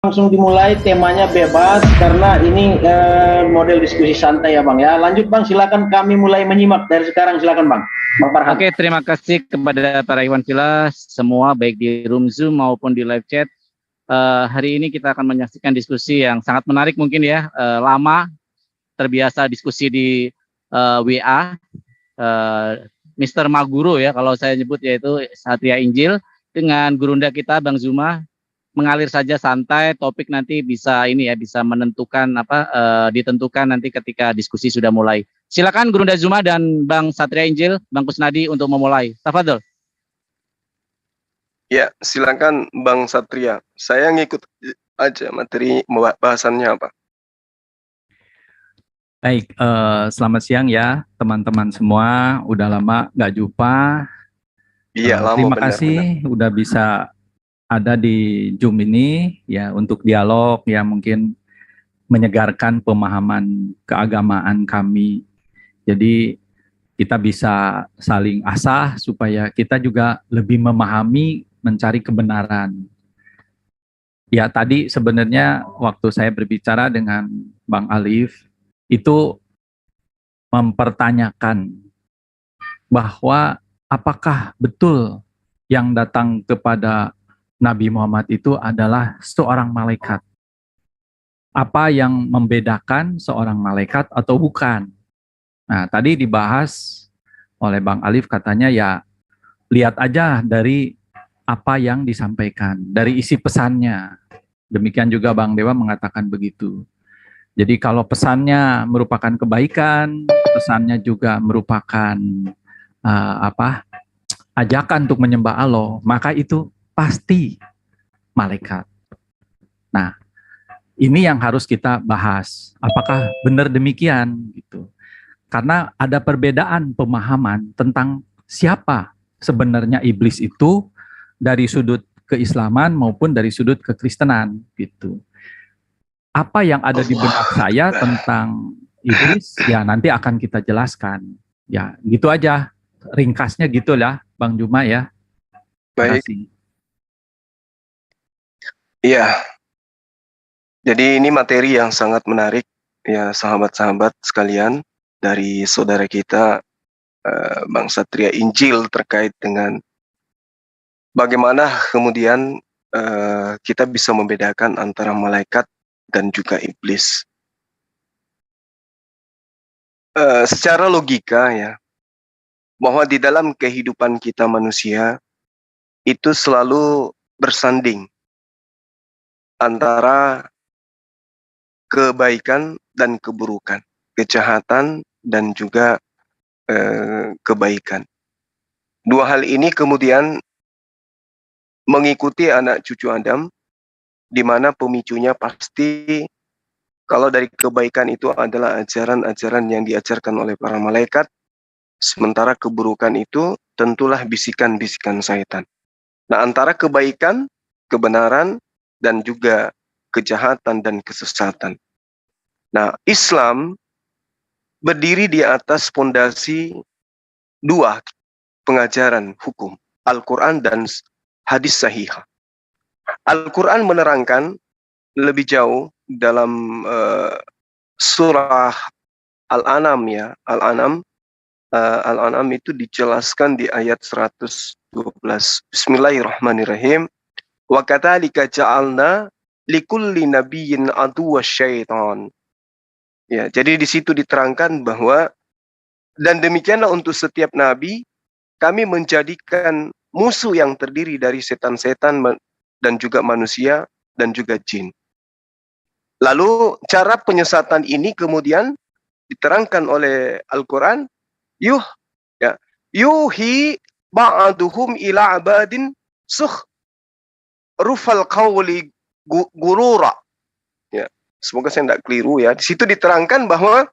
Langsung dimulai, temanya bebas karena ini model diskusi santai ya Bang ya. Lanjut Bang, silakan kami mulai menyimak dari sekarang, silakan Bang. Bang Farhan. Oke, terima kasih kepada para Iwan Villa semua baik di room Zoom maupun di live chat. Hari ini kita akan menyaksikan diskusi yang sangat menarik mungkin ya, lama terbiasa diskusi di WA. Mr. Maguru ya kalau saya nyebut, yaitu Satria Injil dengan gurunda kita Bang Zuma. Mengalir saja santai, topik nanti bisa bisa menentukan ditentukan nanti ketika diskusi sudah mulai. Silakan Gurunda Zuma dan Bang Satria Injil, Bang Kusnadi untuk memulai. Tafadhol. Ya, silakan Bang Satria. Saya ngikut aja materi bahasannya apa. Baik, selamat siang ya teman-teman semua. Udah lama nggak jumpa. Iya, lama. Terima kasih udah bisa ada di Zoom ini ya untuk dialog ya, mungkin menyegarkan pemahaman keagamaan kami. Jadi kita bisa saling asah supaya kita juga lebih memahami, mencari kebenaran. Ya tadi sebenarnya waktu saya berbicara dengan Bang Alif itu mempertanyakan bahwa apakah betul yang datang kepada Nabi Muhammad itu adalah seorang malaikat. Apa yang membedakan seorang malaikat atau bukan? Nah, tadi dibahas oleh Bang Alif, katanya ya lihat aja dari apa yang disampaikan, dari isi pesannya. Demikian juga Bang Dewa mengatakan begitu. Jadi kalau pesannya merupakan kebaikan, pesannya juga merupakan ajakan untuk menyembah Allah, maka itu pasti malaikat. Nah, ini yang harus kita bahas. Apakah benar demikian gitu? Karena ada perbedaan pemahaman tentang siapa sebenarnya iblis itu dari sudut keislaman maupun dari sudut kekristenan gitu. Apa yang ada di benak saya tentang iblis ya nanti akan kita jelaskan. Ya, gitu aja. Ringkasnya gitulah Bang Juma ya. Baik. Iya. Jadi ini materi yang sangat menarik ya sahabat-sahabat sekalian, dari saudara kita Bang Satria Injil terkait dengan bagaimana kemudian kita bisa membedakan antara malaikat dan juga iblis. Secara logika ya, bahwa di dalam kehidupan kita manusia itu selalu bersanding antara kebaikan dan keburukan, kejahatan dan juga kebaikan. Dua hal ini kemudian mengikuti anak cucu Adam, di mana pemicunya pasti kalau dari kebaikan itu adalah ajaran-ajaran yang diajarkan oleh para malaikat, sementara keburukan itu tentulah bisikan-bisikan syaitan. Nah, antara kebaikan, kebenaran, dan juga kejahatan dan kesesatan. Nah, Islam berdiri di atas fondasi dua pengajaran hukum, Al-Quran dan hadis sahihah. Al-Quran menerangkan lebih jauh dalam surah Al-An'am ya, Al-An'am itu dijelaskan di ayat 112. Bismillahirrahmanirrahim. Wa kadzalika ja'alna likulli nabiyyin aduwwa syaitan. Ya, jadi di situ diterangkan bahwa dan demikianlah untuk setiap nabi kami menjadikan musuh yang terdiri dari setan-setan dan juga manusia dan juga jin. Lalu cara penyesatan ini kemudian diterangkan oleh Al-Quran, yuhi ba'aduhum ila abadin rufal qawli gurura. Ya, semoga saya tidak keliru ya. Di situ diterangkan bahwa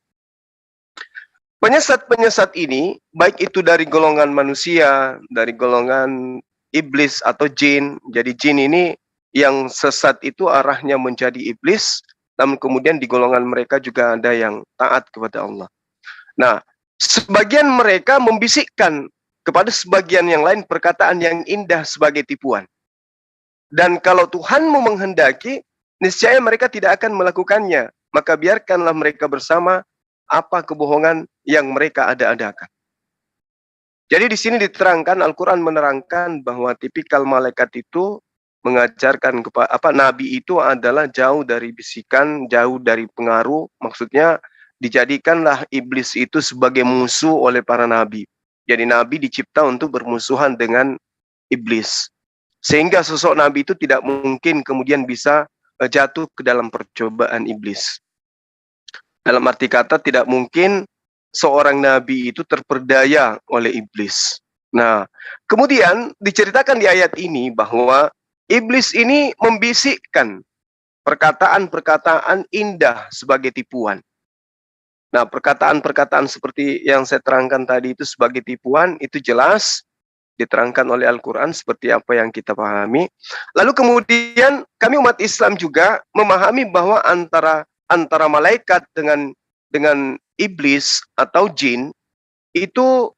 penyesat-penyesat ini, baik itu dari golongan manusia, dari golongan iblis atau jin. Jadi jin ini yang sesat itu arahnya menjadi iblis, namun kemudian di golongan mereka juga ada yang taat kepada Allah. Nah, sebagian mereka membisikkan kepada sebagian yang lain perkataan yang indah sebagai tipuan. Dan kalau Tuhanmu menghendaki, niscaya mereka tidak akan melakukannya. Maka biarkanlah mereka bersama apa kebohongan yang mereka ada-adakan. Jadi di sini diterangkan, Al-Quran menerangkan bahwa tipikal malaikat itu mengajarkan kepada nabi itu adalah jauh dari bisikan, jauh dari pengaruh. Maksudnya dijadikanlah iblis itu sebagai musuh oleh para nabi. Jadi nabi dicipta untuk bermusuhan dengan iblis. Sehingga sosok nabi itu tidak mungkin kemudian bisa jatuh ke dalam percobaan iblis. Dalam arti kata tidak mungkin seorang nabi itu terperdaya oleh iblis. Nah, kemudian diceritakan di ayat ini bahwa iblis ini membisikkan perkataan-perkataan indah sebagai tipuan. Nah, perkataan-perkataan seperti yang saya terangkan tadi itu sebagai tipuan, itu jelas diterangkan oleh Al-Quran seperti apa yang kita pahami. Lalu kemudian kami umat Islam juga memahami bahwa antara malaikat dengan iblis atau jin itu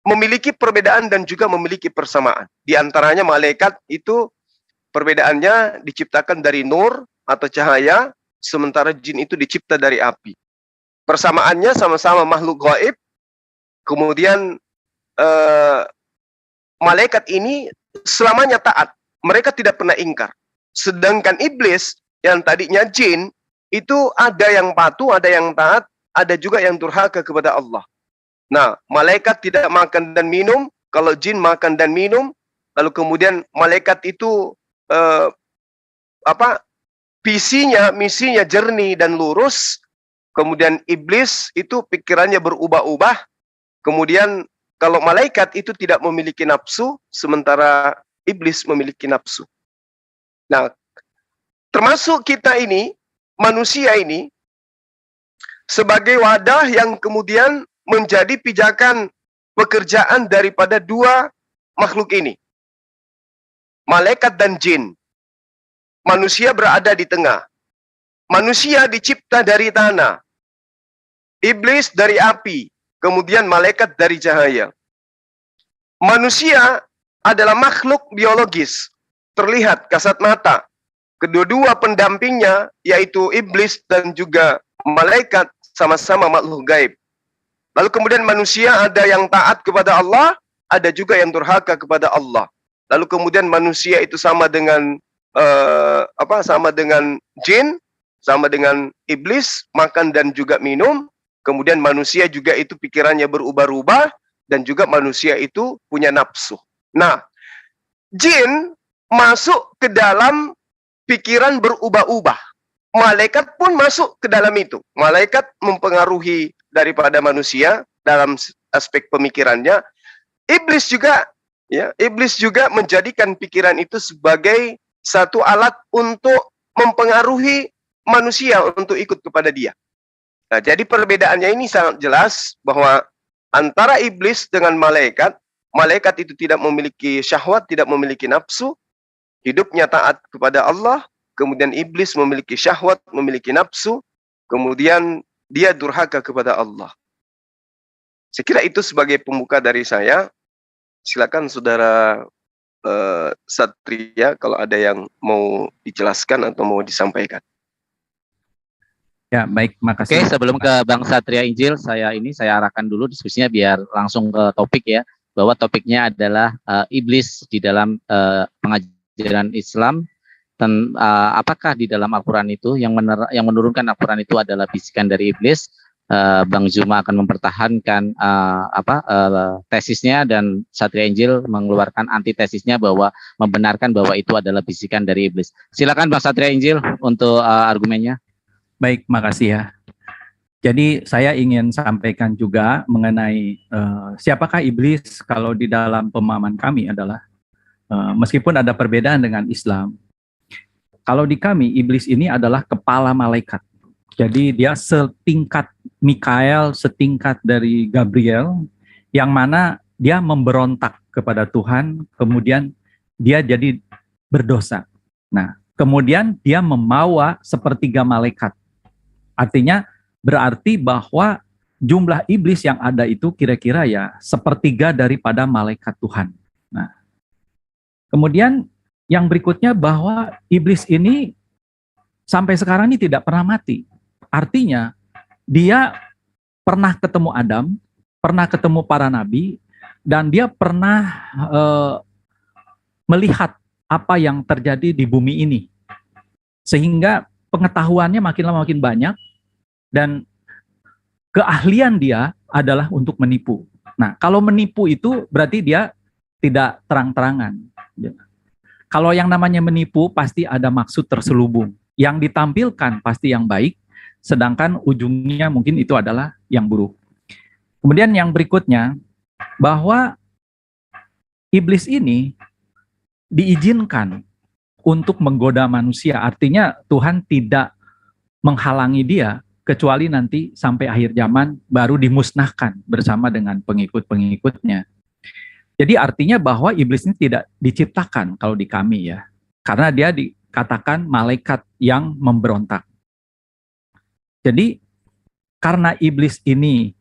memiliki perbedaan dan juga memiliki persamaan. Di antaranya malaikat itu perbedaannya diciptakan dari nur atau cahaya, sementara jin itu dicipta dari api. Persamaannya sama-sama makhluk gaib. Kemudian malaikat ini selamanya taat. Mereka tidak pernah ingkar. Sedangkan iblis yang tadinya jin, itu ada yang patuh, ada yang taat, ada juga yang durhaka kepada Allah. Nah, malaikat tidak makan dan minum, kalau jin makan dan minum, lalu kemudian malaikat itu misinya jernih dan lurus, kemudian iblis itu pikirannya berubah-ubah, kemudian kalau malaikat itu tidak memiliki nafsu, sementara iblis memiliki nafsu. Nah, termasuk kita ini, manusia ini, sebagai wadah yang kemudian menjadi pijakan pekerjaan daripada dua makhluk ini. Malaikat dan jin. Manusia berada di tengah. Manusia dicipta dari tanah. Iblis dari api. Kemudian malaikat dari cahaya. Manusia adalah makhluk biologis. Terlihat kasat mata. Kedua-dua pendampingnya, yaitu iblis dan juga malaikat, sama-sama makhluk gaib. Lalu kemudian manusia ada yang taat kepada Allah, ada juga yang durhaka kepada Allah. Lalu kemudian manusia itu sama dengan jin, sama dengan iblis, makan dan juga minum. Kemudian manusia juga itu pikirannya berubah-ubah, dan juga manusia itu punya nafsu. Nah, jin masuk ke dalam pikiran berubah-ubah. Malaikat pun masuk ke dalam itu. Malaikat mempengaruhi daripada manusia dalam aspek pemikirannya. Iblis juga menjadikan pikiran itu sebagai satu alat untuk mempengaruhi manusia untuk ikut kepada dia. Nah, jadi perbedaannya ini sangat jelas bahwa antara iblis dengan malaikat itu tidak memiliki syahwat, tidak memiliki nafsu, hidupnya taat kepada Allah. Kemudian iblis memiliki syahwat, memiliki nafsu, kemudian dia durhaka kepada Allah. Saya kira itu sebagai pembuka dari saya. Silakan saudara Satria kalau ada yang mau dijelaskan atau mau disampaikan. Ya, baik, makasih. Oke, sebelum ke Bang Satria Injil, saya arahkan dulu diskusinya biar langsung ke topik ya, bahwa topiknya adalah iblis di dalam pengajaran Islam. Dan apakah di dalam Al-Quran itu yang menurunkan Al-Quran itu adalah bisikan dari iblis? Bang Zuma akan mempertahankan tesisnya, dan Satria Injil mengeluarkan antitesisnya bahwa membenarkan bahwa itu adalah bisikan dari iblis. Silakan Bang Satria Injil untuk argumennya. Baik, makasih ya. Jadi saya ingin sampaikan juga mengenai siapakah iblis. Kalau di dalam pemahaman kami adalah meskipun ada perbedaan dengan Islam, kalau di kami iblis ini adalah kepala malaikat. Jadi dia setingkat Mikael, setingkat dari Gabriel, yang mana dia memberontak kepada Tuhan, kemudian dia jadi berdosa. Nah, kemudian dia membawa sepertiga malaikat. Artinya berarti bahwa jumlah iblis yang ada itu kira-kira ya sepertiga daripada malaikat Tuhan. Nah, kemudian yang berikutnya bahwa iblis ini sampai sekarang ini tidak pernah mati. Artinya dia pernah ketemu Adam, pernah ketemu para nabi, dan dia pernah melihat apa yang terjadi di bumi ini. Sehingga pengetahuannya makin lama makin banyak, dan keahlian dia adalah untuk menipu. Nah, kalau menipu itu berarti dia tidak terang-terangan. Kalau yang namanya menipu pasti ada maksud terselubung. Yang ditampilkan pasti yang baik, sedangkan ujungnya mungkin itu adalah yang buruk. Kemudian yang berikutnya, bahwa iblis ini diizinkan untuk menggoda manusia. Artinya Tuhan tidak menghalangi dia, kecuali nanti sampai akhir zaman baru dimusnahkan bersama dengan pengikut-pengikutnya. Jadi artinya bahwa iblis ini tidak diciptakan kalau di kami ya. Karena dia dikatakan malaikat yang memberontak. Jadi karena iblis ini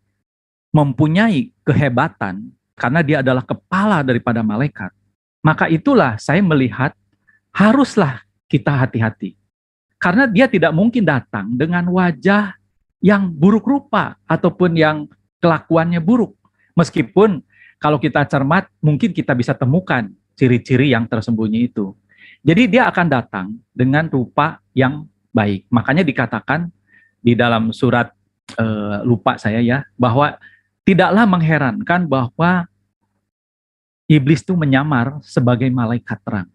mempunyai kehebatan, karena dia adalah kepala daripada malaikat, maka itulah saya melihat haruslah kita hati-hati. Karena dia tidak mungkin datang dengan wajah yang buruk rupa ataupun yang kelakuannya buruk. Meskipun kalau kita cermat, mungkin kita bisa temukan ciri-ciri yang tersembunyi itu. Jadi dia akan datang dengan rupa yang baik. Makanya dikatakan di dalam surat, lupa saya ya, bahwa tidaklah mengherankan bahwa iblis itu menyamar sebagai malaikat terang.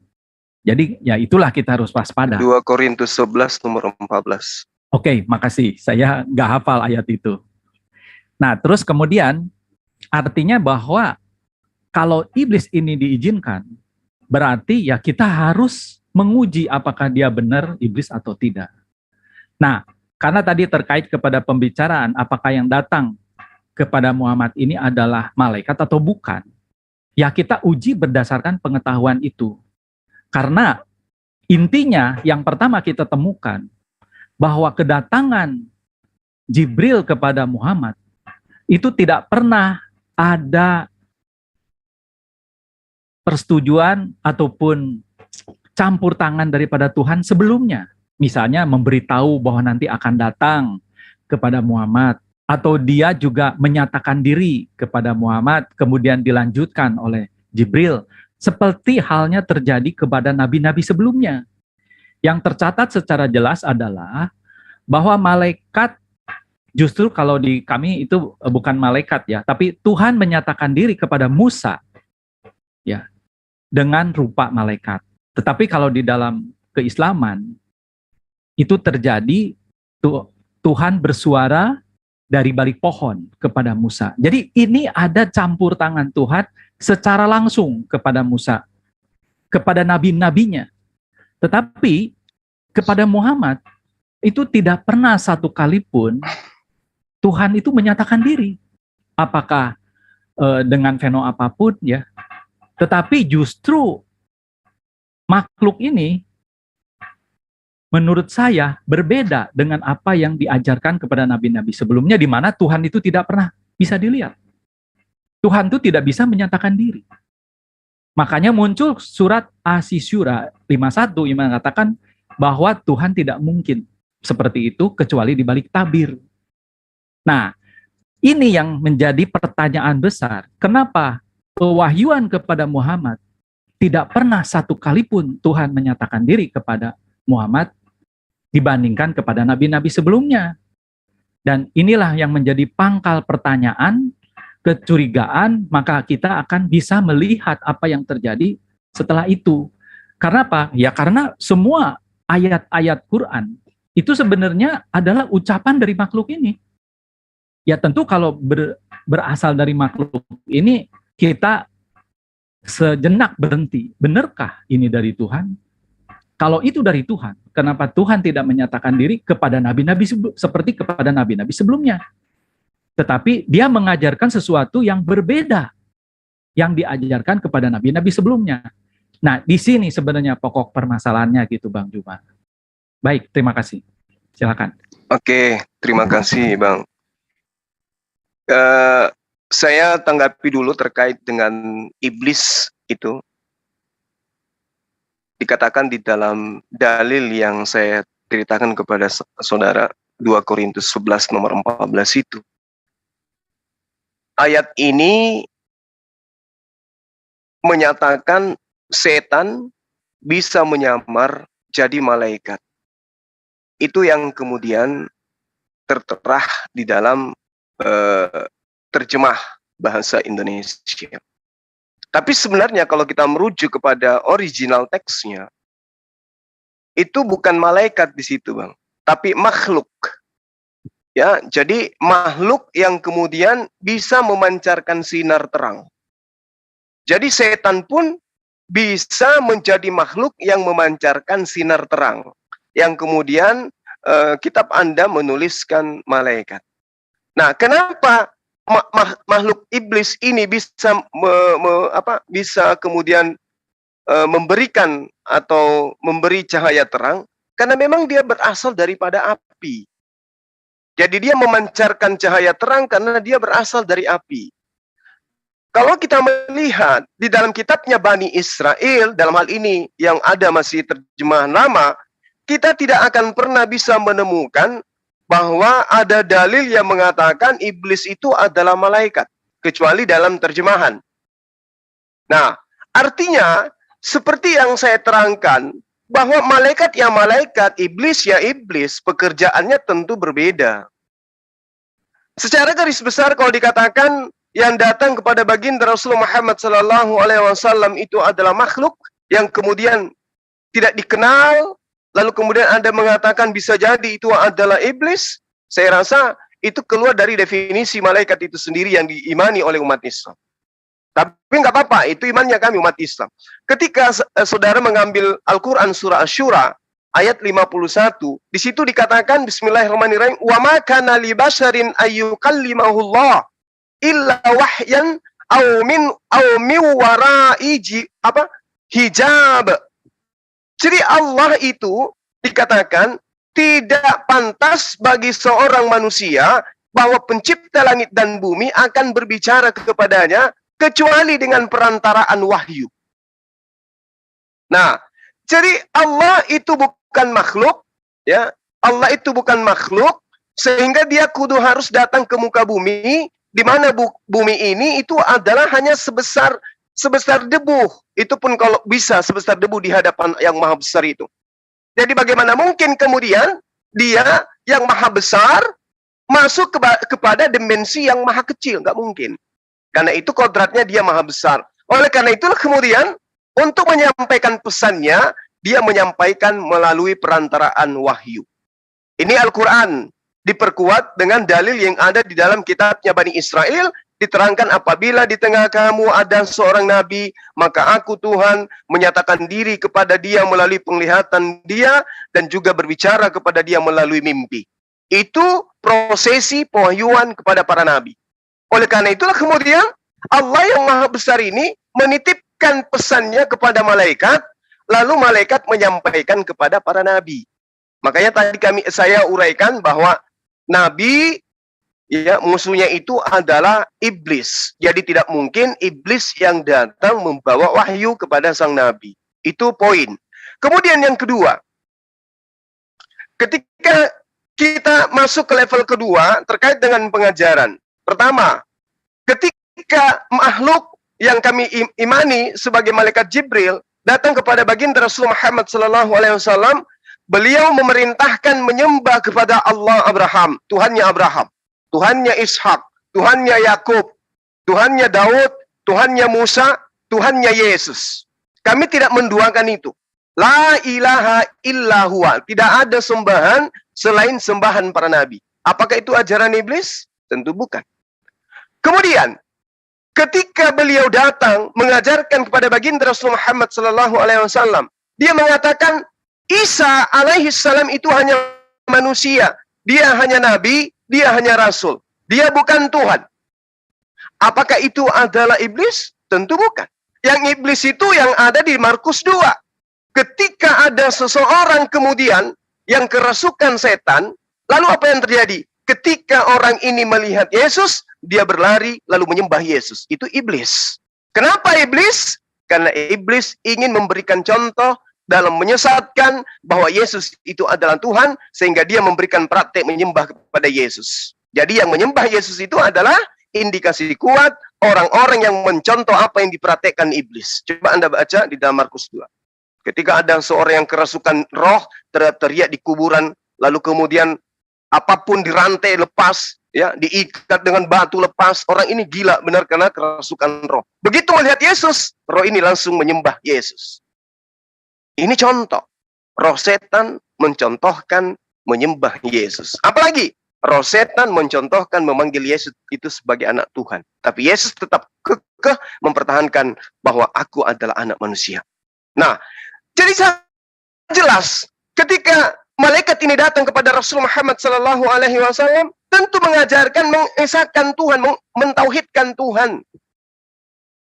Jadi ya itulah kita harus waspada. 2 Korintus 11 nomor 14. Oke, makasih. Saya nggak hafal ayat itu. Nah, terus kemudian artinya bahwa kalau iblis ini diizinkan, berarti ya kita harus menguji apakah dia benar iblis atau tidak. Nah, karena tadi terkait kepada pembicaraan apakah yang datang kepada Muhammad ini adalah malaikat atau bukan, ya kita uji berdasarkan pengetahuan itu. Karena intinya yang pertama kita temukan bahwa kedatangan Jibril kepada Muhammad itu tidak pernah ada persetujuan ataupun campur tangan daripada Tuhan sebelumnya. Misalnya memberitahu bahwa nanti akan datang kepada Muhammad, atau dia juga menyatakan diri kepada Muhammad, kemudian dilanjutkan oleh Jibril, seperti halnya terjadi kepada nabi-nabi sebelumnya. Yang tercatat secara jelas adalah bahwa malaikat, justru kalau di kami itu bukan malaikat ya, tapi Tuhan menyatakan diri kepada Musa ya dengan rupa malaikat. Tetapi kalau di dalam keislaman itu terjadi Tuhan bersuara dari balik pohon kepada Musa. Jadi ini ada campur tangan Tuhan secara langsung kepada Musa, kepada nabi-nabinya. Tetapi kepada Muhammad itu tidak pernah satu kali pun Tuhan itu menyatakan diri. Apakah dengan fenomena apapun ya. Tetapi justru makhluk ini menurut saya berbeda dengan apa yang diajarkan kepada nabi-nabi sebelumnya, di mana Tuhan itu tidak pernah bisa dilihat. Tuhan itu tidak bisa menyatakan diri. Makanya muncul surat Asy-Syura 51 yang mengatakan bahwa Tuhan tidak mungkin seperti itu kecuali di balik tabir. Nah, ini yang menjadi pertanyaan besar. Kenapa pewahyuan kepada Muhammad tidak pernah satu kali pun Tuhan menyatakan diri kepada Muhammad dibandingkan kepada nabi-nabi sebelumnya? Dan inilah yang menjadi pangkal pertanyaan, kecurigaan, maka kita akan bisa melihat apa yang terjadi setelah itu. Karena apa? Ya karena semua ayat-ayat Quran itu sebenarnya adalah ucapan dari makhluk ini. Ya tentu kalau berasal dari makhluk ini, kita sejenak berhenti. Benarkah ini dari Tuhan? Kalau itu dari Tuhan, kenapa Tuhan tidak menyatakan diri kepada nabi-nabi seperti kepada nabi-nabi sebelumnya? Tetapi dia mengajarkan sesuatu yang berbeda yang diajarkan kepada nabi-nabi sebelumnya. Nah, di sini sebenarnya pokok permasalahannya gitu, Bang Juma. Baik, terima kasih. Silakan. Oke, terima kasih, Bang. Saya tanggapi dulu terkait dengan iblis itu. dikatakan di dalam dalil yang saya ceritakan kepada saudara 2 Korintus 11 nomor 14 itu. Ayat ini menyatakan setan bisa menyamar jadi malaikat. Itu yang kemudian tertera di dalam terjemah bahasa Indonesia. Tapi sebenarnya kalau kita merujuk kepada original teksnya, itu bukan malaikat di situ, Bang, tapi makhluk. Ya, jadi makhluk yang kemudian bisa memancarkan sinar terang. Jadi setan pun bisa menjadi makhluk yang memancarkan sinar terang. Yang kemudian kitab Anda menuliskan malaikat. Nah, kenapa makhluk iblis ini bisa bisa kemudian memberikan atau memberi cahaya terang? Karena memang dia berasal daripada api. Jadi dia memancarkan cahaya terang karena dia berasal dari api. Kalau kita melihat di dalam kitabnya Bani Israel, dalam hal ini yang ada masih terjemahan lama, kita tidak akan pernah bisa menemukan bahwa ada dalil yang mengatakan iblis itu adalah malaikat, kecuali dalam terjemahan. Nah, artinya seperti yang saya terangkan, bahwa malaikat ya malaikat, iblis ya iblis, pekerjaannya tentu berbeda. Secara garis besar kalau dikatakan yang datang kepada baginda Rasulullah Muhammad SAW itu adalah makhluk yang kemudian tidak dikenal, lalu kemudian Anda mengatakan bisa jadi itu adalah iblis, saya rasa itu keluar dari definisi malaikat itu sendiri yang diimani oleh umat Islam. Tapi nggak apa-apa, itu imannya kami umat Islam. Ketika saudara mengambil Al-Quran surah Asy-Syura ayat 51, di situ dikatakan Bismillahirrahmanirrahim, wa ma kana li basharin ayyukallimahullah illa wahyan aw min wara'i hijab. Jadi Allah itu dikatakan tidak pantas bagi seorang manusia bahwa pencipta langit dan bumi akan berbicara kepadanya kecuali dengan perantaraan wahyu. Nah, jadi Allah itu bukan makhluk, ya. Allah itu bukan makhluk sehingga dia kudu harus datang ke muka bumi, di mana bumi ini itu adalah hanya sebesar debu. Itu pun kalau bisa sebesar debu di hadapan yang maha besar itu. Jadi bagaimana mungkin kemudian dia yang maha besar masuk kepada dimensi yang maha kecil? Nggak mungkin. Karena itu kodratnya dia maha besar. Oleh karena itulah kemudian untuk menyampaikan pesannya, dia menyampaikan melalui perantaraan wahyu. Ini Al-Quran diperkuat dengan dalil yang ada di dalam kitabnya Bani Israel, diterangkan apabila di tengah kamu ada seorang nabi, maka aku Tuhan menyatakan diri kepada dia melalui penglihatan dia dan juga berbicara kepada dia melalui mimpi. Itu prosesi pewahyuan kepada para nabi. Oleh karena itulah kemudian Allah yang maha besar ini menitipkan pesannya kepada malaikat, lalu malaikat menyampaikan kepada para nabi. Makanya tadi saya uraikan bahwa nabi ya musuhnya itu adalah iblis. Jadi tidak mungkin iblis yang datang membawa wahyu kepada sang nabi. Itu poin. Kemudian yang kedua, ketika kita masuk ke level kedua terkait dengan pengajaran. Pertama, ketika makhluk yang kami imani sebagai malaikat Jibril datang kepada baginda Rasulullah Muhammad SAW, beliau memerintahkan menyembah kepada Allah Abraham, Tuhannya Abraham, Tuhannya Ishak, Tuhannya Yakub, Tuhannya Daud, Tuhannya Musa, Tuhannya Yesus. Kami tidak menduakan itu. La ilaha illa huwa. Tidak ada sembahan selain sembahan para nabi. Apakah itu ajaran iblis? Tentu bukan. Kemudian, ketika beliau datang mengajarkan kepada baginda Rasulullah Muhammad SAW, dia mengatakan Isa alaihissalam itu hanya manusia, dia hanya nabi, dia hanya rasul, dia bukan Tuhan. Apakah itu adalah iblis? Tentu bukan. Yang iblis itu yang ada di Markus 2. Ketika ada seseorang kemudian yang kerasukan setan, lalu apa yang terjadi? Ketika orang ini melihat Yesus, dia berlari lalu menyembah Yesus. Itu iblis. Kenapa iblis? Karena iblis ingin memberikan contoh dalam menyesatkan bahwa Yesus itu adalah Tuhan, sehingga dia memberikan praktek menyembah kepada Yesus. Jadi yang menyembah Yesus itu adalah indikasi kuat orang-orang yang mencontoh apa yang dipraktekkan iblis. Coba Anda baca di dalam Markus 2. Ketika ada seorang yang kerasukan roh, teriak di kuburan, lalu kemudian apapun dirantai lepas, ya, diikat dengan batu lepas, orang ini gila benar karena kerasukan roh. Begitu melihat Yesus, roh ini langsung menyembah Yesus. Ini contoh. Roh setan mencontohkan menyembah Yesus. Apalagi roh setan mencontohkan memanggil Yesus itu sebagai anak Tuhan. Tapi Yesus tetap kekeh mempertahankan bahwa aku adalah anak manusia. Nah, jadi jelas ketika malaikat ini datang kepada Rasul Muhammad sallallahu alaihi wasallam, tentu mengajarkan mengesahkan Tuhan, mentauhidkan Tuhan.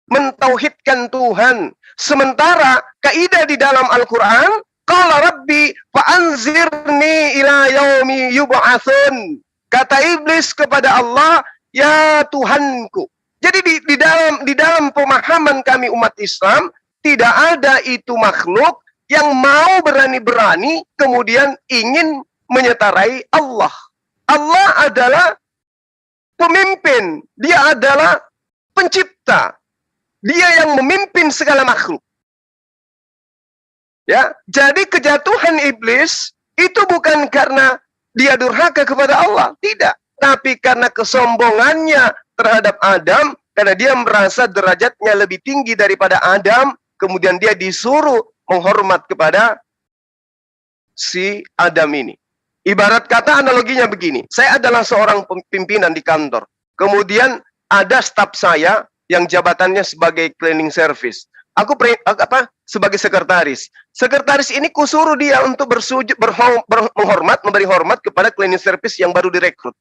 Mentauhidkan Tuhan. Sementara kaidah di dalam Al-Qur'an, qala rabbi fa'anzirni ila yaumi yub'atsun. Kata iblis kepada Allah, ya Tuhanku. Jadi di dalam pemahaman kami umat Islam, tidak ada itu makhluk yang mau berani-berani kemudian ingin menyetarai Allah. Allah adalah pemimpin, dia adalah pencipta. Dia yang memimpin segala makhluk. Ya, jadi kejatuhan iblis itu bukan karena dia durhaka kepada Allah, tidak. Tapi karena kesombongannya terhadap Adam, karena dia merasa derajatnya lebih tinggi daripada Adam, kemudian dia disuruh menghormat kepada si Adam ini. Ibarat kata analoginya begini, saya adalah seorang pimpinan di kantor. Kemudian ada staf saya yang jabatannya sebagai cleaning service. Aku sebagai sekretaris. Sekretaris ini kusuruh dia untuk menghormat, memberi hormat kepada cleaning service yang baru direkrut.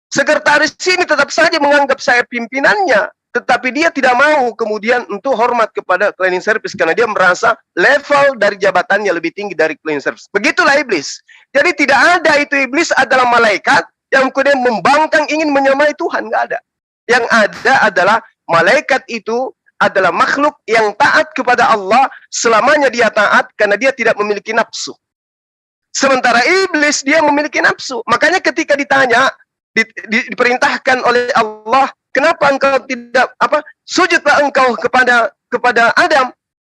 Sekretaris ini tetap saja menganggap saya pimpinannya, tetapi dia tidak mau kemudian untuk hormat kepada cleaning service karena dia merasa level dari jabatannya lebih tinggi dari cleaning service. Begitulah iblis. Jadi tidak ada itu iblis adalah malaikat yang kemudian membangkang ingin menyamai Tuhan, nggak ada. Yang ada adalah malaikat itu adalah makhluk yang taat kepada Allah selamanya dia taat karena dia tidak memiliki nafsu. Sementara iblis dia memiliki nafsu. Makanya ketika ditanya, diperintahkan oleh Allah, kenapa engkau tidak sujudlah engkau kepada Adam?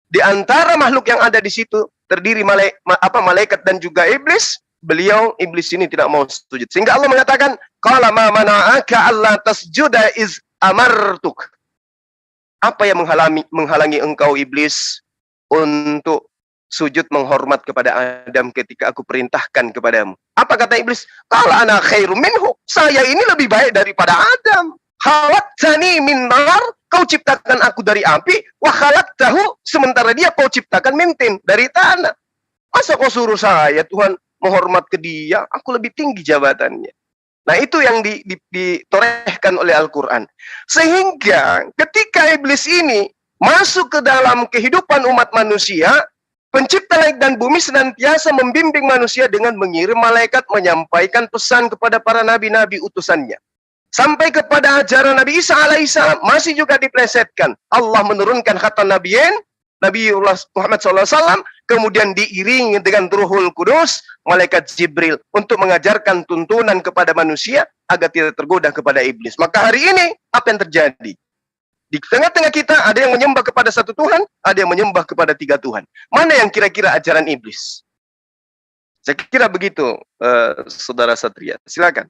Di antara makhluk yang ada di situ terdiri malaikat dan juga iblis. Iblis ini tidak mau sujud. Sehingga Allah mengatakan, qala ma mana'aka alla tasjuda iz amartuk. Apa yang menghalangi engkau iblis untuk sujud menghormat kepada Adam ketika aku perintahkan kepadamu? Apa kata iblis? Qala ana khairum minhu. Saya ini lebih baik daripada Adam. Khalaqtani min nar. Kau ciptakan aku dari api, wa khalaqtahu, sementara dia kau ciptakan min tin, dari tanah. Masa kau suruh saya, Tuhan, menghormat ke dia? Aku lebih tinggi jabatannya. Nah, itu yang ditorehkan oleh Al-Quran. Sehingga ketika iblis ini masuk ke dalam kehidupan umat manusia, pencipta langit dan bumi senantiasa membimbing manusia dengan mengirim malaikat menyampaikan pesan kepada para nabi-nabi utusannya. Sampai kepada ajaran Nabi Isa alaihissalam masih juga diplesetkan. Allah menurunkan khatam nabiyin, Nabiullah Muhammad SAW, kemudian diiringi dengan Ruhul Kudus, malaikat Jibril, untuk mengajarkan tuntunan kepada manusia agar tidak tergoda kepada iblis. Maka hari ini, apa yang terjadi? Di tengah-tengah kita ada yang menyembah kepada satu Tuhan, ada yang menyembah kepada 3 Tuhan. Mana yang kira-kira ajaran iblis? Saya kira begitu, Saudara Satria. Silakan.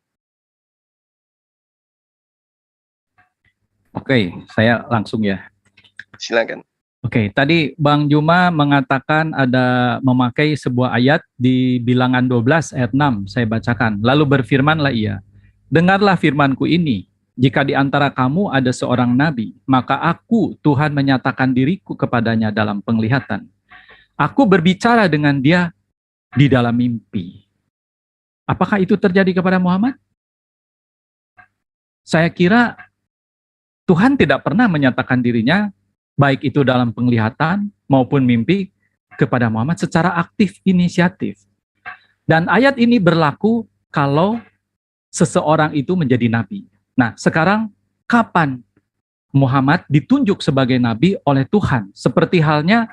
Oke, saya langsung ya. Silakan. Oke, tadi Bang Juma mengatakan ada memakai sebuah ayat di Bilangan 12 ayat 6, saya bacakan. Lalu berfirmanlah ia, dengarlah firmanku ini, jika di antara kamu ada seorang nabi, maka aku, Tuhan, menyatakan diriku kepadanya dalam penglihatan. Aku berbicara dengan dia di dalam mimpi. Apakah itu terjadi kepada Muhammad? Saya kira Tuhan tidak pernah menyatakan dirinya, baik itu dalam penglihatan maupun mimpi, kepada Muhammad secara aktif inisiatif. Dan ayat ini berlaku kalau seseorang itu menjadi nabi. Nah, sekarang kapan Muhammad ditunjuk sebagai nabi oleh Tuhan? Seperti halnya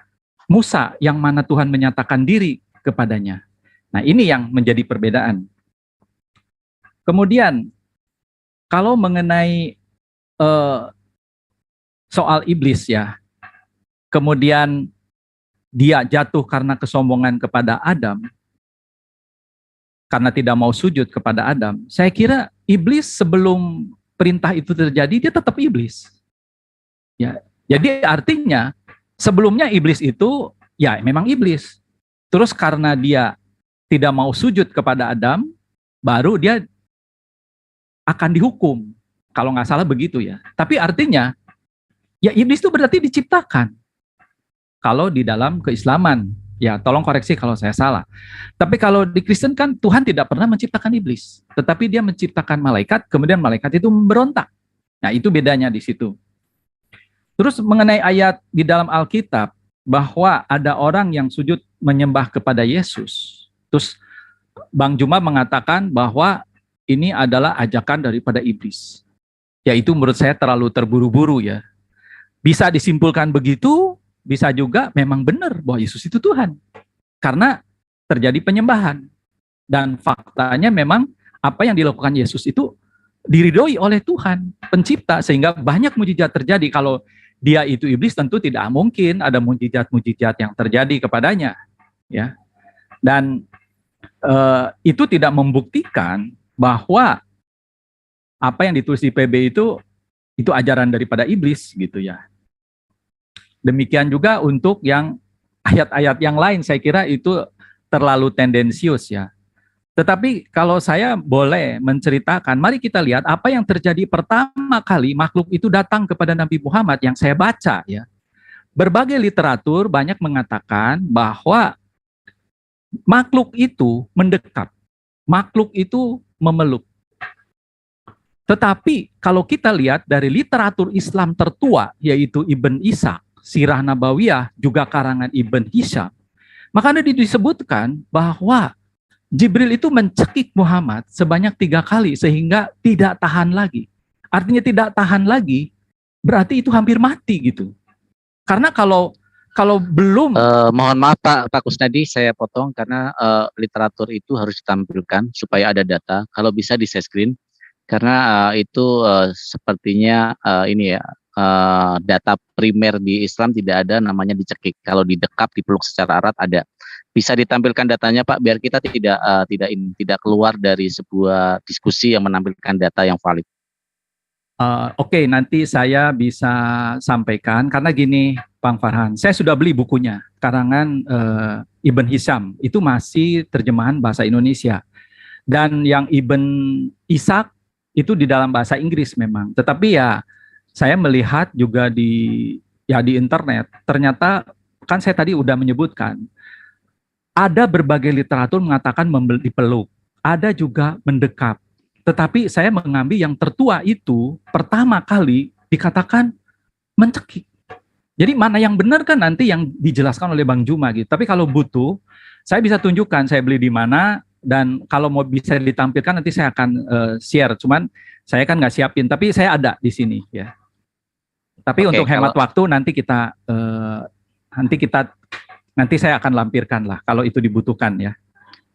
Musa yang mana Tuhan menyatakan diri kepadanya. Nah, ini yang menjadi perbedaan. Kemudian, kalau mengenai soal iblis ya, kemudian dia jatuh karena kesombongan kepada Adam, karena tidak mau sujud kepada Adam. Saya kira iblis sebelum perintah itu terjadi, dia tetap iblis. Ya, jadi artinya sebelumnya iblis itu ya memang iblis. Terus karena dia tidak mau sujud kepada Adam, baru dia akan dihukum. Kalau nggak salah begitu ya. Tapi artinya, ya iblis itu berarti diciptakan. Kalau di dalam keislaman, ya tolong koreksi kalau saya salah. Tapi kalau di Kristen kan Tuhan tidak pernah menciptakan iblis. Tetapi dia menciptakan malaikat, kemudian malaikat itu memberontak. Nah itu bedanya di situ. Terus mengenai ayat di dalam Alkitab, bahwa ada orang yang sujud menyembah kepada Yesus. Terus Bang Juma mengatakan bahwa ini adalah ajakan daripada iblis. Ya itu menurut saya terlalu terburu-buru ya. Bisa disimpulkan begitu, bisa juga memang benar bahwa Yesus itu Tuhan. Karena terjadi penyembahan. Dan faktanya memang apa yang dilakukan Yesus itu diridhoi oleh Tuhan, pencipta, sehingga banyak mujizat terjadi. Kalau dia itu iblis tentu tidak mungkin ada mujizat-mujizat yang terjadi kepadanya. Ya. Dan itu tidak membuktikan bahwa apa yang ditulis di PB itu ajaran daripada iblis gitu ya. Demikian juga untuk yang ayat-ayat yang lain, saya kira itu terlalu tendensius ya. Tetapi kalau saya boleh menceritakan, mari kita lihat apa yang terjadi pertama kali makhluk itu datang kepada Nabi Muhammad yang saya baca ya. Berbagai literatur banyak mengatakan bahwa makhluk itu mendekat, makhluk itu memeluk. Tetapi kalau kita lihat dari literatur Islam tertua, yaitu Ibn Ishaq, Sirah Nabawiyah, juga karangan Ibn Hisham, maka ada disebutkan bahwa Jibril itu mencekik Muhammad sebanyak 3 kali sehingga tidak tahan lagi. Artinya tidak tahan lagi, berarti itu hampir mati gitu. Karena kalau belum... Mohon maaf Pak Kusnadi, saya potong karena literatur itu harus ditampilkan supaya ada data. Kalau bisa di share screen, karena itu sepertinya ini ya, data primer di Islam tidak ada namanya dicekik. Kalau didekap, dipeluk secara erat ada. Bisa ditampilkan datanya Pak, biar kita tidak keluar dari sebuah diskusi yang menampilkan data yang valid. Oke, nanti saya bisa sampaikan karena gini, Bang Farhan, saya sudah beli bukunya, karangan Ibn Hisham, itu masih terjemahan bahasa Indonesia. Dan yang Ibn Ishaq itu di dalam bahasa Inggris memang. Tetapi ya saya melihat juga di internet, ternyata kan saya tadi udah menyebutkan, ada berbagai literatur mengatakan dipeluk, ada juga mendekap. Tetapi saya mengambil yang tertua itu pertama kali dikatakan mencekik. Jadi mana yang benar kan nanti yang dijelaskan oleh Bang Juma gitu. Tapi kalau butuh, saya bisa tunjukkan saya beli di mana, dan kalau mau bisa ditampilkan nanti saya akan share. Cuman saya kan nggak siapin, tapi saya ada di sini ya. Tapi untuk hemat waktu nanti saya akan lampirkan lah kalau itu dibutuhkan ya.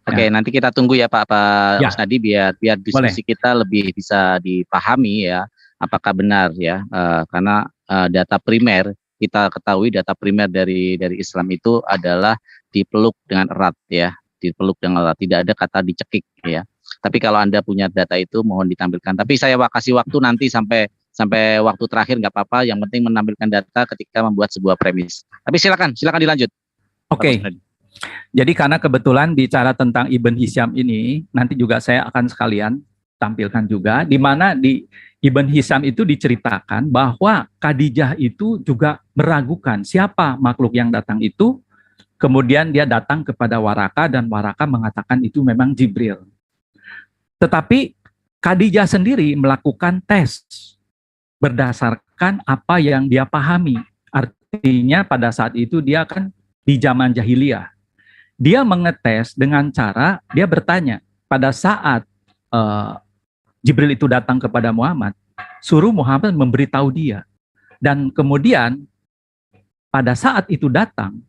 Oke, nanti kita tunggu ya Pak Kusnadi biar diskusi kita lebih bisa dipahami ya, apakah benar ya, karena data primer kita ketahui data primer dari Islam itu adalah dipeluk dengan erat ya, dipeluk dengan erat, tidak ada kata dicekik ya. Tapi kalau Anda punya data itu mohon ditampilkan. Tapi saya kasih waktu nanti sampai waktu terakhir nggak apa-apa, yang penting menampilkan data ketika membuat sebuah premis. Tapi silakan dilanjut. Oke. Jadi karena kebetulan bicara tentang Ibn Hisham ini, nanti juga saya akan sekalian tampilkan juga, di mana di Ibn Hisham itu diceritakan bahwa Khadijah itu juga meragukan siapa makhluk yang datang itu, kemudian dia datang kepada Waraka dan Waraka mengatakan itu memang Jibril. Tetapi Khadijah sendiri melakukan tes berdasarkan apa yang dia pahami. Artinya pada saat itu dia kan di zaman jahiliyah. Dia mengetes dengan cara, dia bertanya, pada saat Jibril itu datang kepada Muhammad, suruh Muhammad memberitahu dia. Dan kemudian, pada saat itu datang,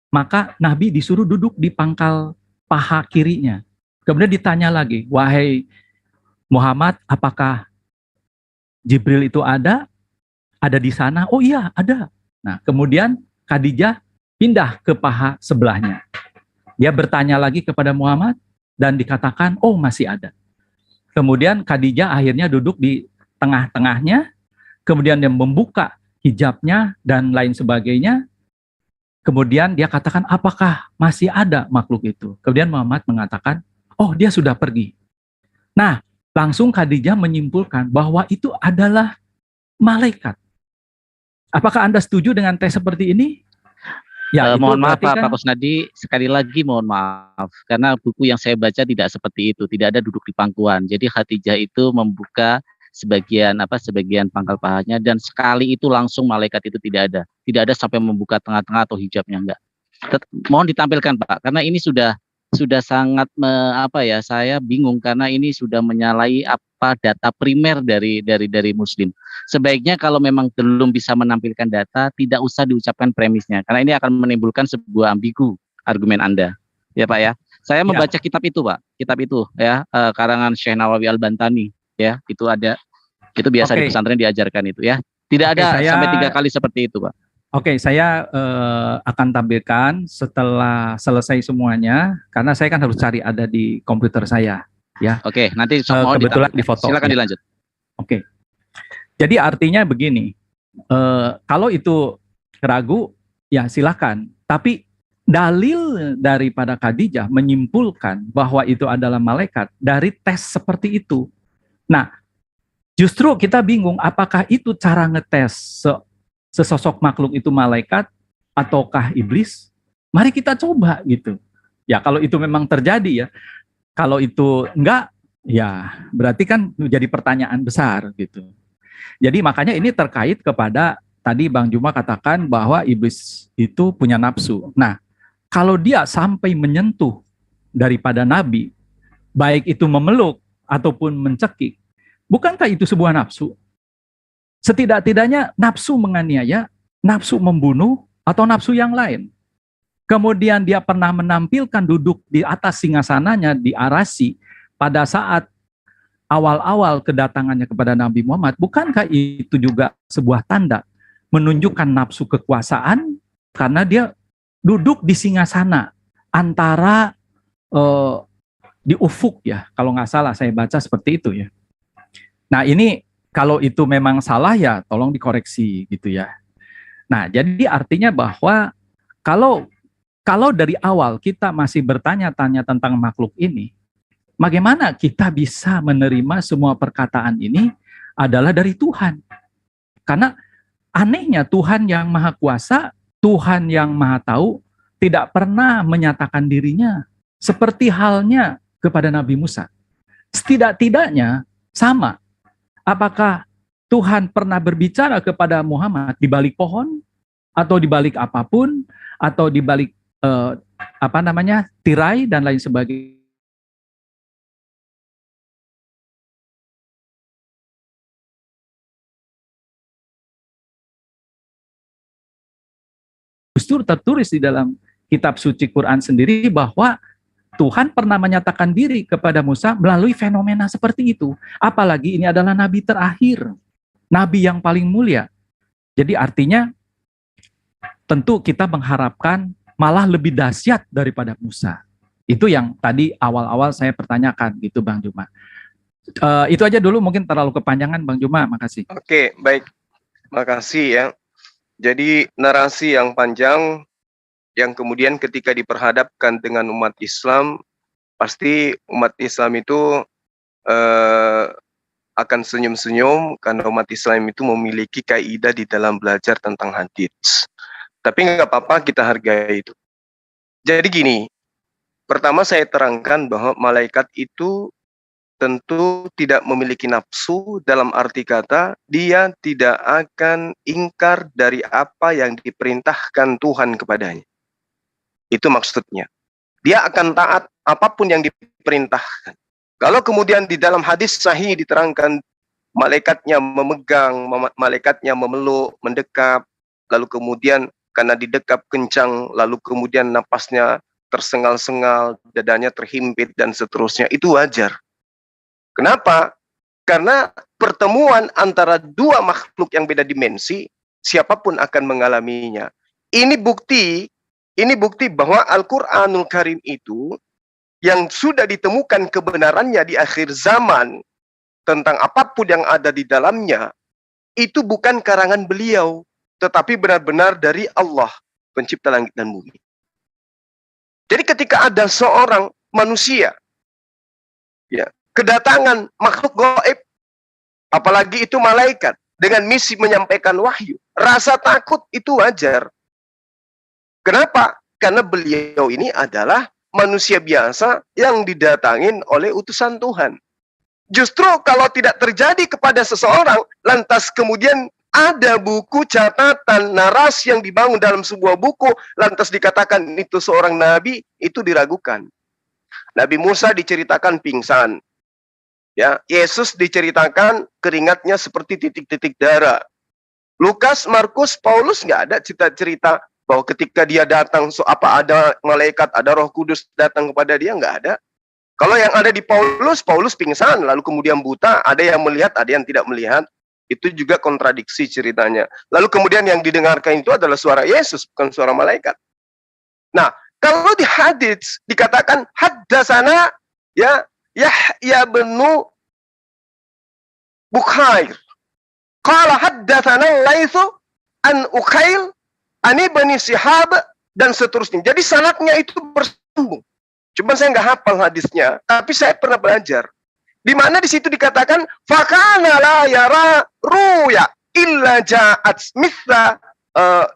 maka Nabi disuruh duduk di pangkal paha kirinya. Kemudian ditanya lagi, wahai Muhammad, apakah Jibril itu ada? Ada di sana? Oh iya, ada. Nah, kemudian Khadijah pindah ke paha sebelahnya. Dia bertanya lagi kepada Muhammad dan dikatakan, oh masih ada. Kemudian Khadijah akhirnya duduk di tengah-tengahnya, kemudian dia membuka hijabnya dan lain sebagainya. Kemudian dia katakan, apakah masih ada makhluk itu? Kemudian Muhammad mengatakan, oh dia sudah pergi. Nah, langsung Khadijah menyimpulkan bahwa itu adalah malaikat. Apakah Anda setuju dengan tes seperti ini? Ya, itu Mohon maaf berarti kan- Pak Kusnadi, sekali lagi mohon maaf karena buku yang saya baca tidak seperti itu, tidak ada duduk di pangkuan. Jadi Khadijah itu membuka sebagian pangkal pahanya dan sekali itu langsung malaikat itu tidak ada sampai membuka tengah-tengah atau hijabnya enggak. Mohon ditampilkan Pak, karena ini sudah sangat saya bingung karena ini sudah menyalahi data primer dari Muslim. Sebaiknya kalau memang belum bisa menampilkan data, tidak usah diucapkan premisnya, karena ini akan menimbulkan sebuah ambigu argumen Anda, ya Pak ya. Saya membaca kitab itu Pak, karangan Syekh Nawawi Al-Bantani, ya itu ada, itu biasa di pesantren diajarkan itu ya. Tidak ada sampai 3 kali seperti itu Pak. Oke, saya akan tampilkan setelah selesai semuanya, karena saya kan harus cari ada di komputer saya, ya. Oke, nanti mohon kebetulan di foto. Silakan dilanjut. Oke. Jadi artinya begini, kalau itu ragu, ya silakan. Tapi dalil daripada Khadijah menyimpulkan bahwa itu adalah malaikat dari tes seperti itu. Nah, justru kita bingung apakah itu cara ngetes sesosok makhluk itu malaikat ataukah iblis? Mari kita coba gitu. Ya kalau itu memang terjadi ya. Kalau itu enggak, ya berarti kan menjadi pertanyaan besar gitu. Jadi makanya ini terkait kepada tadi Bang Juma katakan bahwa iblis itu punya nafsu. Nah, kalau dia sampai menyentuh daripada Nabi, baik itu memeluk ataupun mencekik, bukankah itu sebuah nafsu? Setidak-tidaknya nafsu menganiaya, nafsu membunuh, atau nafsu yang lain. Kemudian dia pernah menampilkan duduk di atas singgasananya di Arasy pada saat awal-awal kedatangannya kepada Nabi Muhammad. Bukankah itu juga sebuah tanda menunjukkan nafsu kekuasaan karena dia duduk di singgasana antara di ufuk ya, kalau nggak salah saya baca seperti itu ya. Nah ini kalau itu memang salah ya tolong dikoreksi gitu ya. Nah jadi artinya bahwa kalau dari awal kita masih bertanya-tanya tentang makhluk ini, bagaimana kita bisa menerima semua perkataan ini adalah dari Tuhan? Karena anehnya Tuhan yang Maha Kuasa, Tuhan yang Maha Tahu, tidak pernah menyatakan dirinya seperti halnya kepada Nabi Musa. Setidak-tidaknya sama. Apakah Tuhan pernah berbicara kepada Muhammad di balik pohon, atau di balik apapun, atau di balik tirai dan lain sebagainya? Justru tertulis di dalam kitab suci Quran sendiri bahwa Tuhan pernah menyatakan diri kepada Musa melalui fenomena seperti itu. Apalagi ini adalah nabi terakhir, nabi yang paling mulia. Jadi artinya tentu kita mengharapkan malah lebih dahsyat daripada Musa. Itu yang tadi awal-awal saya pertanyakan gitu Bang Juma. Itu aja dulu, mungkin terlalu kepanjangan Bang Juma, makasih. Oke, baik. Makasih ya. Jadi narasi yang panjang yang kemudian ketika diperhadapkan dengan umat Islam, pasti umat Islam itu akan senyum-senyum karena umat Islam itu memiliki kaidah di dalam belajar tentang hadits. Tapi nggak apa-apa, kita hargai itu. Jadi gini, pertama saya terangkan bahwa malaikat itu tentu tidak memiliki nafsu, dalam arti kata dia tidak akan ingkar dari apa yang diperintahkan Tuhan kepadanya. Itu maksudnya. Dia akan taat apapun yang diperintahkan. Kalau kemudian di dalam hadis sahih diterangkan malaikatnya memegang, malaikatnya memeluk, mendekap, lalu kemudian karena didekap kencang, lalu kemudian napasnya tersengal-sengal, dadanya terhimpit dan seterusnya, itu wajar. Kenapa? Karena pertemuan antara dua makhluk yang beda dimensi, siapapun akan mengalaminya. Ini bukti bahwa Al-Qur'anul Karim itu yang sudah ditemukan kebenarannya di akhir zaman tentang apapun yang ada di dalamnya, itu bukan karangan beliau, tetapi benar-benar dari Allah, pencipta langit dan bumi. Jadi ketika ada seorang manusia, ya, kedatangan makhluk gaib, apalagi itu malaikat, dengan misi menyampaikan wahyu, rasa takut itu wajar. Kenapa? Karena beliau ini adalah manusia biasa yang didatangin oleh utusan Tuhan. Justru kalau tidak terjadi kepada seseorang, lantas kemudian ada buku catatan narasi yang dibangun dalam sebuah buku, lantas dikatakan itu seorang nabi, itu diragukan. Nabi Musa diceritakan pingsan. Ya, Yesus diceritakan keringatnya seperti titik-titik darah. Lukas, Markus, Paulus nggak ada cerita-cerita bahwa ketika dia datang, ada malaikat, ada Roh Kudus datang kepada dia, nggak ada. Kalau yang ada di Paulus, Paulus pingsan, lalu kemudian buta, ada yang melihat, ada yang tidak melihat. Itu juga kontradiksi ceritanya. Lalu kemudian yang didengarkan itu adalah suara Yesus, bukan suara malaikat. Nah, kalau di hadits dikatakan haddasana Yahya bin Bukhair. Qala haddatsana Laitsu an Uqail ani Bani Shihab dan seterusnya. Jadi sanadnya itu bersambung. Cuma saya nggak hafal hadisnya, tapi saya pernah belajar. Di mana di situ dikatakan fakana la yara ruya illa ja'at mithla,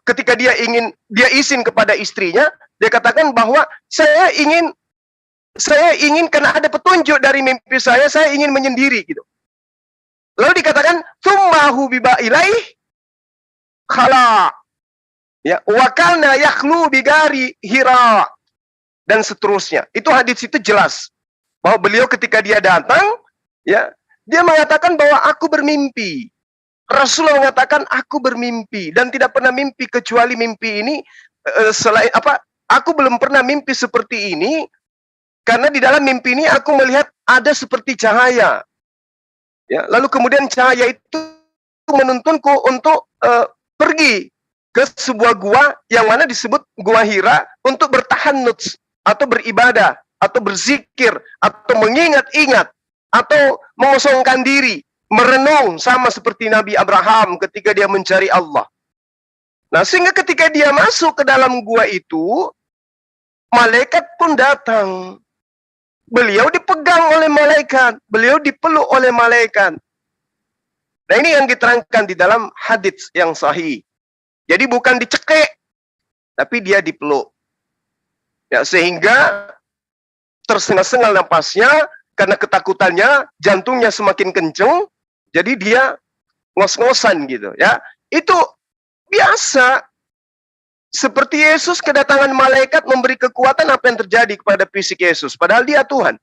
ketika dia izin kepada istrinya, dia katakan bahwa saya ingin karena ada petunjuk dari mimpi saya ingin menyendiri gitu. Lalu dikatakan tsummahu biba ilaih khala, ya, wa kana yakhlu bigari Hira dan seterusnya. Itu hadis itu jelas bahwa beliau ketika dia datang, ya, dia mengatakan bahwa aku bermimpi. Rasulullah mengatakan aku bermimpi dan tidak pernah mimpi kecuali mimpi ini selain apa? Aku belum pernah mimpi seperti ini karena di dalam mimpi ini aku melihat ada seperti cahaya. Ya, lalu kemudian cahaya itu menuntunku untuk pergi ke sebuah gua yang mana disebut Gua Hira untuk bertahannuts atau beribadah atau berzikir atau mengingat-ingat atau mengosongkan diri, merenung sama seperti Nabi Abraham ketika dia mencari Allah. Nah, sehingga ketika dia masuk ke dalam gua itu, malaikat pun datang. Beliau dipegang oleh malaikat, beliau dipeluk oleh malaikat. Nah, ini yang diterangkan di dalam hadits yang sahih. Jadi bukan dicekek, tapi dia dipeluk. Ya, sehingga tersengal-sengal napasnya karena ketakutannya, jantungnya semakin kenceng, jadi dia ngos-ngosan gitu, ya. Itu biasa. Seperti Yesus, kedatangan malaikat memberi kekuatan, apa yang terjadi kepada fisik Yesus? Padahal dia Tuhan.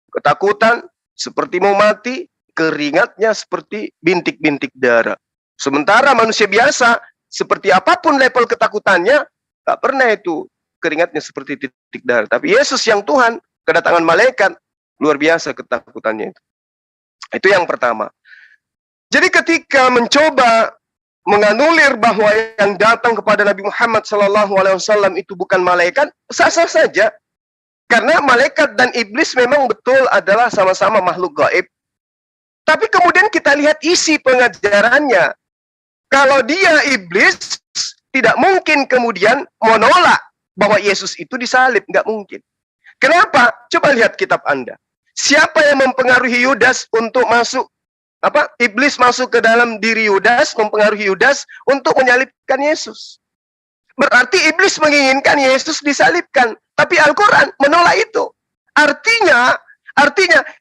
Ketakutan, seperti mau mati, keringatnya seperti bintik-bintik darah. Sementara manusia biasa, seperti apapun level ketakutannya, tak pernah itu keringatnya seperti titik darah. Tapi Yesus yang Tuhan, kedatangan malaikat, luar biasa ketakutannya itu. Itu yang pertama. Jadi ketika mencoba menganulir bahwa yang datang kepada Nabi Muhammad SAW itu bukan malaikat, sah-sah saja. Karena malaikat dan iblis memang betul adalah sama-sama makhluk gaib. Tapi kemudian kita lihat isi pengajarannya. Kalau dia iblis, tidak mungkin kemudian menolak bahwa Yesus itu disalib. Nggak mungkin. Kenapa? Coba lihat kitab Anda. Siapa yang mempengaruhi Yudas untuk masuk? Iblis masuk ke dalam diri Yudas, mempengaruhi Yudas untuk menyalibkan Yesus. Berarti iblis menginginkan Yesus disalibkan, tapi Al-Quran menolak itu. Artinya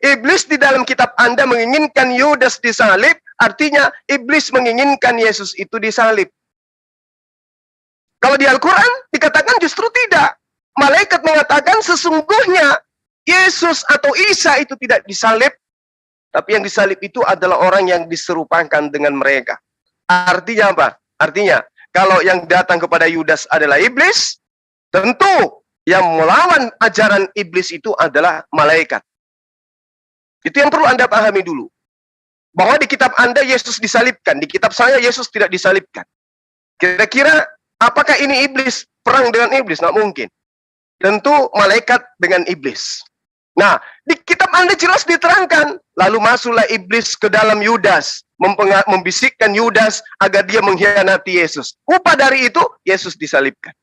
iblis di dalam kitab Anda menginginkan Yudas disalib, artinya iblis menginginkan Yesus itu disalib. Kalau di Al-Quran dikatakan justru tidak. Malaikat mengatakan sesungguhnya Yesus atau Isa itu tidak disalib, tapi yang disalib itu adalah orang yang diserupakan dengan mereka. Artinya apa? Artinya, Kalau yang datang kepada Yudas adalah iblis, tentu yang melawan ajaran iblis itu adalah malaikat. Itu yang perlu Anda pahami dulu. Bahwa di kitab Anda Yesus disalibkan, di kitab saya Yesus tidak disalibkan. Kira-kira apakah ini iblis perang dengan iblis? Nggak mungkin. Tentu malaikat dengan iblis. Nah, di kitab Anda jelas diterangkan. Lalu masuklah iblis ke dalam Yudas, membisikkan Yudas agar dia mengkhianati Yesus. Upah dari itu, Yesus disalibkan.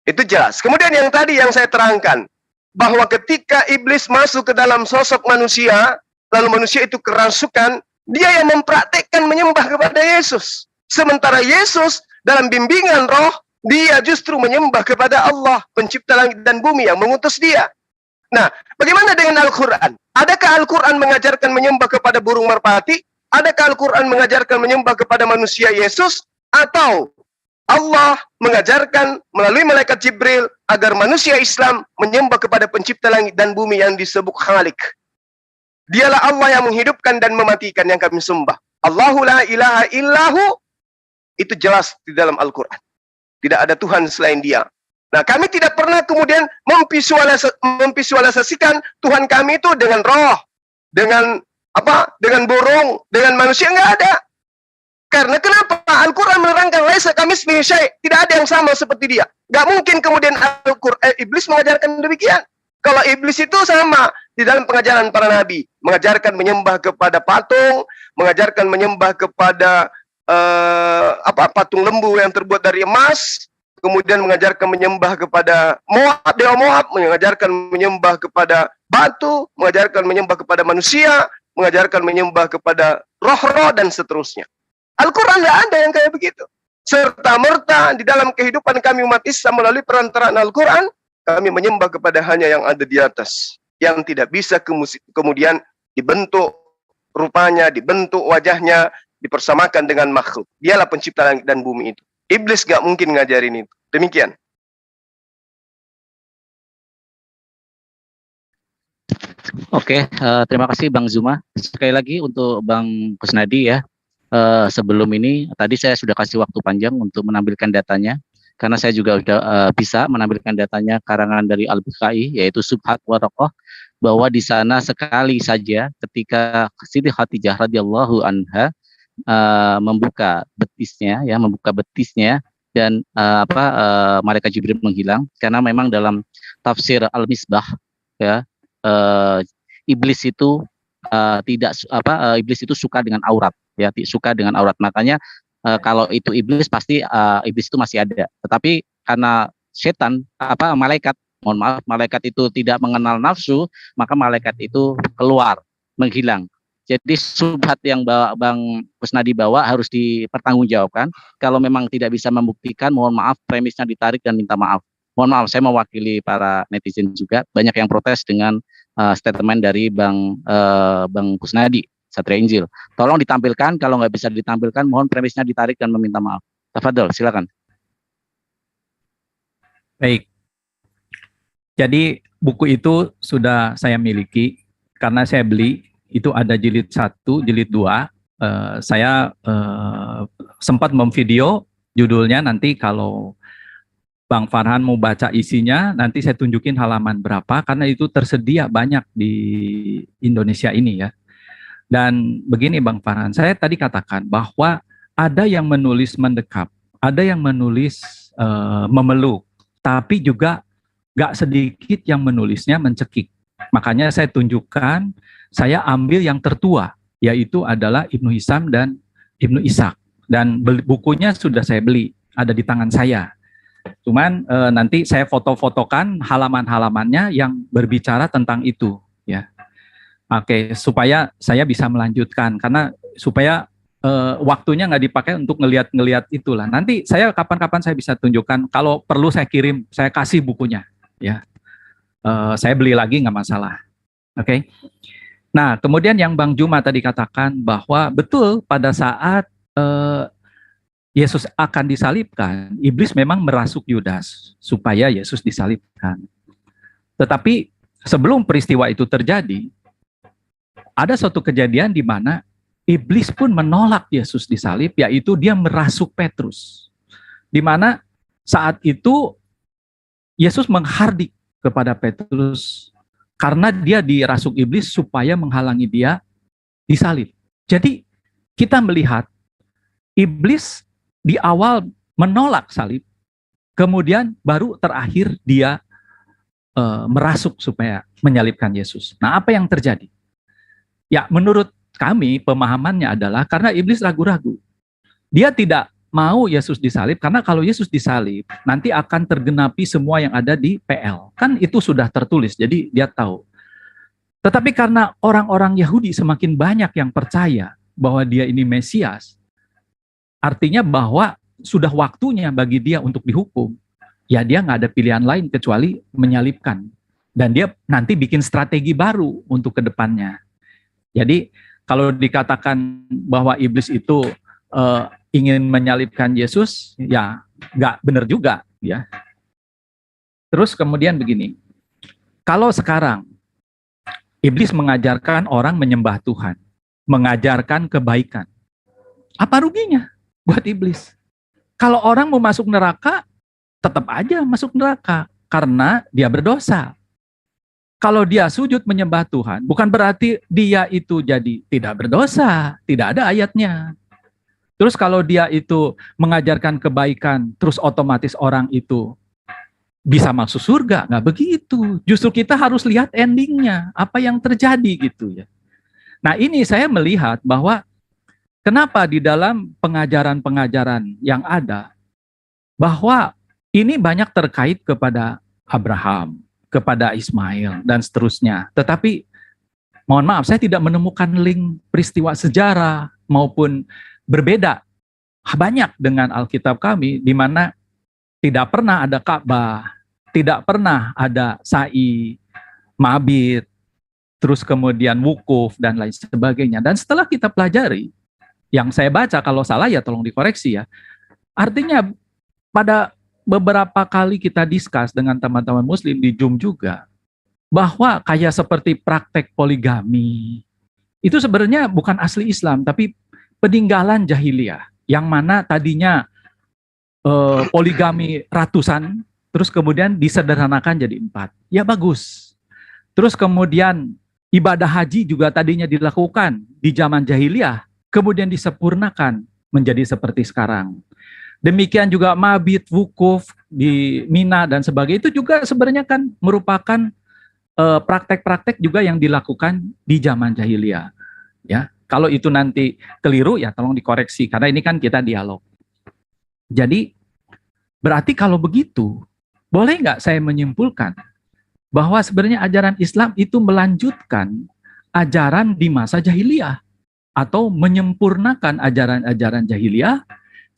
Itu jelas. Kemudian yang tadi yang saya terangkan, bahwa ketika iblis masuk ke dalam sosok manusia, lalu manusia itu kerasukan, dia yang mempraktekkan menyembah kepada Yesus. Sementara Yesus dalam bimbingan roh, dia justru menyembah kepada Allah, pencipta langit dan bumi yang mengutus dia. Nah, bagaimana dengan Al-Quran? Adakah Al-Quran mengajarkan menyembah kepada burung merpati? Adakah Al-Quran mengajarkan menyembah kepada manusia Yesus? Atau Allah mengajarkan melalui malaikat Jibril agar manusia Islam menyembah kepada pencipta langit dan bumi yang disebut Khalik? Dialah Allah yang menghidupkan dan mematikan yang kami sembah. Allahu la ilaha illahu. Itu jelas di dalam Al-Quran. Tidak ada Tuhan selain dia. Nah, kami tidak pernah kemudian memvisualisasikan Tuhan kami itu dengan roh, dengan dengan burung, dengan manusia. Enggak ada. Karena kenapa? Al-Quran menerangkan laisa kamitslihi syai', tidak ada yang sama seperti dia. Enggak mungkin kemudian iblis mengajarkan demikian. Kalau iblis itu sama di dalam pengajaran para nabi, mengajarkan menyembah kepada patung, mengajarkan menyembah kepada patung lembu yang terbuat dari emas, kemudian mengajarkan menyembah kepada Moab, dewa Moab, mengajarkan menyembah kepada batu, mengajarkan menyembah kepada manusia, mengajarkan menyembah kepada roh-roh dan seterusnya. Al-Quran tidak ada yang kayak begitu. Serta-merta di dalam kehidupan kami umat Islam melalui perantaraan Al-Quran, kami menyembah kepada hanya yang ada di atas, yang tidak bisa kemudian dibentuk rupanya, dibentuk wajahnya, dipersamakan dengan makhluk. Dialah pencipta langit dan bumi itu. Iblis gak mungkin ngajarin itu. Demikian. Oke, terima kasih Bang Zuma. Sekali lagi untuk Bang Kusnadi ya. Sebelum ini tadi saya sudah kasih waktu panjang untuk menampilkan datanya, karena saya juga sudah bisa menampilkan datanya karangan dari Al-Bukhari, yaitu Subhat Waraqah, bahwa di sana sekali saja ketika Siti Khadijah radhiyallahu anha membuka betisnya dan malaikat Jibril menghilang, karena memang dalam tafsir Al-Misbah ya, iblis itu iblis itu suka dengan aurat ya, suka dengan aurat. Makanya kalau itu iblis pasti iblis itu masih ada. Tetapi karena setan malaikat itu tidak mengenal nafsu, maka malaikat itu keluar, menghilang. Jadi subhat yang Bang Kusnadi bawa harus dipertanggungjawabkan. Kalau memang tidak bisa membuktikan, mohon maaf, premisnya ditarik dan minta maaf. Mohon maaf, saya mewakili para netizen juga. Banyak yang protes dengan statement dari Bang Kusnadi, Satria Injil. Tolong ditampilkan, kalau nggak bisa ditampilkan, mohon premisnya ditarik dan meminta maaf. Tafadhol, silakan. Baik. Jadi buku itu sudah saya miliki karena saya beli. Itu ada jilid 1, jilid 2. Saya sempat memvideo judulnya, nanti kalau Bang Farhan mau baca isinya, nanti saya tunjukin halaman berapa, karena itu tersedia banyak di Indonesia ini ya. Dan begini Bang Farhan, saya tadi katakan bahwa ada yang menulis mendekap, ada yang menulis memeluk, tapi juga gak sedikit yang menulisnya mencekik. Makanya saya tunjukkan, saya ambil yang tertua, yaitu adalah Ibnu Hisam dan Ibnu Ishaq. Dan bukunya sudah saya beli, ada di tangan saya. Cuman nanti saya foto-fotokan halaman-halamannya yang berbicara tentang itu. Ya, oke, supaya saya bisa melanjutkan, karena supaya waktunya nggak dipakai untuk ngelihat itulah. Nanti saya kapan-kapan saya bisa tunjukkan, kalau perlu saya kirim, saya kasih bukunya. Ya, saya beli lagi nggak masalah. Oke. Nah, kemudian yang Bang Juma tadi katakan bahwa betul pada saat Yesus akan disalibkan, iblis memang merasuk Yudas supaya Yesus disalibkan. Tetapi sebelum peristiwa itu terjadi, ada suatu kejadian di mana iblis pun menolak Yesus disalib, yaitu dia merasuk Petrus. di mana saat itu Yesus menghardik kepada Petrus karena dia dirasuk iblis supaya menghalangi dia disalib. Jadi kita melihat iblis di awal menolak salib, kemudian baru terakhir dia merasuk supaya menyalibkan Yesus. Nah, apa yang terjadi? Ya, menurut kami pemahamannya adalah karena iblis ragu-ragu. Dia tidak mau Yesus disalib karena kalau Yesus disalib nanti akan tergenapi semua yang ada di PL. Kan itu sudah tertulis, jadi dia tahu. Tetapi karena orang-orang Yahudi semakin banyak yang percaya bahwa dia ini Mesias, artinya bahwa sudah waktunya bagi dia untuk dihukum. Ya dia nggak ada pilihan lain kecuali menyalibkan. Dan dia nanti bikin strategi baru untuk kedepannya. Jadi kalau dikatakan bahwa iblis itu ingin menyalibkan Yesus, ya nggak benar juga. Ya. Terus kemudian begini, kalau sekarang iblis mengajarkan orang menyembah Tuhan, mengajarkan kebaikan, apa ruginya buat iblis? Kalau orang mau masuk neraka, tetap aja masuk neraka karena dia berdosa. Kalau dia sujud menyembah Tuhan, bukan berarti dia itu jadi tidak berdosa, tidak ada ayatnya. Terus kalau dia itu mengajarkan kebaikan, terus otomatis orang itu bisa masuk surga, nggak begitu. Justru kita harus lihat endingnya, apa yang terjadi gitu ya. Nah ini saya melihat bahwa kenapa di dalam pengajaran-pengajaran yang ada, bahwa ini banyak terkait kepada Abraham, kepada Ismail, dan seterusnya. Tetapi, mohon maaf, saya tidak menemukan link peristiwa sejarah maupun berbeda banyak dengan Alkitab kami, di mana tidak pernah ada Ka'bah, tidak pernah ada sa'i, mabit, terus kemudian wukuf, dan lain sebagainya. Dan setelah kita pelajari, yang saya baca, kalau salah ya tolong dikoreksi ya, artinya pada beberapa kali kita diskus dengan teman-teman muslim di Zoom juga, bahwa kayak seperti praktek poligami, itu sebenarnya bukan asli Islam, tapi peninggalan jahiliyah, yang mana tadinya poligami ratusan, terus kemudian disederhanakan jadi 4. Ya bagus. Terus kemudian ibadah haji juga tadinya dilakukan di zaman jahiliyah, kemudian disempurnakan menjadi seperti sekarang. Demikian juga mabit, wukuf di Mina dan sebagainya, itu juga sebenarnya kan merupakan praktek-praktek juga yang dilakukan di zaman jahiliyah. Ya, kalau itu nanti keliru ya tolong dikoreksi karena ini kan kita dialog. Jadi berarti kalau begitu, boleh nggak saya menyimpulkan bahwa sebenarnya ajaran Islam itu melanjutkan ajaran di masa jahiliyah atau menyempurnakan ajaran-ajaran jahiliyah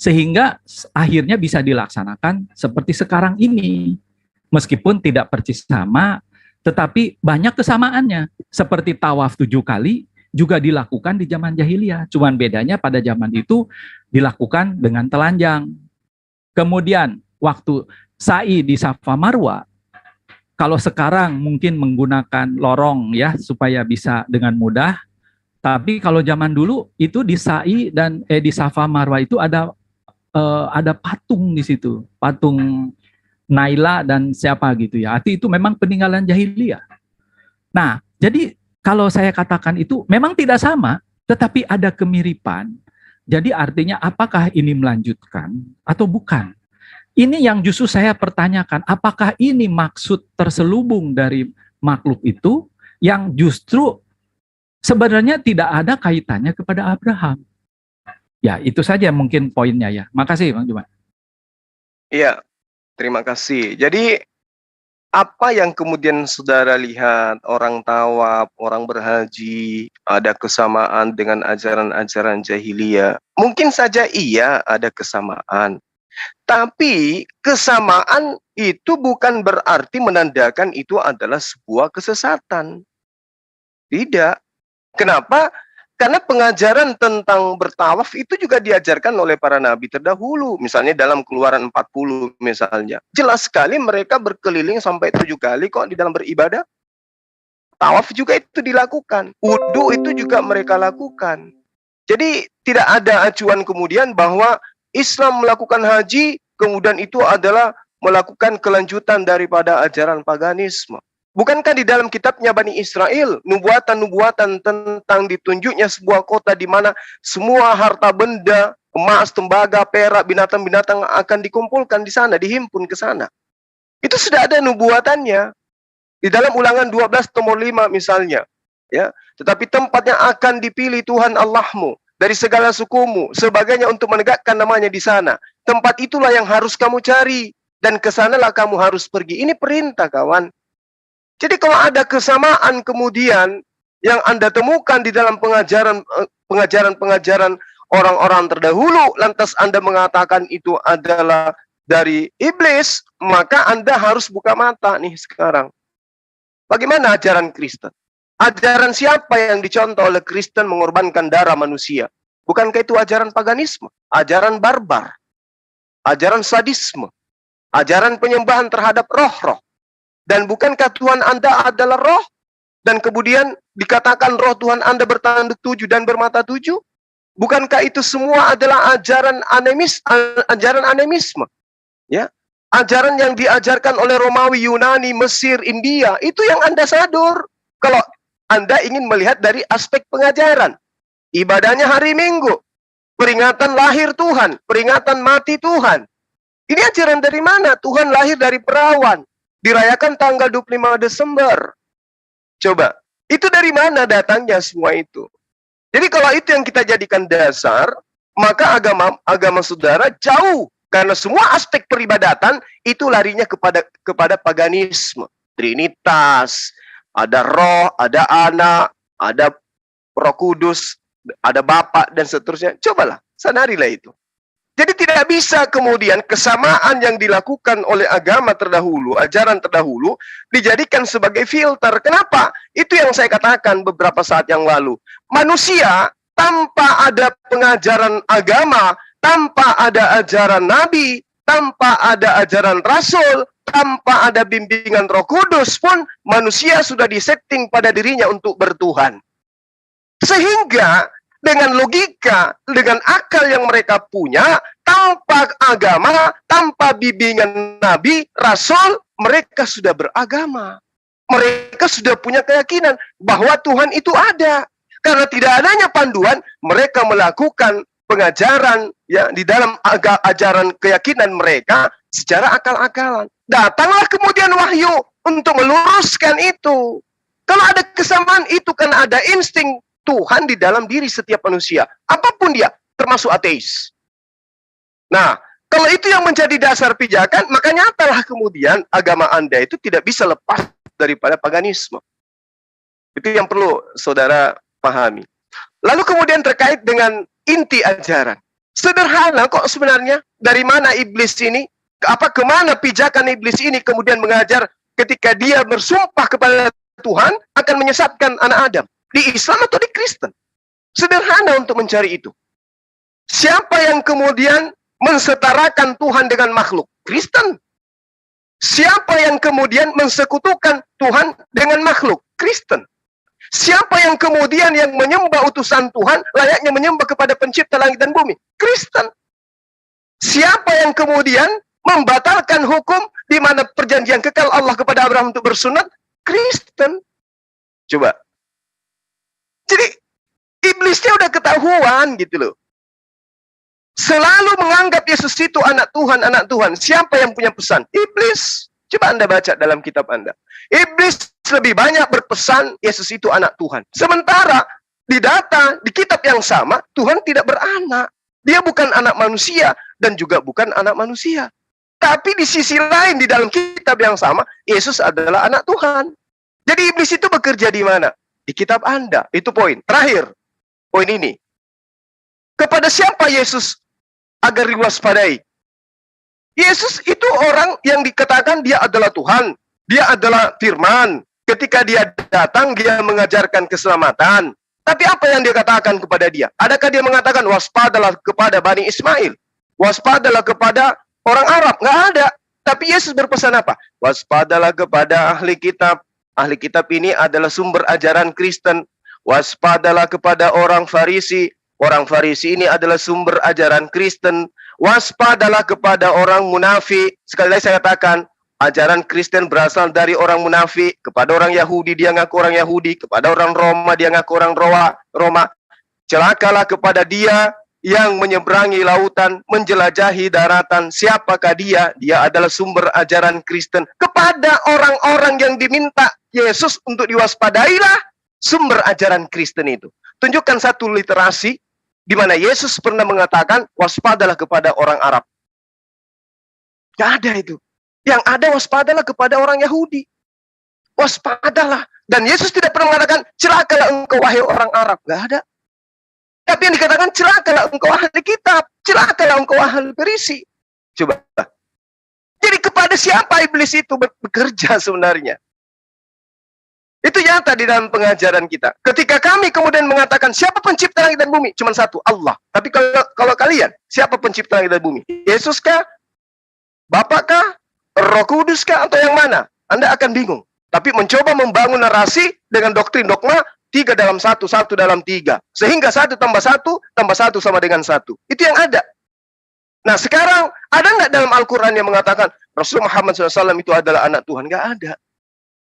sehingga akhirnya bisa dilaksanakan seperti sekarang ini. Meskipun tidak persis sama, tetapi banyak kesamaannya. Seperti tawaf 7 kali juga dilakukan di zaman jahiliyah. Cuman bedanya pada zaman itu dilakukan dengan telanjang. Kemudian waktu sa'i di Safa Marwa, kalau sekarang mungkin menggunakan lorong ya supaya bisa dengan mudah. Tapi kalau zaman dulu itu di sa'i dan di Safa Marwa itu ada patung di situ, patung Naila dan siapa gitu ya. Arti itu memang peninggalan jahiliyah. Nah, jadi kalau saya katakan itu memang tidak sama, tetapi ada kemiripan. Jadi artinya apakah ini melanjutkan atau bukan? Ini yang justru saya pertanyakan, apakah ini maksud terselubung dari makhluk itu yang justru sebenarnya tidak ada kaitannya kepada Abraham. Ya, itu saja mungkin poinnya ya. Makasih Bang Jumat. Iya, terima kasih. Jadi apa yang kemudian saudara lihat orang tawaf, orang berhaji, ada kesamaan dengan ajaran-ajaran jahiliyah? Mungkin saja iya ada kesamaan. Tapi kesamaan itu bukan berarti menandakan itu adalah sebuah kesesatan. Tidak. Kenapa? Karena pengajaran tentang bertawaf itu juga diajarkan oleh para nabi terdahulu. Misalnya dalam Keluaran 40 misalnya. Jelas sekali mereka berkeliling sampai 7 kali kok di dalam beribadah. Tawaf juga itu dilakukan. Wudu itu juga mereka lakukan. Jadi tidak ada acuan kemudian bahwa Islam melakukan haji kemudian itu adalah melakukan kelanjutan daripada ajaran paganisme. Bukankah di dalam kitabnya Bani Israel, nubuatan-nubuatan tentang ditunjuknya sebuah kota di mana semua harta benda, emas, tembaga, perak, binatang-binatang akan dikumpulkan di sana, dihimpun ke sana. Itu sudah ada nubuatannya. Di dalam Ulangan 12 nomor 5 misalnya. Ya, tetapi tempatnya akan dipilih Tuhan Allahmu dari segala sukumu, sebagainya untuk menegakkan namanya di sana. Tempat itulah yang harus kamu cari, dan ke sanalah kamu harus pergi. Ini perintah, kawan. Jadi kalau ada kesamaan kemudian yang Anda temukan di dalam pengajaran-pengajaran orang-orang terdahulu, lantas Anda mengatakan itu adalah dari iblis, maka Anda harus buka mata nih sekarang. Bagaimana ajaran Kristen? Ajaran siapa yang dicontoh oleh Kristen mengorbankan darah manusia? Bukankah itu ajaran paganisme? Ajaran barbar? Ajaran sadisme? Ajaran penyembahan terhadap roh-roh? Dan bukankah Tuhan Anda adalah roh? Dan kemudian dikatakan roh Tuhan Anda bertanduk 7 dan bermata 7? Bukankah itu semua adalah ajaran animisme? Ya, ajaran yang diajarkan oleh Romawi, Yunani, Mesir, India, itu yang Anda sadar. Kalau Anda ingin melihat dari aspek pengajaran, ibadahnya hari Minggu, peringatan lahir Tuhan, peringatan mati Tuhan. Ini ajaran dari mana? Tuhan lahir dari perawan, dirayakan tanggal 25 Desember. Coba, itu dari mana datangnya semua itu? Jadi kalau itu yang kita jadikan dasar, maka agama saudara jauh. Karena semua aspek peribadatan itu larinya kepada paganisme. Trinitas, ada roh, ada anak, ada Roh Kudus, ada Bapa, dan seterusnya. Cobalah, sadarilah itu. Jadi tidak bisa kemudian kesamaan yang dilakukan oleh agama terdahulu, ajaran terdahulu, dijadikan sebagai filter. Kenapa? Itu yang saya katakan beberapa saat yang lalu. Manusia tanpa ada pengajaran agama, tanpa ada ajaran Nabi, tanpa ada ajaran Rasul, tanpa ada bimbingan Roh Kudus pun, manusia sudah disetting pada dirinya untuk bertuhan. Sehingga dengan logika, dengan akal yang mereka punya, tanpa agama, tanpa bimbingan Nabi, Rasul, mereka sudah beragama. Mereka sudah punya keyakinan bahwa Tuhan itu ada. Karena tidak adanya panduan, mereka melakukan pengajaran ya di dalam ajaran keyakinan mereka secara akal-akalan. Datanglah kemudian wahyu untuk meluruskan itu. Kalau ada kesamaan itu karena ada insting Tuhan di dalam diri setiap manusia, apapun dia, termasuk ateis. Nah, kalau itu yang menjadi dasar pijakan, maka nyatalah kemudian agama Anda itu tidak bisa lepas daripada paganisme. Itu yang perlu saudara pahami. Lalu kemudian terkait dengan inti ajaran. Sederhana kok sebenarnya. Dari mana iblis ini? Kemana pijakan iblis ini kemudian mengajar ketika dia bersumpah kepada Tuhan akan menyesatkan anak Adam? Di Islam atau di Kristen? Sederhana untuk mencari itu. Siapa yang kemudian mensetarakan Tuhan dengan makhluk? Kristen. Siapa yang kemudian mensekutukan Tuhan dengan makhluk? Kristen. Siapa yang kemudian yang menyembah utusan Tuhan layaknya menyembah kepada pencipta langit dan bumi? Kristen. Siapa yang kemudian membatalkan hukum di mana perjanjian kekal Allah kepada Abraham untuk bersunat? Kristen. Coba. Jadi iblisnya udah ketahuan gitu loh. Selalu menganggap Yesus itu anak Tuhan. Siapa yang punya pesan? Iblis. Coba Anda baca dalam kitab Anda. Iblis lebih banyak berpesan Yesus itu anak Tuhan. Sementara di data, di kitab yang sama, Tuhan tidak beranak. Dia bukan anak manusia dan juga bukan anak manusia. Tapi di sisi lain, di dalam kitab yang sama, Yesus adalah anak Tuhan. Jadi iblis itu bekerja di mana? Di kitab Anda. Itu poin. Terakhir, poin ini. Kepada siapa Yesus agar diwaspadai? Yesus itu orang yang dikatakan dia adalah Tuhan. Dia adalah firman. Ketika dia datang, dia mengajarkan keselamatan. Tapi apa yang dia katakan kepada dia? Adakah dia mengatakan, waspadalah kepada Bani Ismail? Waspadalah kepada orang Arab? Nggak ada. Tapi Yesus berpesan apa? Waspadalah kepada ahli kitab. Ahli kitab ini adalah sumber ajaran Kristen. Waspadalah kepada orang Farisi. Orang Farisi ini adalah sumber ajaran Kristen. Waspadalah kepada orang munafik. Sekali lagi saya katakan, ajaran Kristen berasal dari orang munafik. Kepada orang Yahudi, dia ngaku orang Yahudi. Kepada orang Roma, dia ngaku orang Roma. Celakalah kepada dia yang menyeberangi lautan, menjelajahi daratan. Siapakah dia? Dia adalah sumber ajaran Kristen. Kepada orang-orang yang diminta Yesus untuk diwaspadailah sumber ajaran Kristen itu. Tunjukkan satu literasi di mana Yesus pernah mengatakan, waspadalah kepada orang Arab. Gak ada itu. Yang ada waspadalah kepada orang Yahudi. Waspadalah. Dan Yesus tidak pernah mengatakan, celakalah engkau wahai orang Arab. Gak ada. Tapi yang dikatakan, celakalah engkau ahli kitab, celakalah engkau ahli perisi. Coba. Jadi kepada siapa iblis itu bekerja sebenarnya? Itu nyata di dalam pengajaran kita. Ketika kami kemudian mengatakan, siapa pencipta langit dan bumi? Cuma satu, Allah. Tapi kalau kalian, siapa pencipta langit dan bumi? Yesus kah? Bapak kah? Roh Kudus kah? Atau yang mana? Anda akan bingung. Tapi mencoba membangun narasi dengan doktrin dogma, 3 dalam 1, 1 dalam 3. Sehingga 1 tambah 1 sama dengan 1. Itu yang ada. Nah sekarang, ada nggak dalam Al-Quran yang mengatakan Rasul Muhammad SAW itu adalah anak Tuhan? Nggak ada.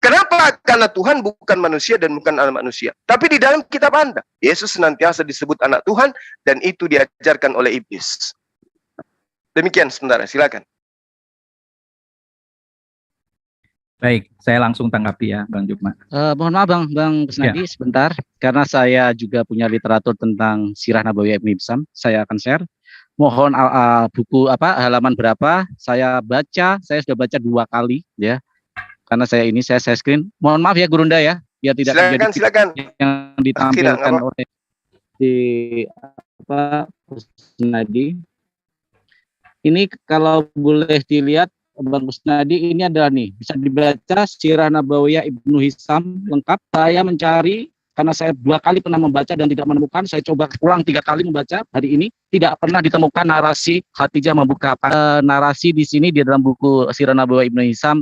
Kenapa? Karena Tuhan bukan manusia dan bukan anak manusia. Tapi di dalam kitab Anda, Yesus senantiasa disebut anak Tuhan dan itu diajarkan oleh iblis. Demikian sebentar, silakan. Baik, saya langsung tanggapi ya, Bang Jukma. Mohon maaf Bang Kusnadi sebentar, karena saya juga punya literatur tentang Sirah Nabawiyah Ibnu Hisham, saya akan share. Mohon buku halaman berapa? Saya sudah baca 2 kali ya. Karena saya screen. Mohon maaf ya Gurunda ya, biar tidak silakan. Yang ditampilkan oleh di Kusnadi. Ini kalau boleh dilihat Bang Kusnadi, ini adalah bisa dibaca Sirah Nabawiyah Ibnu Hisham lengkap. Saya mencari karena saya 2 kali pernah membaca dan tidak menemukan. Saya coba ulang 3 kali membaca hari ini, tidak pernah ditemukan narasi Khadijah membuka narasi di sini di dalam buku Sirah Nabawiyah Ibnu Hisham.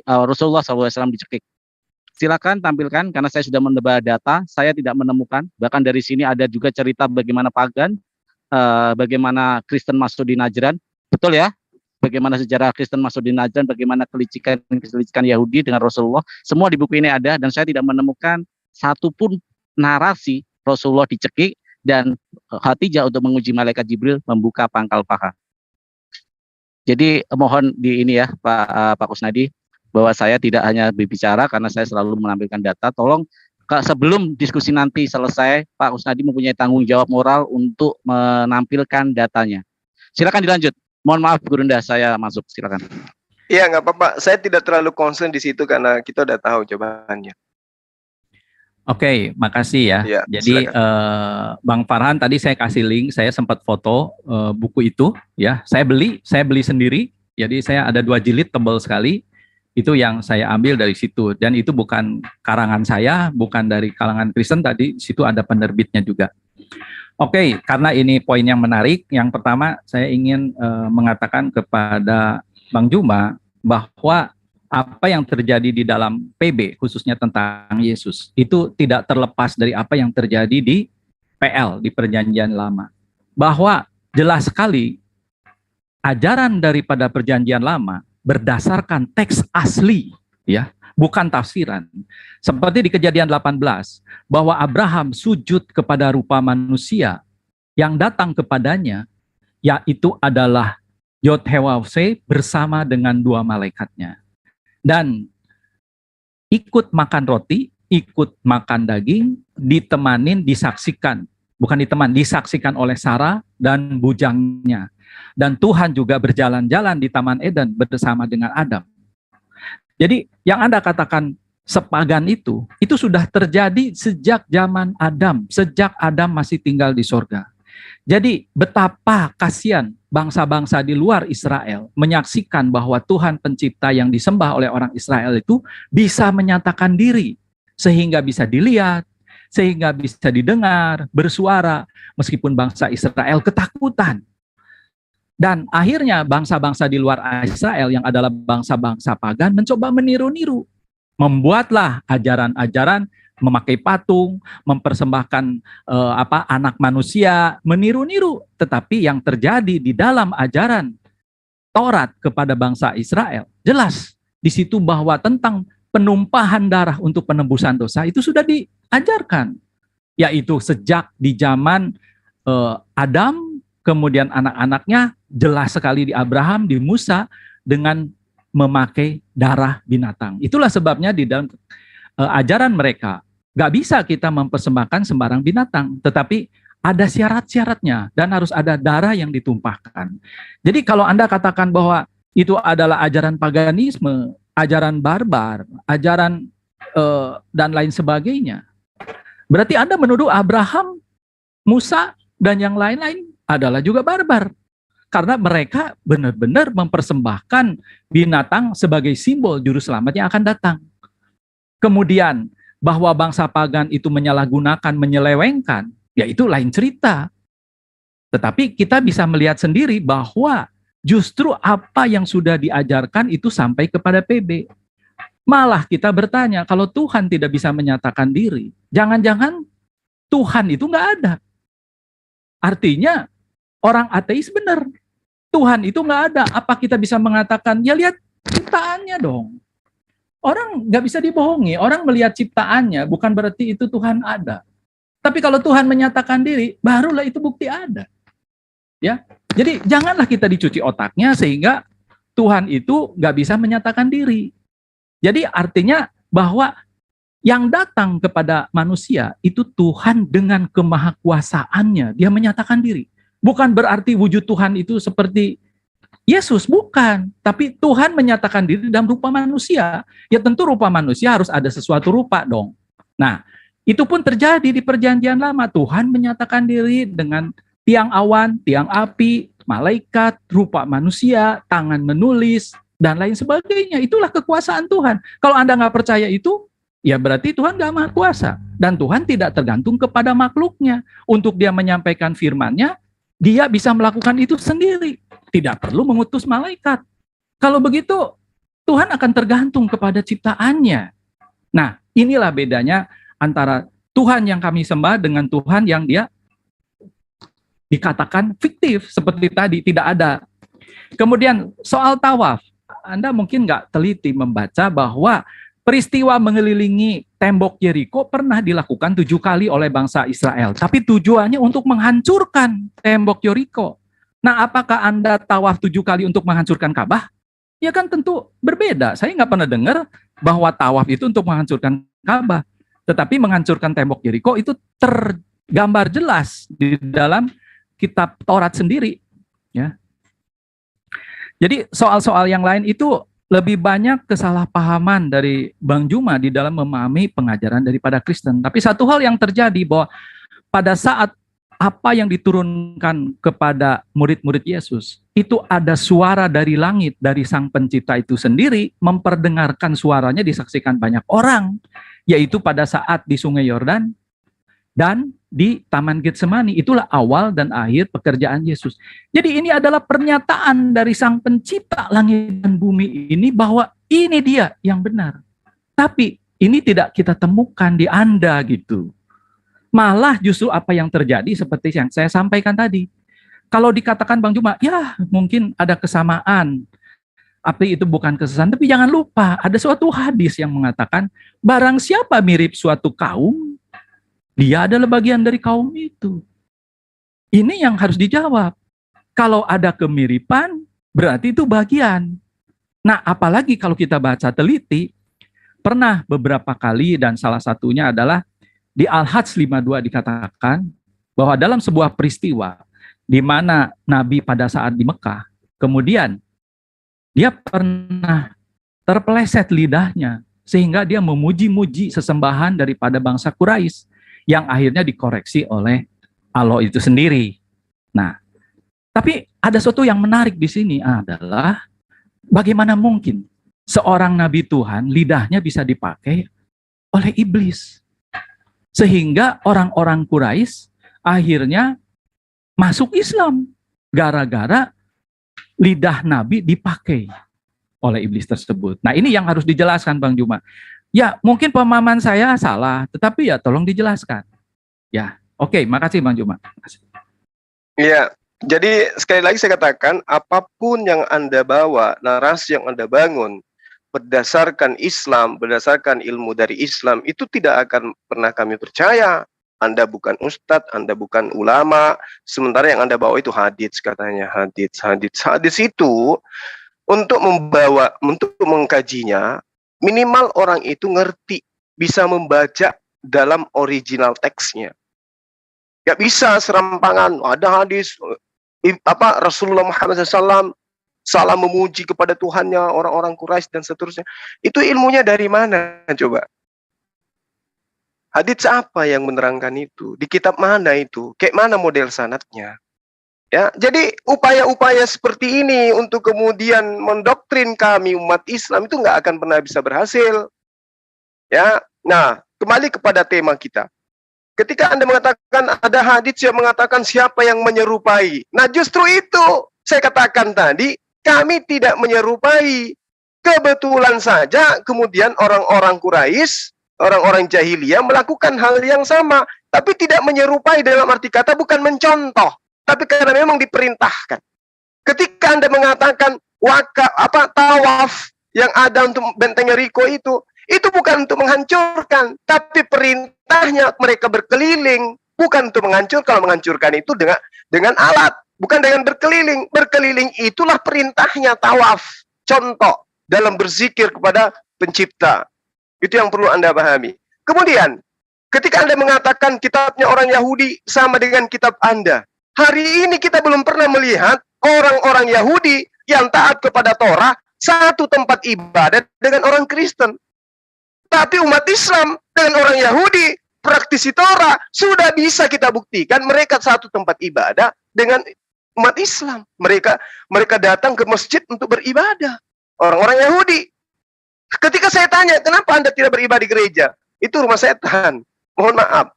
Rasulullah SAW dicekik. Silakan tampilkan karena saya sudah menebak data, saya tidak menemukan. Bahkan dari sini ada juga cerita bagaimana pagan, bagaimana Kristen masuk di Najran, betul ya? Bagaimana sejarah Kristen masuk di Najran, bagaimana kelicikan Yahudi dengan Rasulullah, semua di buku ini ada dan saya tidak menemukan satupun narasi Rasulullah dicekik dan Khadijah untuk menguji malaikat Jibril membuka pangkal paha. Jadi mohon di ini ya Pak Kusnadi, bahwa saya tidak hanya berbicara karena saya selalu menampilkan data. Tolong sebelum diskusi nanti selesai, Pak Kusnadi mempunyai tanggung jawab moral untuk menampilkan datanya. Silakan dilanjut. Mohon maaf Gurunda, saya masuk, silakan. Iya, nggak apa-apa. Saya tidak terlalu concern di situ karena kita udah tahu jawabannya. Oke, makasih ya. Ya, jadi Bang Farhan tadi saya kasih link, saya sempat foto buku itu ya. Saya beli sendiri. Jadi saya ada 2 jilid tebal sekali. Itu yang saya ambil dari situ dan itu bukan karangan saya, bukan dari kalangan Kristen tadi, situ ada penerbitnya juga. Oke, karena ini poin yang menarik. Yang pertama, saya ingin mengatakan kepada Bang Juma bahwa apa yang terjadi di dalam PB, khususnya tentang Yesus, itu tidak terlepas dari apa yang terjadi di PL, di Perjanjian Lama. Bahwa jelas sekali, ajaran daripada Perjanjian Lama berdasarkan teks asli, ya, bukan tafsiran. Seperti di Kejadian 18, bahwa Abraham sujud kepada rupa manusia yang datang kepadanya, yaitu adalah Yod-Heh-Waw-Se bersama dengan 2 malaikatnya. Dan ikut makan roti, ikut makan daging, disaksikan oleh Sarah dan bujangnya. Dan Tuhan juga berjalan-jalan di Taman Eden bersama dengan Adam. Jadi yang Anda katakan sepagan itu sudah terjadi sejak zaman Adam, sejak Adam masih tinggal di sorga. Jadi betapa kasihan bangsa-bangsa di luar Israel menyaksikan bahwa Tuhan pencipta yang disembah oleh orang Israel itu bisa menyatakan diri, sehingga bisa dilihat, sehingga bisa didengar, bersuara, meskipun bangsa Israel ketakutan. Dan akhirnya bangsa-bangsa di luar Israel yang adalah bangsa-bangsa pagan mencoba meniru-niru. Membuatlah ajaran-ajaran memakai patung, mempersembahkan anak manusia, meniru-niru. Tetapi yang terjadi di dalam ajaran Taurat kepada bangsa Israel, jelas di situ bahwa tentang penumpahan darah untuk penebusan dosa itu sudah diajarkan, yaitu sejak di zaman Adam, kemudian anak-anaknya, jelas sekali di Abraham, di Musa, dengan memakai darah binatang. Itulah sebabnya di dalam ajaran mereka, gak bisa kita mempersembahkan sembarang binatang, tetapi ada syarat-syaratnya dan harus ada darah yang ditumpahkan. Jadi kalau Anda katakan bahwa itu adalah ajaran paganisme, ajaran barbar, ajaran dan lain sebagainya, berarti Anda menuduh Abraham, Musa, dan yang lain-lain adalah juga barbar. Karena mereka benar-benar mempersembahkan binatang sebagai simbol juru selamat yang akan datang. Kemudian bahwa bangsa pagan itu menyalahgunakan, menyelewengkan, ya itu lain cerita. Tetapi kita bisa melihat sendiri bahwa justru apa yang sudah diajarkan itu sampai kepada PB. Malah kita bertanya, kalau Tuhan tidak bisa menyatakan diri, jangan-jangan Tuhan itu nggak ada. Artinya orang ateis benar. Tuhan itu nggak ada. Apa kita bisa mengatakan, ya lihat ciptaannya dong. Orang nggak bisa dibohongi. Orang melihat ciptaannya bukan berarti itu Tuhan ada. Tapi kalau Tuhan menyatakan diri, barulah itu bukti ada. Ya, jadi janganlah kita dicuci otaknya sehingga Tuhan itu nggak bisa menyatakan diri. Jadi artinya bahwa yang datang kepada manusia itu Tuhan dengan kemahakuasaannya, dia menyatakan diri. Bukan berarti wujud Tuhan itu seperti Yesus, bukan. Tapi Tuhan menyatakan diri dalam rupa manusia. Ya tentu rupa manusia harus ada sesuatu rupa dong. Nah, itu pun terjadi di perjanjian lama. Tuhan menyatakan diri dengan tiang awan, tiang api, malaikat, rupa manusia, tangan menulis, dan lain sebagainya. Itulah kekuasaan Tuhan. Kalau Anda nggak percaya itu, ya berarti Tuhan nggak maha kuasa. Dan Tuhan tidak tergantung kepada makhluknya. Untuk dia menyampaikan firman-Nya, dia bisa melakukan itu sendiri. Tidak perlu mengutus malaikat. Kalau begitu, Tuhan akan tergantung kepada ciptaannya. Nah, inilah bedanya antara Tuhan yang kami sembah dengan Tuhan yang dia dikatakan fiktif. Seperti tadi, tidak ada. Kemudian soal tawaf. Anda mungkin nggak teliti membaca bahwa peristiwa mengelilingi tembok Yeriko pernah dilakukan 7 kali oleh bangsa Israel. Tapi tujuannya untuk menghancurkan tembok Yeriko. Nah, apakah Anda tawaf 7 kali untuk menghancurkan Ka'bah? Ya kan tentu berbeda. Saya nggak pernah dengar bahwa tawaf itu untuk menghancurkan Ka'bah. Tetapi menghancurkan tembok Yeriko itu tergambar jelas di dalam kitab Taurat sendiri. Ya. Jadi soal-soal yang lain itu lebih banyak kesalahpahaman dari Bang Juma di dalam memahami pengajaran daripada Kristen. Tapi satu hal yang terjadi bahwa pada saat apa yang diturunkan kepada murid-murid Yesus, itu ada suara dari langit, dari Sang Pencipta itu sendiri, memperdengarkan suaranya disaksikan banyak orang, yaitu pada saat di Sungai Yordan dan di Taman Getsemani. Itulah awal dan akhir pekerjaan Yesus. Jadi ini adalah pernyataan dari Sang Pencipta langit dan bumi ini bahwa ini dia yang benar. Tapi ini tidak kita temukan di Anda gitu. Malah justru apa yang terjadi seperti yang saya sampaikan tadi. Kalau dikatakan Bang Juma, ya mungkin ada kesamaan. Tapi itu bukan kesesatan. Tapi jangan lupa ada suatu hadis yang mengatakan barang siapa mirip suatu kaum, dia adalah bagian dari kaum itu. Ini yang harus dijawab. Kalau ada kemiripan, berarti itu bagian. Nah, apalagi kalau kita baca teliti, pernah beberapa kali dan salah satunya adalah di Al-Hajj 52 dikatakan bahwa dalam sebuah peristiwa di mana Nabi pada saat di Mekah, kemudian dia pernah terpeleset lidahnya sehingga dia memuji-muji sesembahan daripada bangsa Quraisy yang akhirnya dikoreksi oleh Allah itu sendiri. Nah, tapi ada sesuatu yang menarik di sini adalah bagaimana mungkin seorang nabi Tuhan lidahnya bisa dipakai oleh iblis. Sehingga orang-orang Quraisy akhirnya masuk Islam gara-gara lidah nabi dipakai oleh iblis tersebut. Nah, ini yang harus dijelaskan Bang Juma. Ya, mungkin pemahaman saya salah, tetapi ya tolong dijelaskan. Ya, oke, makasih Bang Juma. Iya, jadi sekali lagi saya katakan, apapun yang Anda bawa, narasi yang Anda bangun, berdasarkan Islam, berdasarkan ilmu dari Islam, itu tidak akan pernah kami percaya. Anda bukan ustadz, Anda bukan ulama, sementara yang Anda bawa itu hadits katanya, hadits. Hadits itu untuk membawa, untuk mengkajinya, minimal orang itu ngerti, bisa membaca dalam original teksnya. Gak bisa serampangan, ada hadis, Rasulullah Muhammad SAW salah memuji kepada Tuhannya, orang-orang Quraisy dan seterusnya. Itu ilmunya dari mana coba? Hadits apa yang menerangkan itu? Di kitab mana itu? Kayak mana model sanadnya? Ya, jadi upaya-upaya seperti ini untuk kemudian mendoktrin kami umat Islam itu nggak akan pernah bisa berhasil. Ya, nah kembali kepada tema kita. Ketika Anda mengatakan ada hadits yang mengatakan siapa yang menyerupai. Nah justru itu saya katakan tadi, kami tidak menyerupai. Kebetulan saja kemudian orang-orang Quraisy, orang-orang jahiliyah melakukan hal yang sama. Tapi tidak menyerupai dalam arti kata bukan mencontoh. Tapi karena memang diperintahkan. Ketika Anda mengatakan tawaf yang ada untuk benteng Yeriko itu bukan untuk menghancurkan, tapi perintahnya mereka berkeliling, bukan untuk menghancurkan. Kalau menghancurkan itu dengan alat, bukan dengan berkeliling. Berkeliling itulah perintahnya tawaf. Contoh dalam berzikir kepada pencipta. Itu yang perlu Anda pahami. Kemudian, ketika Anda mengatakan kitabnya orang Yahudi sama dengan kitab Anda, hari ini kita belum pernah melihat orang-orang Yahudi yang taat kepada Torah satu tempat ibadat dengan orang Kristen. Tapi umat Islam dengan orang Yahudi, praktisi Torah, sudah bisa kita buktikan mereka satu tempat ibadah dengan umat Islam. Mereka datang ke masjid untuk beribadah. Orang-orang Yahudi. Ketika saya tanya, kenapa Anda tidak beribadah di gereja? Itu rumah setan. Mohon maaf.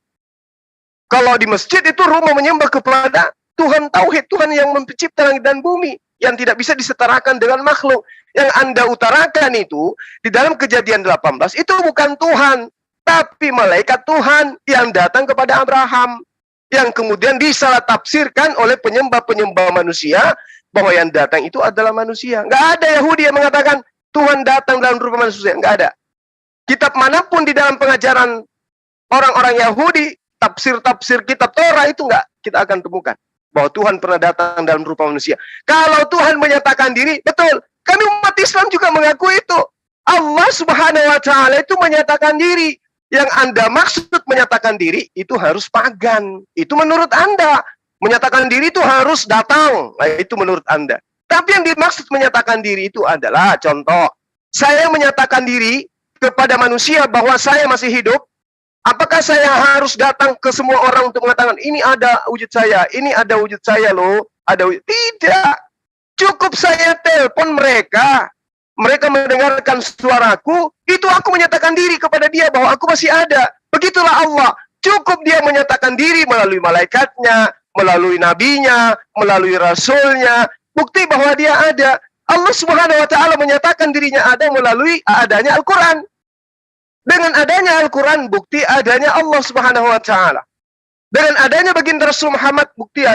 Kalau di masjid itu rumah menyembah kepada Tuhan Tauhid, Tuhan yang mencipta langit dan bumi, yang tidak bisa disetarakan dengan makhluk. Yang Anda utarakan itu di dalam Kejadian 18 itu bukan Tuhan, tapi malaikat Tuhan yang datang kepada Abraham, yang kemudian disalah tafsirkan oleh penyembah-penyembah manusia bahwa yang datang itu adalah manusia. Nggak ada Yahudi yang mengatakan Tuhan datang dalam rupa manusia, nggak ada. Kitab manapun di dalam pengajaran orang-orang Yahudi, tafsir-tafsir kitab Torah itu nggak kita akan temukan bahwa Tuhan pernah datang dalam rupa manusia. Kalau Tuhan menyatakan diri, betul. Kami umat Islam juga mengaku itu. Allah Subhanahu wa Ta'ala itu menyatakan diri. Yang Anda maksud menyatakan diri itu harus pagan. Itu menurut Anda. Menyatakan diri itu harus datang. Nah, itu menurut Anda. Tapi yang dimaksud menyatakan diri itu adalah contoh. Saya menyatakan diri kepada manusia bahwa saya masih hidup. Apakah saya harus datang ke semua orang untuk mengatakan ini ada wujud saya, ini ada wujud saya loh, ada wujud. Tidak. Cukup saya telepon mereka, mereka mendengarkan suaraku, itu aku menyatakan diri kepada dia bahwa aku masih ada. Begitulah Allah. Cukup dia menyatakan diri melalui malaikatnya, melalui nabinya, melalui rasulnya, bukti bahwa dia ada. Allah Subhanahu wa Ta'ala menyatakan dirinya ada melalui adanya Al-Quran. Dengan adanya Al-Quran, bukti adanya Allah Subhanahu wa Ta'ala. Dengan adanya baginda Rasul Muhammad, bukti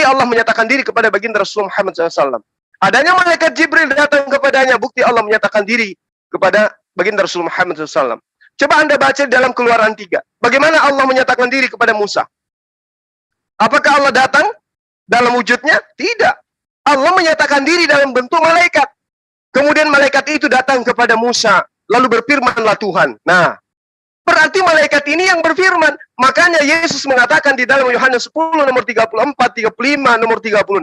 Allah menyatakan diri kepada baginda Rasul Muhammad SAW. Adanya malaikat Jibril datang kepadanya, bukti Allah menyatakan diri kepada baginda Rasul Muhammad SAW. Coba Anda baca dalam Keluaran 3. Bagaimana Allah menyatakan diri kepada Musa? Apakah Allah datang dalam wujudnya? Tidak. Allah menyatakan diri dalam bentuk malaikat. Kemudian malaikat itu datang kepada Musa. Lalu berfirmanlah Tuhan. Nah, berarti malaikat ini yang berfirman. Makanya Yesus mengatakan di dalam Yohanes 10 nomor 34, 35, nomor 36,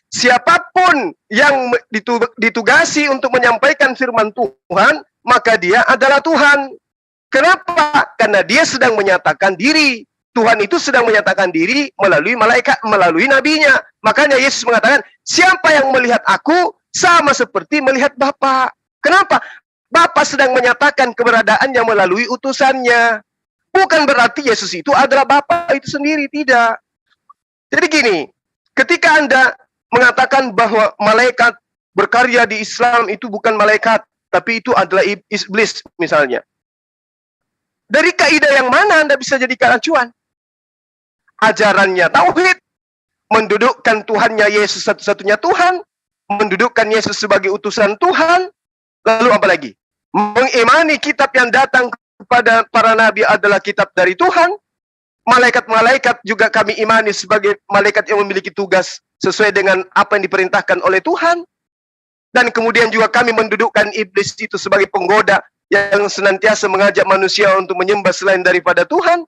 siapapun yang ditugasi untuk menyampaikan firman Tuhan, maka dia adalah Tuhan. Kenapa? Karena dia sedang menyatakan diri. Tuhan itu sedang menyatakan diri melalui malaikat, melalui nabinya. Makanya Yesus mengatakan, siapa yang melihat aku sama seperti melihat Bapa. Kenapa? Bapa sedang menyatakan keberadaannya melalui utusannya. Bukan berarti Yesus itu adalah Bapa itu sendiri, tidak. Jadi gini, ketika Anda mengatakan bahwa malaikat berkarya di Islam itu bukan malaikat, tapi itu adalah iblis misalnya. Dari kaidah yang mana Anda bisa jadikan acuan? Ajarannya tauhid, mendudukkan Tuhannya Yesus satu-satunya Tuhan, mendudukkan Yesus sebagai utusan Tuhan, lalu apa lagi? Mengimani kitab yang datang kepada para nabi adalah kitab dari Tuhan, malaikat-malaikat juga kami imani sebagai malaikat yang memiliki tugas sesuai dengan apa yang diperintahkan oleh Tuhan, dan kemudian juga kami mendudukkan iblis itu sebagai penggoda yang senantiasa mengajak manusia untuk menyembah selain daripada Tuhan.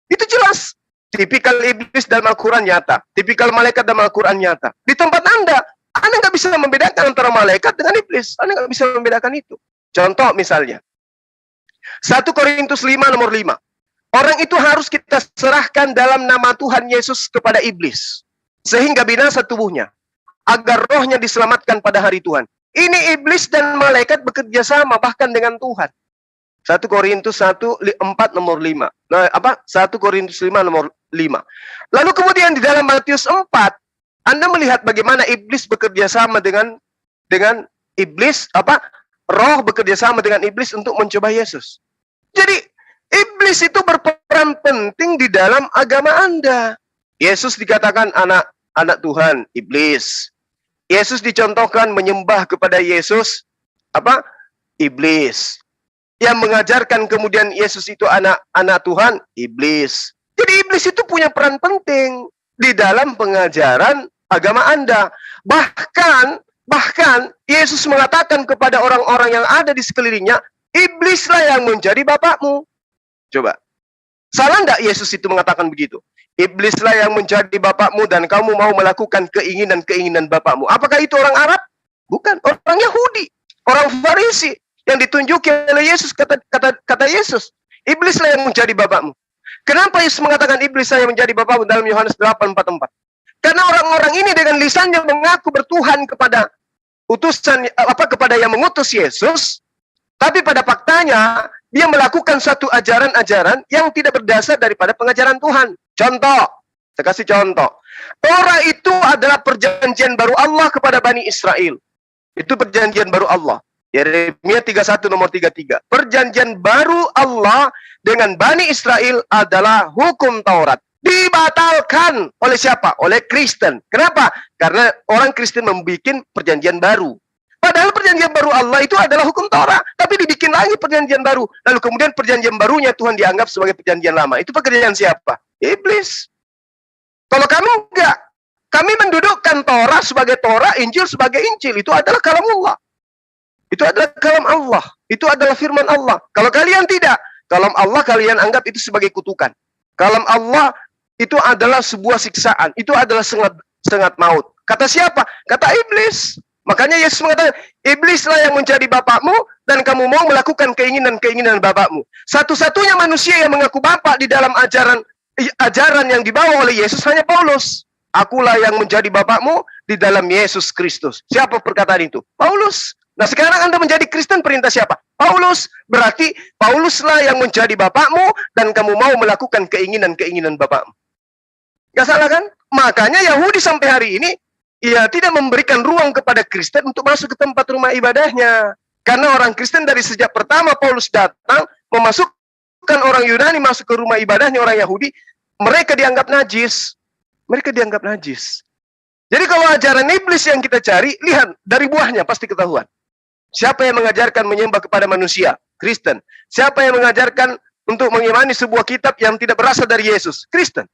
Itu jelas. Tipikal iblis dalam Al-Quran nyata. Tipikal malaikat dalam Al-Quran nyata. Di tempat Anda nggak bisa membedakan antara malaikat dengan iblis. Anda nggak bisa membedakan itu. Contoh misalnya. 1 Korintus 5 nomor 5. Orang itu harus kita serahkan dalam nama Tuhan Yesus kepada iblis. Sehingga binasa tubuhnya. Agar rohnya diselamatkan pada hari Tuhan. Ini iblis dan malaikat bekerja sama bahkan dengan Tuhan. 1 Korintus 1:4 nomor 5. Nah, 1 Korintus 5 nomor 5. Lalu kemudian di dalam Matius 4, Anda melihat bagaimana iblis bekerja sama dengan iblis, roh bekerja sama dengan iblis untuk mencoba Yesus. Jadi, iblis itu berperan penting di dalam agama Anda. Yesus dikatakan anak Tuhan, iblis. Yesus dicontohkan menyembah kepada Yesus, iblis. Yang mengajarkan kemudian Yesus itu anak Tuhan, iblis. Jadi iblis itu punya peran penting di dalam pengajaran agama Anda. Bahkan Yesus mengatakan kepada orang-orang yang ada di sekelilingnya, iblislah yang menjadi bapakmu. Coba, salah enggak Yesus itu mengatakan begitu? Iblislah yang menjadi bapakmu dan kamu mau melakukan keinginan-keinginan bapakmu. Apakah itu orang Arab? Bukan, orang Yahudi, orang Farisi yang ditunjuki oleh Yesus. Kata Yesus, iblislah yang menjadi bapakmu. Kenapa Yesus mengatakan iblislah yang menjadi bapakmu dalam Yohanes 8:44? Karena orang-orang ini dengan lisannya mengaku bertuhan kepada kepada yang mengutus Yesus, tapi pada faktanya dia melakukan suatu ajaran-ajaran yang tidak berdasar daripada pengajaran Tuhan. Contoh, saya kasih contoh. Torah itu adalah perjanjian baru Allah kepada Bani Israel. Itu perjanjian baru Allah. Yeremia 31 nomor 33. Perjanjian baru Allah dengan Bani Israel adalah hukum Taurat. Dibatalkan oleh siapa? Oleh Kristen. Kenapa? Karena orang Kristen membuat perjanjian baru. Padahal perjanjian baru Allah itu adalah hukum Taurat, tapi dibikin lagi perjanjian baru. Lalu kemudian perjanjian barunya Tuhan dianggap sebagai perjanjian lama. Itu pekerjaan siapa? Iblis. Kalau kami enggak, kami mendudukkan Torah sebagai Torah, Injil sebagai Injil. Itu adalah kalam Allah. Itu adalah kalam Allah. Itu adalah firman Allah. Kalau kalian tidak, kalam Allah kalian anggap itu sebagai kutukan. Kalam Allah itu adalah sebuah siksaan. Itu adalah sengat maut. Kata siapa? Kata iblis. Makanya Yesus mengatakan, iblislah yang menjadi bapakmu dan kamu mau melakukan keinginan-keinginan bapakmu. Satu-satunya manusia yang mengaku bapak di dalam ajaran yang dibawa oleh Yesus hanya Paulus. Akulah yang menjadi bapakmu di dalam Yesus Kristus. Siapa perkataan itu? Paulus. Nah sekarang Anda menjadi Kristen, perintah siapa? Paulus. Berarti Pauluslah yang menjadi bapakmu dan kamu mau melakukan keinginan-keinginan bapakmu. Gak salah kan? Makanya Yahudi sampai hari ini tidak memberikan ruang kepada Kristen untuk masuk ke tempat rumah ibadahnya. Karena orang Kristen dari sejak pertama Paulus datang memasukkan orang Yunani masuk ke rumah ibadahnya orang Yahudi, mereka dianggap najis. Mereka dianggap najis. Jadi kalau ajaran iblis yang kita cari, lihat dari buahnya pasti ketahuan. Siapa yang mengajarkan menyembah kepada manusia? Kristen. Siapa yang mengajarkan untuk mengimani sebuah kitab yang tidak berasal dari Yesus? Kristen.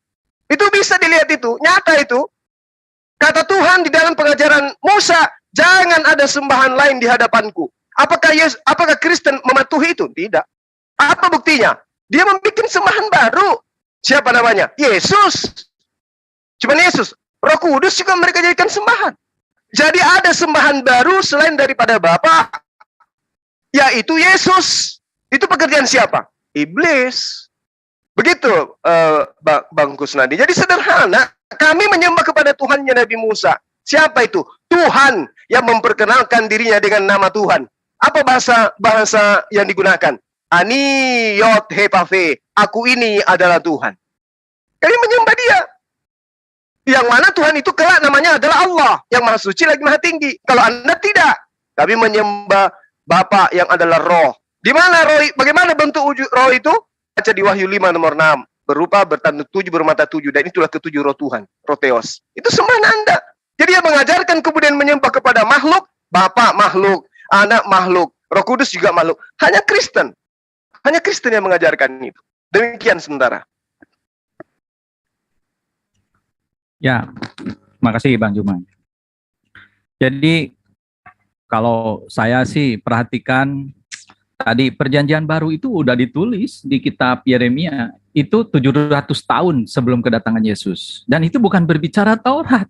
Itu bisa dilihat itu, nyata itu. Kata Tuhan di dalam pengajaran Musa, jangan ada sembahan lain di hadapanku. Apakah Kristen mematuhi itu? Tidak. Apa buktinya? Dia membuat sembahan baru. Siapa namanya? Yesus. Cuma Yesus. Roh Kudus juga mereka jadikan sembahan. Jadi ada sembahan baru selain daripada Bapa, yaitu Yesus. Itu pekerjaan siapa? Iblis. Begitu, Bang Kusnadi. Jadi sederhana. Kami menyembah kepada Tuhannya Nabi Musa. Siapa itu? Tuhan yang memperkenalkan dirinya dengan nama Tuhan. Apa bahasa yang digunakan? Ani yot hepave. Aku ini adalah Tuhan. Kami menyembah dia. Yang mana Tuhan itu kelak namanya adalah Allah. Yang maha suci lagi maha tinggi. Kalau Anda tidak. Kami menyembah Bapa yang adalah roh. Di mana roh? Bagaimana bentuk wujud roh itu? Baca di Wahyu 5 nomor 6. Berupa bertanduk 7, bermata 7. Dan itulah ketujuh roh Tuhan. Roh Theos. Itu semua nanda. Jadi dia mengajarkan kemudian menyembah kepada makhluk. Bapa makhluk. Anak makhluk. Roh Kudus juga makhluk. Hanya Kristen. Hanya Kristen yang mengajarkan itu. Demikian sementara. Ya, makasih Bang Juma. Jadi kalau saya sih perhatikan tadi perjanjian baru itu udah ditulis di kitab Yeremia itu 700 tahun sebelum kedatangan Yesus. Dan itu bukan berbicara Taurat.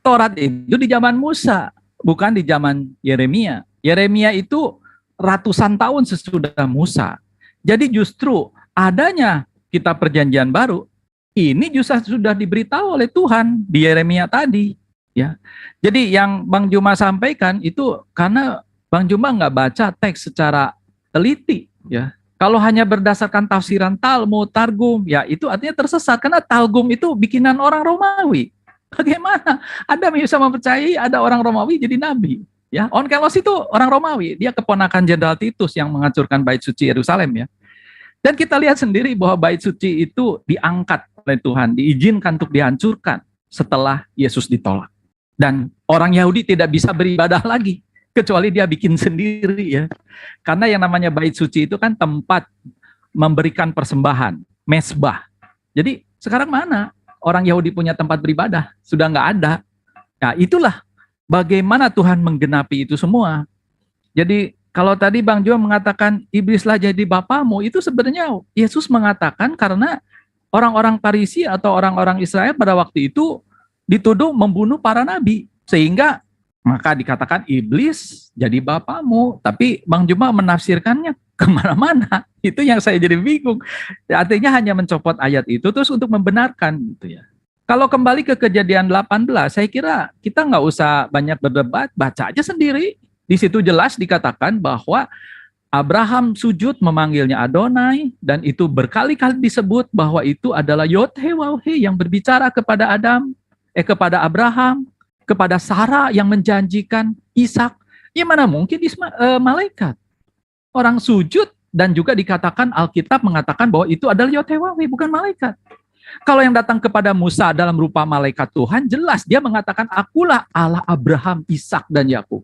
Taurat itu di zaman Musa, bukan di zaman Yeremia. Yeremia itu ratusan tahun sesudah Musa. Jadi justru adanya kitab perjanjian baru ini justru sudah diberitahu oleh Tuhan di Yeremia tadi, ya. Jadi yang Bang Juma sampaikan itu karena Bang Juma nggak baca teks secara teliti, ya. Kalau hanya berdasarkan tafsiran Talmud, Targum, ya itu artinya tersesat karena Targum itu bikinan orang Romawi. Bagaimana Anda bisa mempercayai ada orang Romawi jadi nabi? Ya, Onkelos itu orang Romawi, dia keponakan Jenderal Titus yang menghancurkan bait suci Yerusalem, ya. Dan kita lihat sendiri bahwa bait suci itu diangkat oleh Tuhan, diizinkan untuk dihancurkan setelah Yesus ditolak. Dan orang Yahudi tidak bisa beribadah lagi, kecuali dia bikin sendiri, ya. Karena yang namanya bait suci itu kan tempat memberikan persembahan, mesbah. Jadi sekarang mana orang Yahudi punya tempat beribadah? Sudah nggak ada. Nah itulah bagaimana Tuhan menggenapi itu semua. Jadi kalau tadi Bang Jo mengatakan iblislah jadi bapamu, itu sebenarnya Yesus mengatakan karena orang-orang Farisi atau orang-orang Israel pada waktu itu dituduh membunuh para nabi. Sehingga maka dikatakan iblis jadi bapamu. Tapi Bang Juma menafsirkannya kemana-mana. Itu yang saya jadi bingung. Artinya hanya mencopot ayat itu terus untuk membenarkan gitu, ya. Kalau kembali ke Kejadian 18, saya kira kita nggak usah banyak berdebat, baca aja sendiri. Di situ jelas dikatakan bahwa Abraham sujud memanggilnya Adonai, dan itu berkali-kali disebut bahwa itu adalah Yod-Heh-Waw-Heh yang berbicara kepada kepada Abraham, kepada Sarah yang menjanjikan Ishak. Ya mana mungkin malaikat. Orang sujud dan juga dikatakan Alkitab mengatakan bahwa itu adalah Yod-Heh-Waw-Heh, bukan malaikat. Kalau yang datang kepada Musa dalam rupa malaikat Tuhan, jelas dia mengatakan akulah Allah Abraham, Ishak dan Yakub.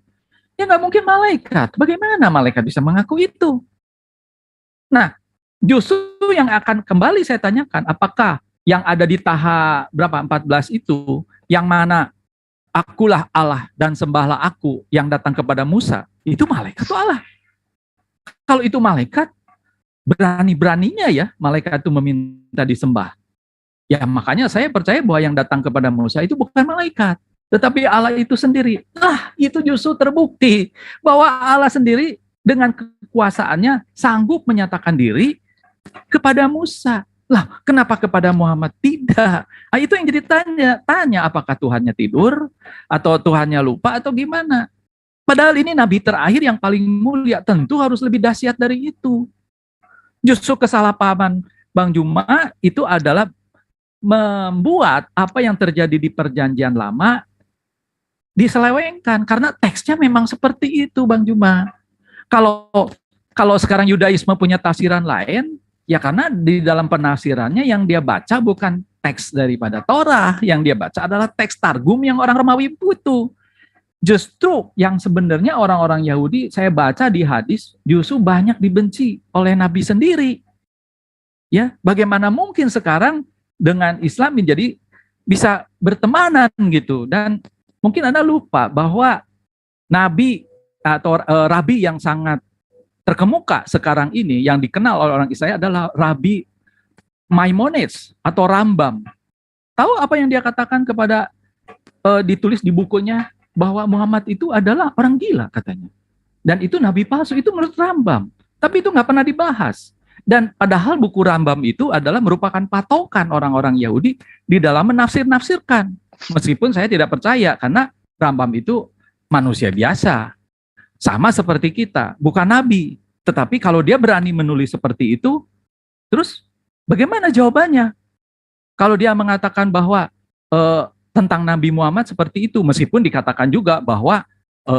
Ya nggak mungkin malaikat. Bagaimana malaikat bisa mengaku itu? Nah, justru yang akan kembali saya tanyakan, apakah yang ada di Taha berapa 14 itu, yang mana akulah Allah dan sembahlah aku yang datang kepada Musa, itu malaikat atau Allah? Kalau itu malaikat, berani-beraninya ya malaikat itu meminta disembah. Ya makanya saya percaya bahwa yang datang kepada Musa itu bukan malaikat, tetapi Allah itu sendiri. Lah, itu justru terbukti bahwa Allah sendiri dengan kekuasaannya sanggup menyatakan diri kepada Musa. Lah, kenapa kepada Muhammad tidak? Nah, itu yang jadi tanya apakah Tuhannya tidur atau Tuhannya lupa atau gimana? Padahal ini nabi terakhir yang paling mulia, tentu harus lebih dahsyat dari itu. Justru kesalahpahaman Bang Juma itu adalah membuat apa yang terjadi di Perjanjian Lama diselewengkan karena teksnya memang seperti itu, Bang Juma. Kalau sekarang Yudaisme punya tafsiran lain, ya karena di dalam penafsirannya yang dia baca bukan teks daripada Torah, yang dia baca adalah teks Targum yang orang Romawi itu. Justru yang sebenarnya orang-orang Yahudi saya baca di hadis justru banyak dibenci oleh Nabi sendiri. Ya, bagaimana mungkin sekarang dengan Islam menjadi bisa bertemanan gitu. Dan mungkin Anda lupa bahwa nabi atau rabi yang sangat terkemuka sekarang ini yang dikenal oleh orang Israel adalah Rabi Maimonides atau Rambam. Tahu apa yang dia katakan kepada ditulis di bukunya bahwa Muhammad itu adalah orang gila katanya. Dan itu nabi palsu, itu menurut Rambam. Tapi itu nggak pernah dibahas. Dan padahal buku Rambam itu adalah merupakan patokan orang-orang Yahudi di dalam menafsir-nafsirkan. Meskipun saya tidak percaya, karena Rambam itu manusia biasa. Sama seperti kita, bukan nabi. Tetapi kalau dia berani menulis seperti itu, terus bagaimana jawabannya? Kalau dia mengatakan bahwa tentang Nabi Muhammad seperti itu, meskipun dikatakan juga bahwa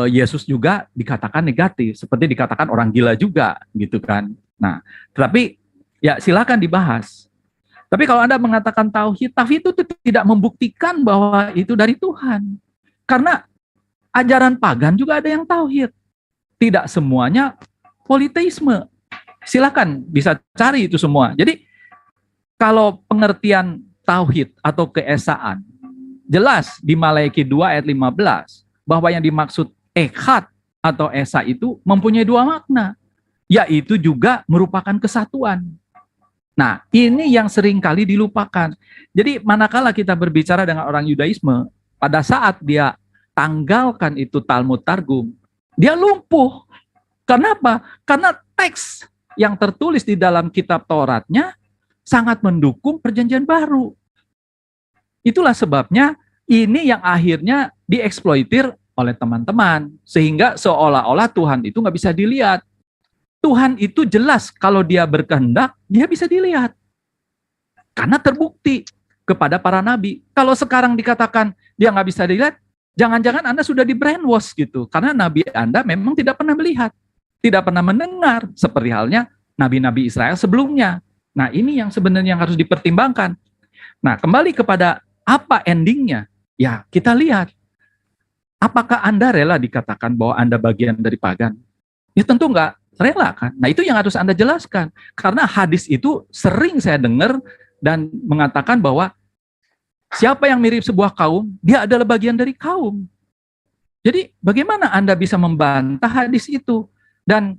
Yesus juga dikatakan negatif, seperti dikatakan orang gila juga, gitu kan. Nah, tetapi ya silakan dibahas. Tapi kalau Anda mengatakan tauhid itu tidak membuktikan bahwa itu dari Tuhan. Karena ajaran pagan juga ada yang tauhid. Tidak semuanya politeisme. Silakan bisa cari itu semua. Jadi kalau pengertian tauhid atau keesaan, jelas di Maleakhi 2 ayat 15 bahwa yang dimaksud echad atau esa itu mempunyai dua makna, yaitu juga merupakan kesatuan. Nah, ini yang sering kali dilupakan. Jadi manakala kita berbicara dengan orang Yudaisme, pada saat dia tanggalkan itu Talmud Targum, dia lumpuh. Kenapa? Karena teks yang tertulis di dalam kitab Tauratnya sangat mendukung perjanjian baru. Itulah sebabnya ini yang akhirnya dieksploitir oleh teman-teman, sehingga seolah-olah Tuhan itu nggak bisa dilihat. Tuhan itu jelas kalau dia berkehendak, dia bisa dilihat. Karena terbukti kepada para nabi. Kalau sekarang dikatakan dia nggak bisa dilihat, jangan-jangan Anda sudah di brainwash gitu. Karena nabi Anda memang tidak pernah melihat, tidak pernah mendengar, seperti halnya nabi-nabi Israel sebelumnya. Nah, ini yang sebenarnya yang harus dipertimbangkan. Nah, kembali kepada apa endingnya? Ya, kita lihat. Apakah Anda rela dikatakan bahwa Anda bagian dari pagan? Ya tentu enggak rela kan. Nah itu yang harus Anda jelaskan. Karena hadis itu sering saya dengar dan mengatakan bahwa siapa yang mirip sebuah kaum, dia adalah bagian dari kaum. Jadi bagaimana Anda bisa membantah hadis itu? Dan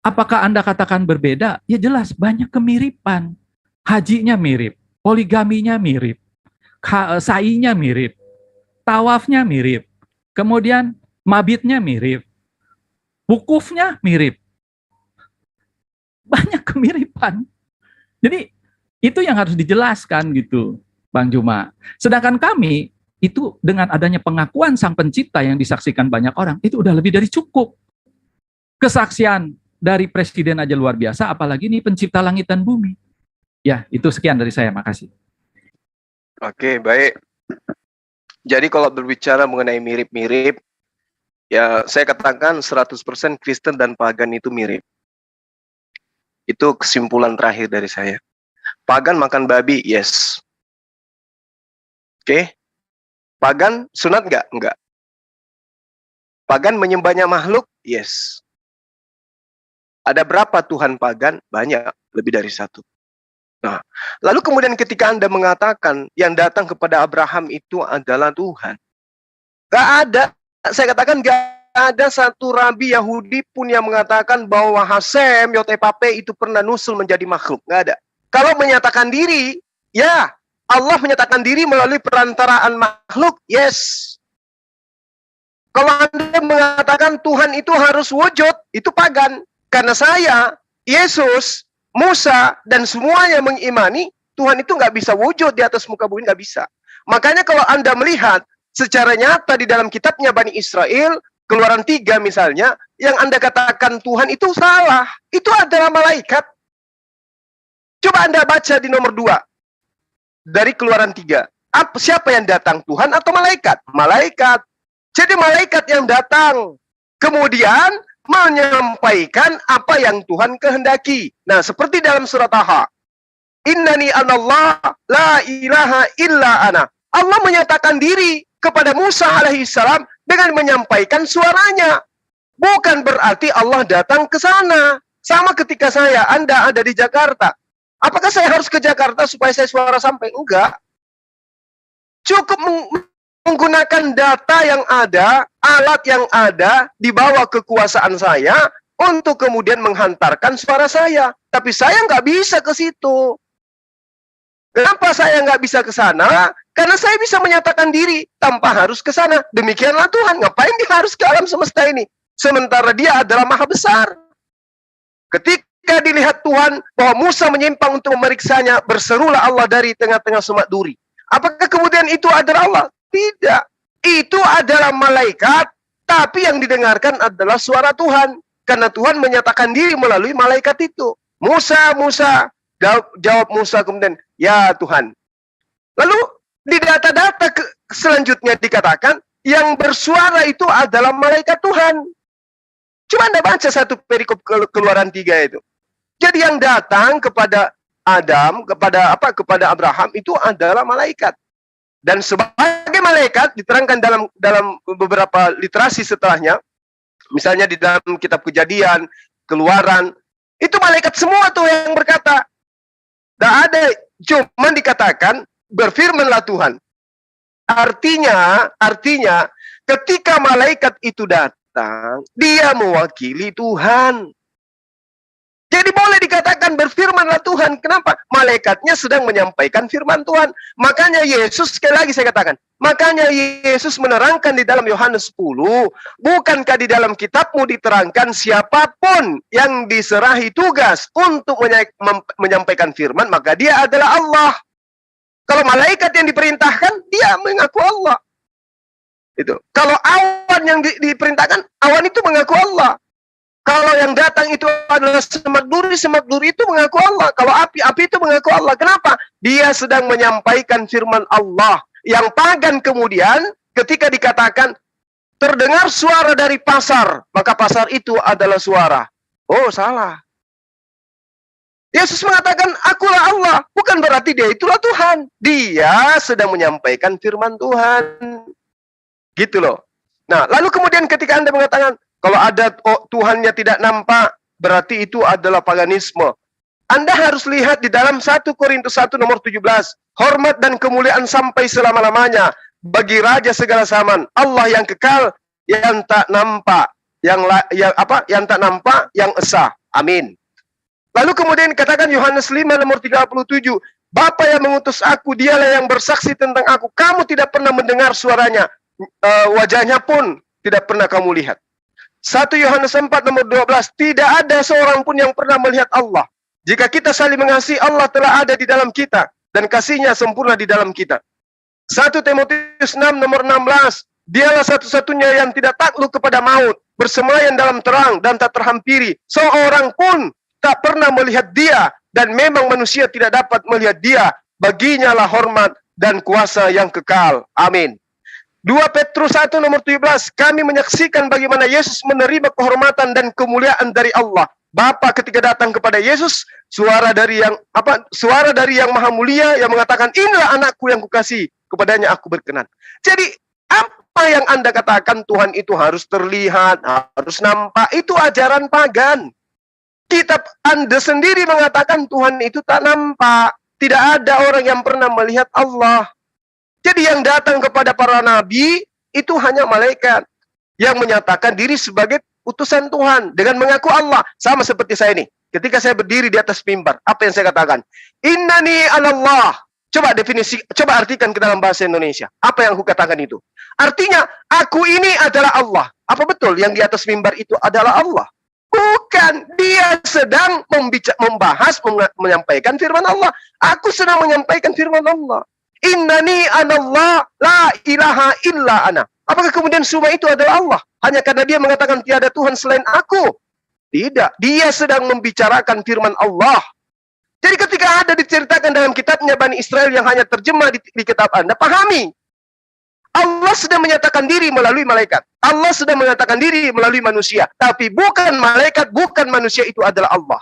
apakah Anda katakan berbeda? Ya jelas banyak kemiripan. Hajinya mirip, poligaminya mirip, sa'inya mirip, tawafnya mirip. Kemudian mabitnya mirip, wukufnya mirip. Banyak kemiripan. Jadi itu yang harus dijelaskan gitu, Bang Juma. Sedangkan kami itu dengan adanya pengakuan Sang Pencipta yang disaksikan banyak orang, itu udah lebih dari cukup. Kesaksian dari Presiden aja luar biasa, apalagi ini Pencipta langit dan bumi. Ya, itu sekian dari saya, makasih. Oke, baik. Jadi kalau berbicara mengenai mirip-mirip, ya saya katakan 100% Kristen dan pagan itu mirip. Itu kesimpulan terakhir dari saya. Pagan makan babi, yes. Oke. Pagan sunat enggak? Enggak. Pagan menyembahnya makhluk? Yes. Ada berapa Tuhan pagan? Banyak, lebih dari satu. Nah, lalu kemudian ketika Anda mengatakan yang datang kepada Abraham itu adalah Tuhan. Gak ada, saya katakan gak ada satu rabi Yahudi pun yang mengatakan bahwa Hasem, Yotepape itu pernah nusul menjadi makhluk. Gak ada. Kalau menyatakan diri, ya Allah menyatakan diri melalui perantaraan makhluk, yes. Kalau Anda mengatakan Tuhan itu harus wujud, itu pagan. Karena saya, Yesus, Musa dan semuanya mengimani Tuhan itu nggak bisa wujud di atas muka bumi, nggak bisa. Makanya kalau Anda melihat secara nyata di dalam kitabnya Bani Israel, Keluaran 3 misalnya, yang Anda katakan Tuhan itu salah. Itu adalah malaikat. Coba Anda baca di nomor 2 dari Keluaran 3. Siapa yang datang, Tuhan atau malaikat? Malaikat. Jadi malaikat yang datang. Kemudian menyampaikan apa yang Tuhan kehendaki. Nah, seperti dalam surat Taha. Innani anallah la ilaha illa ana. Allah menyatakan diri kepada Musa alaihissalam dengan menyampaikan suaranya. Bukan berarti Allah datang ke sana. Sama ketika Anda ada di Jakarta. Apakah saya harus ke Jakarta supaya saya suara sampai? Enggak. Cukup menggunakan data yang ada, alat yang ada di bawah kekuasaan saya untuk kemudian menghantarkan suara saya. Tapi saya nggak bisa ke situ. Kenapa saya nggak bisa ke sana? Karena saya bisa menyatakan diri tanpa harus ke sana. Demikianlah Tuhan. Ngapain dia harus ke alam semesta ini? Sementara dia adalah maha besar. Ketika dilihat Tuhan bahwa Musa menyimpang untuk memeriksanya, berserulah Allah dari tengah-tengah semak duri. Apakah kemudian itu adalah Allah? Tidak. Itu adalah malaikat, tapi yang didengarkan adalah suara Tuhan. Karena Tuhan menyatakan diri melalui malaikat itu. Musa, Musa. Jawab Musa kemudian, ya Tuhan. Lalu di data-data selanjutnya dikatakan, yang bersuara itu adalah malaikat Tuhan. Coba Anda baca satu perikop Keluaran 3 itu. Jadi yang datang kepada Adam, kepada Abraham itu adalah malaikat. Dan sebagai malaikat diterangkan dalam beberapa literasi setelahnya, misalnya di dalam kitab Kejadian, Keluaran, itu malaikat semua tuh yang berkata. Dan ada cuma dikatakan berfirmanlah Tuhan. Artinya ketika malaikat itu datang, dia mewakili Tuhan. Jadi boleh dikatakan berfirmanlah Tuhan. Kenapa? Malaikatnya sedang menyampaikan firman Tuhan. Makanya Yesus, sekali lagi saya katakan, makanya Yesus menerangkan di dalam Yohanes 10, bukankah di dalam kitabmu diterangkan siapapun yang diserahi tugas untuk menyampaikan firman, maka dia adalah Allah. Kalau malaikat yang diperintahkan, dia mengaku Allah. Itu. Kalau awan yang diperintahkan, awan itu mengaku Allah. Kalau yang datang itu adalah semak duri itu mengaku Allah. Kalau api itu mengaku Allah. Kenapa? Dia sedang menyampaikan firman Allah. Yang pagan kemudian ketika dikatakan terdengar suara dari pasar, maka pasar itu adalah suara. Oh, salah. Yesus mengatakan, akulah Allah. Bukan berarti dia itulah Tuhan. Dia sedang menyampaikan firman Tuhan. Gitu loh. Nah, lalu kemudian ketika Anda mengatakan, kalau ada Tuhannya tidak nampak, berarti itu adalah paganisme. Anda harus lihat di dalam 1 Korintus 1 nomor 17. Hormat dan kemuliaan sampai selama-lamanya bagi Raja segala zaman. Allah yang kekal, yang tak nampak, yang tak nampak, yang esa. Amin. Lalu kemudian katakan Yohanes 5 nomor 37. Bapa yang mengutus aku, dialah yang bersaksi tentang aku. Kamu tidak pernah mendengar suaranya. Wajahnya pun tidak pernah kamu lihat. 1 Yohanes 4 nomor 12, tidak ada seorang pun yang pernah melihat Allah. Jika kita saling mengasihi, Allah telah ada di dalam kita, dan kasih-Nya sempurna di dalam kita. 1 Timotius 6 nomor 16, dialah satu-satunya yang tidak takluk kepada maut, bersemayan dalam terang dan tak terhampiri. Seorang pun tak pernah melihat dia, dan memang manusia tidak dapat melihat dia. Baginya lah hormat dan kuasa yang kekal. Amin. 2 Petrus 1 nomor 17, kami menyaksikan bagaimana Yesus menerima kehormatan dan kemuliaan dari Allah. Bapa ketika datang kepada Yesus, suara dari yang maha mulia yang mengatakan, inilah anakku yang kukasihi, kepadanya aku berkenan. Jadi, apa yang Anda katakan Tuhan itu harus terlihat, harus nampak, itu ajaran pagan. Kitab Anda sendiri mengatakan Tuhan itu tak nampak. Tidak ada orang yang pernah melihat Allah. Jadi yang datang kepada para nabi itu hanya malaikat yang menyatakan diri sebagai utusan Tuhan dengan mengaku Allah. Sama seperti saya ini. Ketika saya berdiri di atas mimbar, apa yang saya katakan? Innani anallah. Coba artikan ke dalam bahasa Indonesia. Apa yang aku katakan itu? Artinya, aku ini adalah Allah. Apa betul yang di atas mimbar itu adalah Allah? Bukan, dia sedang membahas, menyampaikan firman Allah. Aku sedang menyampaikan firman Allah. Innani anallah, la ilaha illa ana. Apakah kemudian semua itu adalah Allah? Hanya karena dia mengatakan tiada Tuhan selain aku? Tidak, dia sedang membicarakan firman Allah. Jadi ketika ada diceritakan dalam kitabnya Bani Israel yang hanya terjemah di kitab Anda, pahami. Allah sedang menyatakan diri melalui malaikat. Allah sedang menyatakan diri melalui manusia. Tapi bukan malaikat, bukan manusia, itu adalah Allah.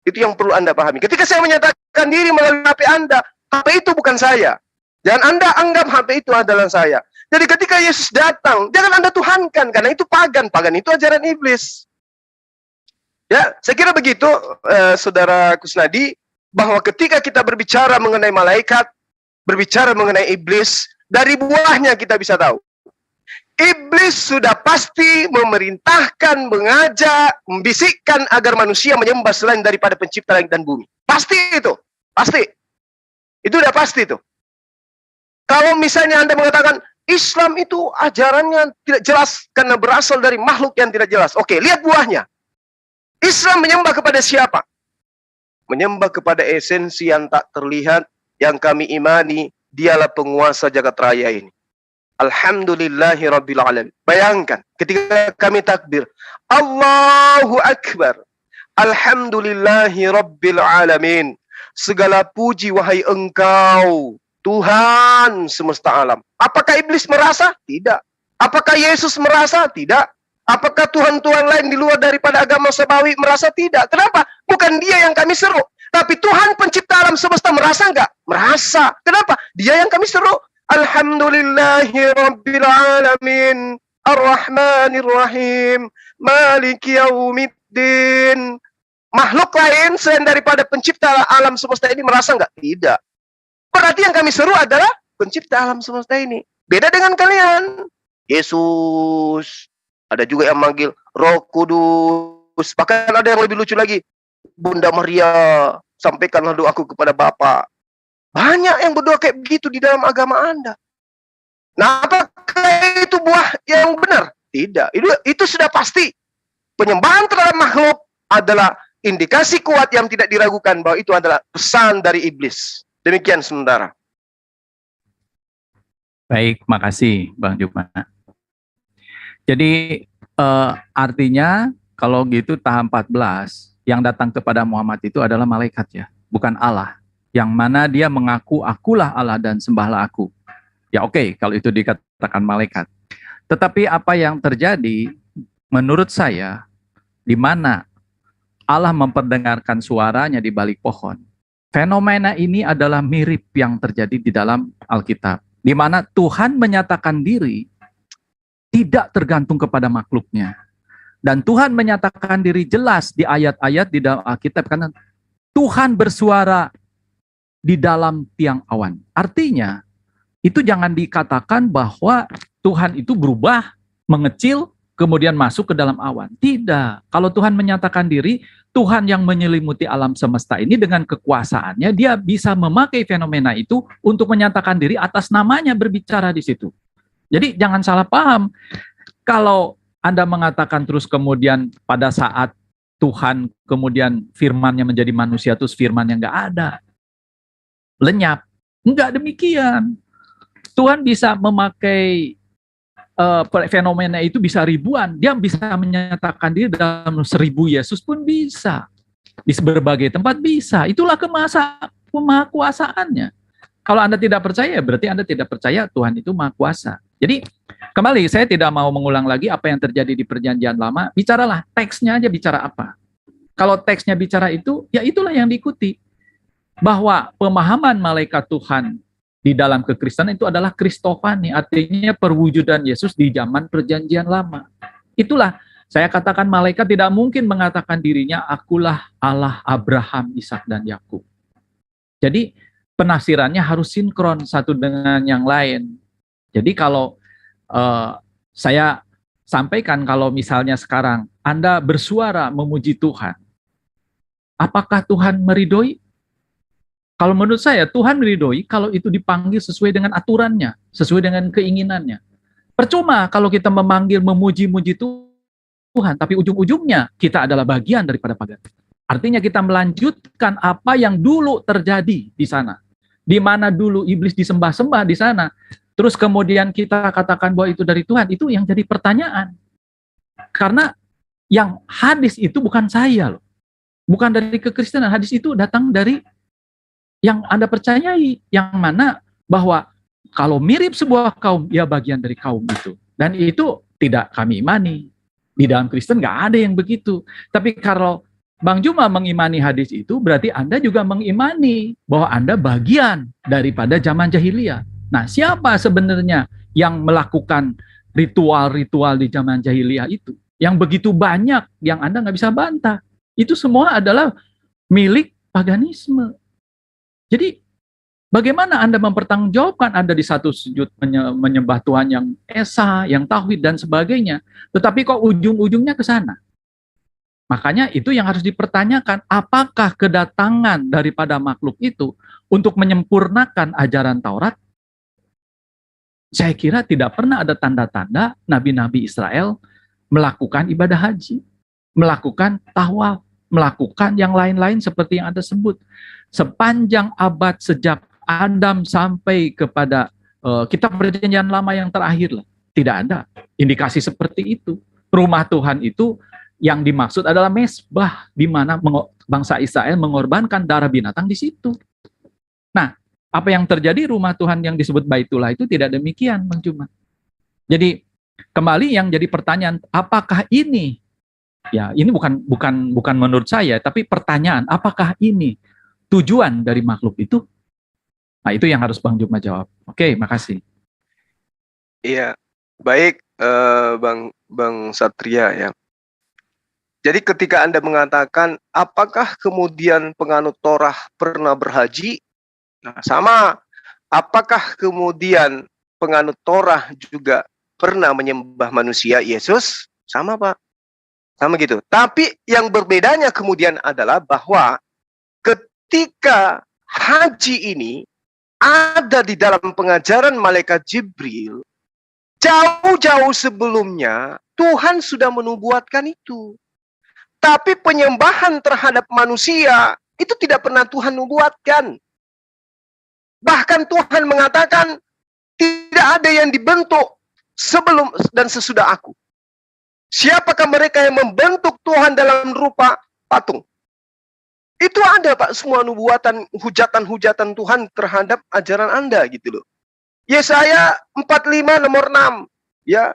Itu yang perlu Anda pahami. Ketika saya menyatakan diri melalui HP Anda, HP itu bukan saya. Jangan Anda anggap HP itu adalah saya. Jadi ketika Yesus datang, jangan Anda tuhankan, karena itu pagan. Pagan itu ajaran iblis. Ya, saya kira begitu, Saudara Kusnadi, bahwa ketika kita berbicara mengenai malaikat, berbicara mengenai iblis, dari buahnya kita bisa tahu. Iblis sudah pasti memerintahkan, mengajak, membisikkan agar manusia menyembah selain daripada pencipta langit dan bumi. Pasti itu. Pasti. Itu udah pasti itu. Kalau misalnya Anda mengatakan, Islam itu ajarannya tidak jelas karena berasal dari makhluk yang tidak jelas. Oke, lihat buahnya. Islam menyembah kepada siapa? Menyembah kepada esensi yang tak terlihat, yang kami imani, dialah penguasa jagat raya ini. Alhamdulillahi Rabbil Alamin. Bayangkan, ketika kami takbir, Allahu Akbar. Alhamdulillahi Rabbil Alamin. Segala puji wahai Engkau, Tuhan semesta alam. Apakah iblis merasa? Tidak. Apakah Yesus merasa? Tidak. Apakah Tuhan-Tuhan lain di luar daripada agama samawi merasa? Tidak. Kenapa? Bukan dia yang kami seru. Tapi Tuhan pencipta alam semesta merasa enggak? Merasa. Kenapa? Dia yang kami seru. Alhamdulillahi Rabbil Alamin. Ar-Rahmanir Rahim. Maliki Yaumiddin. Makhluk lain selain daripada pencipta alam semesta ini merasa enggak? Tidak. Berarti yang kami seru adalah pencipta alam semesta ini. Beda dengan kalian. Yesus. Ada juga yang manggil Roh Kudus. Bahkan ada yang lebih lucu lagi. Bunda Maria, sampaikanlah doaku kepada Bapa. Banyak yang berdoa kayak begitu di dalam agama Anda. Nah, apakah itu buah yang benar? Tidak. Itu sudah pasti. Penyembahan terhadap makhluk adalah indikasi kuat yang tidak diragukan bahwa itu adalah pesan dari iblis. Demikian sementara. Baik, makasih Bang Juma. Jadi artinya kalau gitu tahap 14 yang datang kepada Muhammad itu adalah malaikat ya, bukan Allah. Yang mana dia mengaku akulah Allah dan sembahlah aku. Ya oke, kalau itu dikatakan malaikat. Tetapi apa yang terjadi menurut saya di mana Allah memperdengarkan suaranya di balik pohon. Fenomena ini adalah mirip yang terjadi di dalam Alkitab. Di mana Tuhan menyatakan diri tidak tergantung kepada makhluknya. Dan Tuhan menyatakan diri jelas di ayat-ayat di dalam Alkitab karena Tuhan bersuara di dalam tiang awan. Artinya, itu jangan dikatakan bahwa Tuhan itu berubah, mengecil, kemudian masuk ke dalam awan. Tidak. Kalau Tuhan menyatakan diri, Tuhan yang menyelimuti alam semesta ini dengan kekuasaannya, dia bisa memakai fenomena itu untuk menyatakan diri atas namanya berbicara di situ. Jadi jangan salah paham. Kalau Anda mengatakan terus kemudian pada saat Tuhan kemudian firman-Nya menjadi manusia terus firman-Nya nggak ada. Lenyap. Enggak demikian. Tuhan bisa memakai fenomena itu bisa ribuan. Dia bisa menyatakan diri dalam 1000 Yesus pun bisa. Di berbagai tempat bisa. Itulah kemahakuasaannya. Kalau Anda tidak percaya, berarti Anda tidak percaya Tuhan itu maha kuasa. Jadi, kembali, saya tidak mau mengulang lagi apa yang terjadi di perjanjian lama. Bicaralah, teksnya aja bicara apa. Kalau teksnya bicara itu, ya itulah yang diikuti. Bahwa pemahaman malaikat Tuhan di dalam kekristenan itu adalah Kristofani, artinya perwujudan Yesus di zaman perjanjian lama. Itulah, saya katakan malaikat tidak mungkin mengatakan dirinya, akulah Allah Abraham, Ishak, dan Yakub. Jadi, penafsirannya harus sinkron satu dengan yang lain. Jadi kalau saya sampaikan kalau misalnya sekarang Anda bersuara memuji Tuhan, apakah Tuhan meridhoi? Kalau menurut saya Tuhan meridhoi kalau itu dipanggil sesuai dengan aturannya, sesuai dengan keinginannya. Percuma kalau kita memanggil memuji-muji Tuhan, tapi ujung-ujungnya kita adalah bagian daripada pagan. Artinya kita melanjutkan apa yang dulu terjadi di sana. Di mana dulu iblis disembah-sembah di sana. Terus kemudian kita katakan bahwa itu dari Tuhan, itu yang jadi pertanyaan. Karena yang hadis itu bukan saya loh. Bukan dari kekristenan, hadis itu datang dari yang Anda percayai. Yang mana bahwa kalau mirip sebuah kaum, ya bagian dari kaum itu. Dan itu tidak kami imani. Di dalam Kristen nggak ada yang begitu. Tapi kalau Bang Juma mengimani hadis itu, berarti Anda juga mengimani bahwa Anda bagian daripada zaman jahiliyah. Nah, siapa sebenarnya yang melakukan ritual-ritual di zaman jahiliyah itu? Yang begitu banyak, yang Anda nggak bisa bantah. Itu semua adalah milik paganisme. Jadi, bagaimana Anda mempertanggungjawabkan Anda di satu sujud menyembah Tuhan yang esa, yang tauhid, dan sebagainya, tetapi kok ujung-ujungnya ke sana? Makanya itu yang harus dipertanyakan, apakah kedatangan daripada makhluk itu untuk menyempurnakan ajaran Taurat? Saya kira tidak pernah ada tanda-tanda nabi-nabi Israel melakukan ibadah haji, melakukan tawaf, melakukan yang lain-lain seperti yang Anda sebut. Sepanjang abad sejak Adam sampai kepada kitab perjanjian lama yang terakhir, tidak ada indikasi seperti itu. Rumah Tuhan itu yang dimaksud adalah mesbah, di mana bangsa Israel mengorbankan darah binatang di situ. Nah, apa yang terjadi rumah Tuhan yang disebut Baitullah itu tidak demikian, Bang Juma. Jadi Kembali yang jadi pertanyaan, apakah ini? Ya, ini bukan menurut saya, tapi pertanyaan, apakah ini tujuan dari makhluk itu? Nah, itu yang harus Bang Jukma jawab. Oke, makasih. Iya, baik Bang Satria ya. Jadi ketika Anda mengatakan, apakah kemudian penganut Torah pernah berhaji? Nah, sama. Apakah kemudian penganut Torah juga pernah menyembah manusia Yesus? Sama, Pak. Sama gitu. Tapi yang berbedanya kemudian adalah bahwa ketika haji ini ada di dalam pengajaran malaikat Jibril, jauh-jauh sebelumnya Tuhan sudah menubuatkan itu. Tapi penyembahan terhadap manusia itu tidak pernah Tuhan nubuatkan. Bahkan Tuhan mengatakan tidak ada yang dibentuk sebelum dan sesudah aku. Siapakah mereka yang membentuk Tuhan dalam rupa patung? Itu ada, Pak, semua nubuatan, hujatan-hujatan Tuhan terhadap ajaran Anda gitu loh. Yesaya 45 nomor 6. Ya.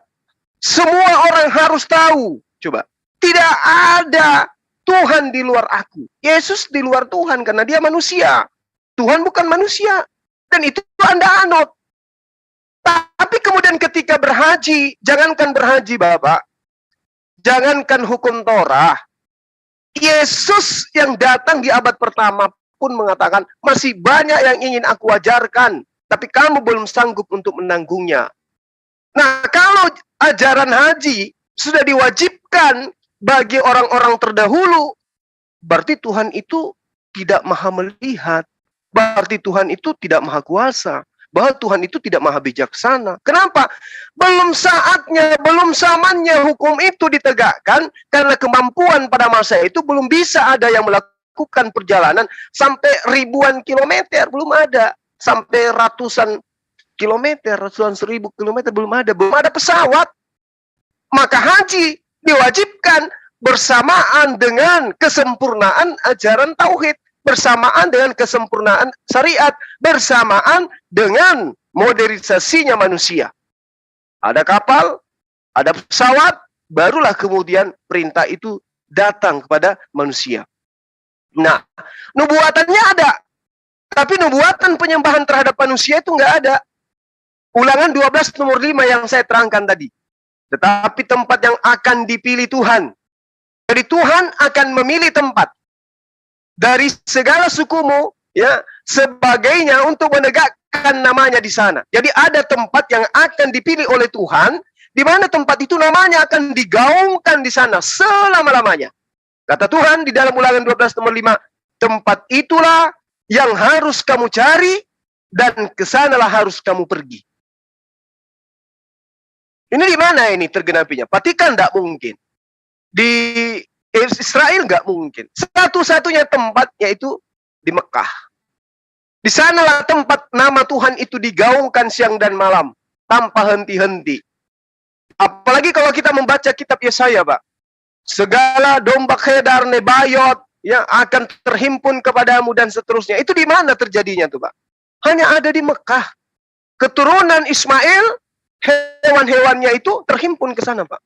Semua orang harus tahu. Coba. Tidak ada Tuhan di luar aku. Yesus di luar Tuhan karena dia manusia. Tuhan bukan manusia. Dan itu Anda anut. Tapi kemudian ketika berhaji, jangankan berhaji Bapak, jangankan hukum Torah, Yesus yang datang di abad pertama pun mengatakan, masih banyak yang ingin aku ajarkan, tapi kamu belum sanggup untuk menanggungnya. Nah, kalau ajaran haji sudah diwajibkan bagi orang-orang terdahulu, berarti Tuhan itu tidak maha melihat, berarti Tuhan itu tidak maha kuasa, bahwa Tuhan itu tidak maha bijaksana. Kenapa? Belum saatnya, belum zamannya hukum itu ditegakkan, karena kemampuan pada masa itu belum bisa ada yang melakukan perjalanan sampai ribuan kilometer, belum ada. Sampai ratusan kilometer, ratusan seribu kilometer, belum ada pesawat. Maka haji diwajibkan bersamaan dengan kesempurnaan ajaran tauhid, bersamaan dengan kesempurnaan syariat, bersamaan dengan modernisasinya manusia. Ada kapal, ada pesawat, barulah kemudian perintah itu datang kepada manusia. Nah, nubuatannya ada, tapi nubuatan penyembahan terhadap manusia itu nggak ada. Ulangan 12 nomor 5 yang saya terangkan tadi. Tetapi tempat yang akan dipilih Tuhan. Jadi Tuhan akan memilih tempat dari segala sukumu, ya, sebagainya untuk menegakkan namanya di sana. Jadi ada tempat yang akan dipilih oleh Tuhan, di mana tempat itu namanya akan digaungkan di sana selama-lamanya. Kata Tuhan di dalam Ulangan 12 nomor 5, tempat itulah yang harus kamu cari dan kesanalah harus kamu pergi. Ini di mana ini tergenapinya? Perhatikan, tidak mungkin. Di Israel nggak mungkin. Satu-satunya tempat yaitu di Mekah. Di sanalah tempat nama Tuhan itu digaungkan siang dan malam tanpa henti-henti. Apalagi kalau kita membaca kitab Yesaya, Pak. Segala domba kedar, nebayot yang akan terhimpun kepadamu dan seterusnya. Itu di mana terjadinya tuh, Pak? Hanya ada di Mekah. Keturunan Ismail, hewan-hewannya itu terhimpun ke sana, Pak.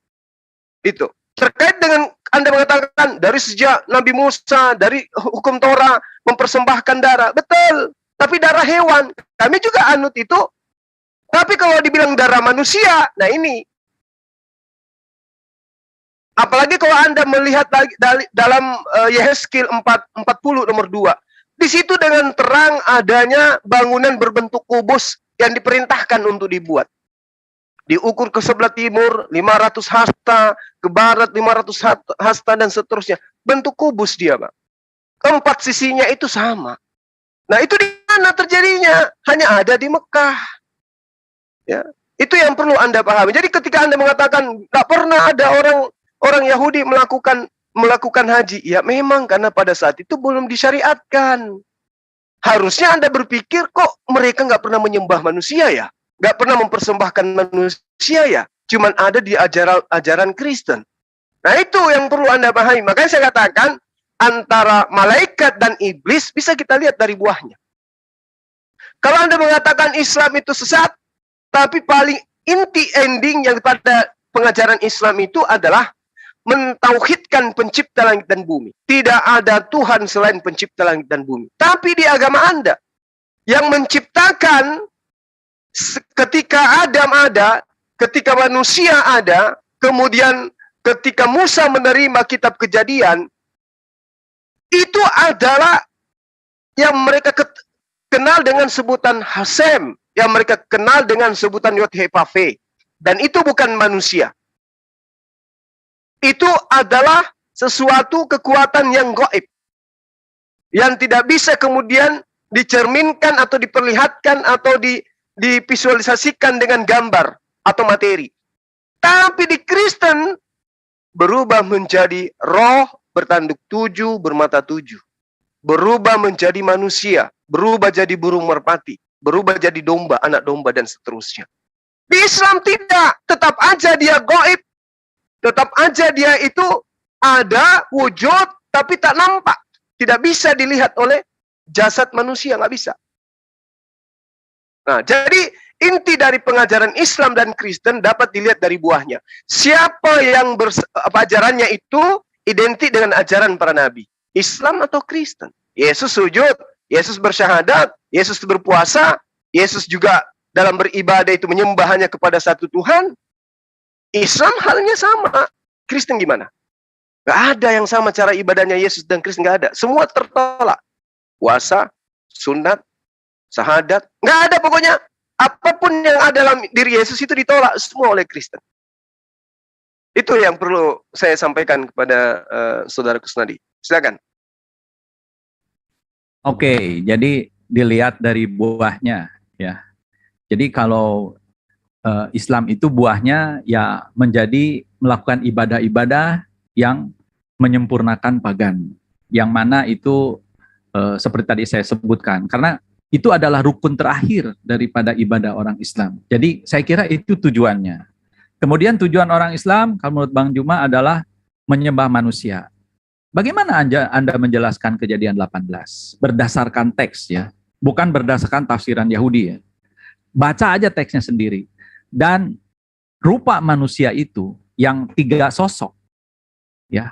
Itu. Terkait dengan Anda mengatakan dari sejak Nabi Musa, dari hukum Torah mempersembahkan darah. Betul. Tapi darah hewan. Kami juga anut itu. Tapi kalau dibilang darah manusia, nah ini. Apalagi kalau Anda melihat dalam Yehezkiel 40 nomor 2. Di situ dengan terang adanya bangunan berbentuk kubus yang diperintahkan untuk dibuat. Diukur ke sebelah timur 500 hasta, ke barat 500 hasta dan seterusnya. Bentuk kubus dia, Pak. Keempat sisinya itu sama. Nah, itu di mana terjadinya? Hanya ada di Mekah. Ya, itu yang perlu Anda pahami. Jadi ketika Anda mengatakan tak pernah ada orang Yahudi melakukan haji, ya memang karena pada saat itu belum disyariatkan. Harusnya Anda berpikir, kok mereka nggak pernah menyembah manusia ya? Nggak pernah mempersembahkan manusia ya? Cuman ada di ajaran Kristen. Nah, itu yang perlu Anda pahami. Makanya saya katakan, antara malaikat dan iblis bisa kita lihat dari buahnya. Kalau Anda mengatakan Islam itu sesat, tapi paling inti ending yang pada pengajaran Islam itu adalah mentauhidkan pencipta langit dan bumi. Tidak ada Tuhan selain pencipta langit dan bumi. Tapi di agama Anda, yang menciptakan ketika Adam ada, ketika manusia ada, kemudian ketika Musa menerima kitab Kejadian, itu adalah yang mereka kenal dengan sebutan Hasem, yang mereka kenal dengan sebutan Yod-Heh-Vav-He. Dan itu bukan manusia. Itu adalah sesuatu kekuatan yang gaib, yang tidak bisa kemudian dicerminkan atau diperlihatkan atau divisualisasikan dengan gambar atau materi. Tapi di Kristen berubah menjadi roh bertanduk 7, bermata 7. Berubah menjadi manusia, berubah jadi burung merpati, berubah jadi domba, anak domba, dan seterusnya. Di Islam tidak, tetap aja dia gaib, tetap aja dia itu ada wujud tapi tak nampak, tidak bisa dilihat oleh jasad manusia, nggak bisa. Nah, jadi inti dari pengajaran Islam dan Kristen dapat dilihat dari buahnya. Siapa yang ajarannya itu identik dengan ajaran para nabi, Islam atau Kristen. Yesus sujud, Yesus bersyahadat, Yesus berpuasa, Yesus juga dalam beribadah itu menyembah hanya kepada satu Tuhan. Islam halnya sama. Kristen gimana? Gak ada yang sama cara ibadahnya Yesus dan Kristen, gak ada. Semua tertolak. Puasa, sunat, syahadat, gak ada pokoknya. Apapun yang ada dalam diri Yesus itu ditolak semua oleh Kristen. Itu yang perlu saya sampaikan kepada saudara Kusnadi. Silakan. Oke, jadi dilihat dari buahnya ya. Jadi kalau Islam itu buahnya ya menjadi melakukan ibadah-ibadah yang menyempurnakan pagan. Yang mana itu seperti tadi saya sebutkan, karena itu adalah rukun terakhir daripada ibadah orang Islam. Jadi saya kira itu tujuannya. Kemudian tujuan orang Islam, kalau menurut Bang Juma, adalah menyembah manusia. Bagaimana Anda menjelaskan Kejadian 18? Berdasarkan teks ya, bukan berdasarkan tafsiran Yahudi ya. Baca aja teksnya sendiri. Dan rupa manusia itu yang 3 sosok, ya,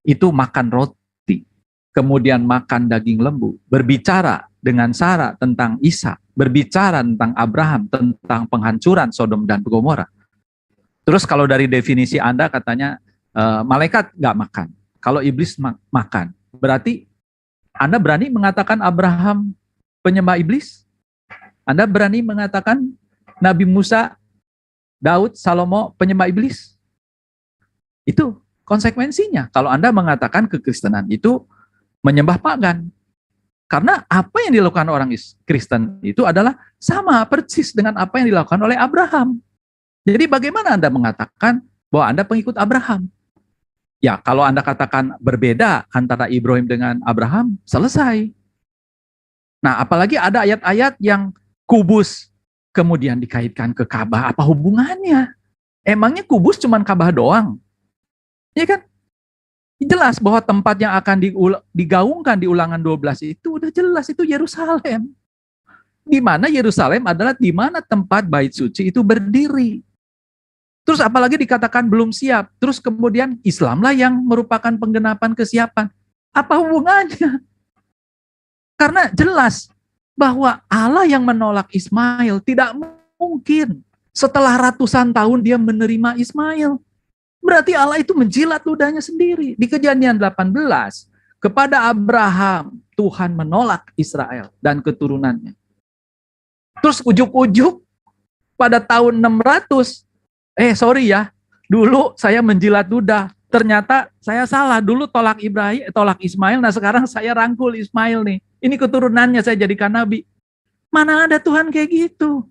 itu makan roti, kemudian makan daging lembu, berbicara dengan Sarah tentang Ishak, berbicara tentang Abraham, tentang penghancuran Sodom dan Gomora. Terus kalau dari definisi Anda katanya malaikat nggak makan, kalau iblis makan, berarti Anda berani mengatakan Abraham penyembah iblis? Anda berani mengatakan Nabi Musa, Daud, Salomo penyembah iblis? Itu konsekuensinya kalau Anda mengatakan kekristenan itu menyembah pagan. Karena apa yang dilakukan orang Kristen itu adalah sama persis dengan apa yang dilakukan oleh Abraham. Jadi bagaimana Anda mengatakan bahwa Anda pengikut Abraham? Ya, kalau Anda katakan berbeda antara Ibrahim dengan Abraham, selesai. Nah, apalagi ada ayat-ayat yang kubus kemudian dikaitkan ke Ka'bah, apa hubungannya? Emangnya kubus cuma Ka'bah doang? Ya kan? Jelas bahwa tempat yang akan digaungkan di Ulangan 12 itu udah jelas, itu Yerusalem. Di mana Yerusalem adalah di mana tempat bait suci itu berdiri. Terus apalagi dikatakan belum siap, terus kemudian Islamlah yang merupakan penggenapan kesiapan. Apa hubungannya? Karena jelas bahwa Allah yang menolak Ismail tidak mungkin setelah ratusan tahun dia menerima Ismail. Berarti Allah itu menjilat ludahnya sendiri. Di Kejadian 18, kepada Abraham, Tuhan menolak Israel dan keturunannya. Terus ujuk-ujuk pada tahun 600, dulu saya menjilat ludah. Ternyata saya salah, dulu tolak Ismail, nah sekarang saya rangkul Ismail nih. Ini keturunannya saya jadikan nabi. Mana ada Tuhan kayak gitu?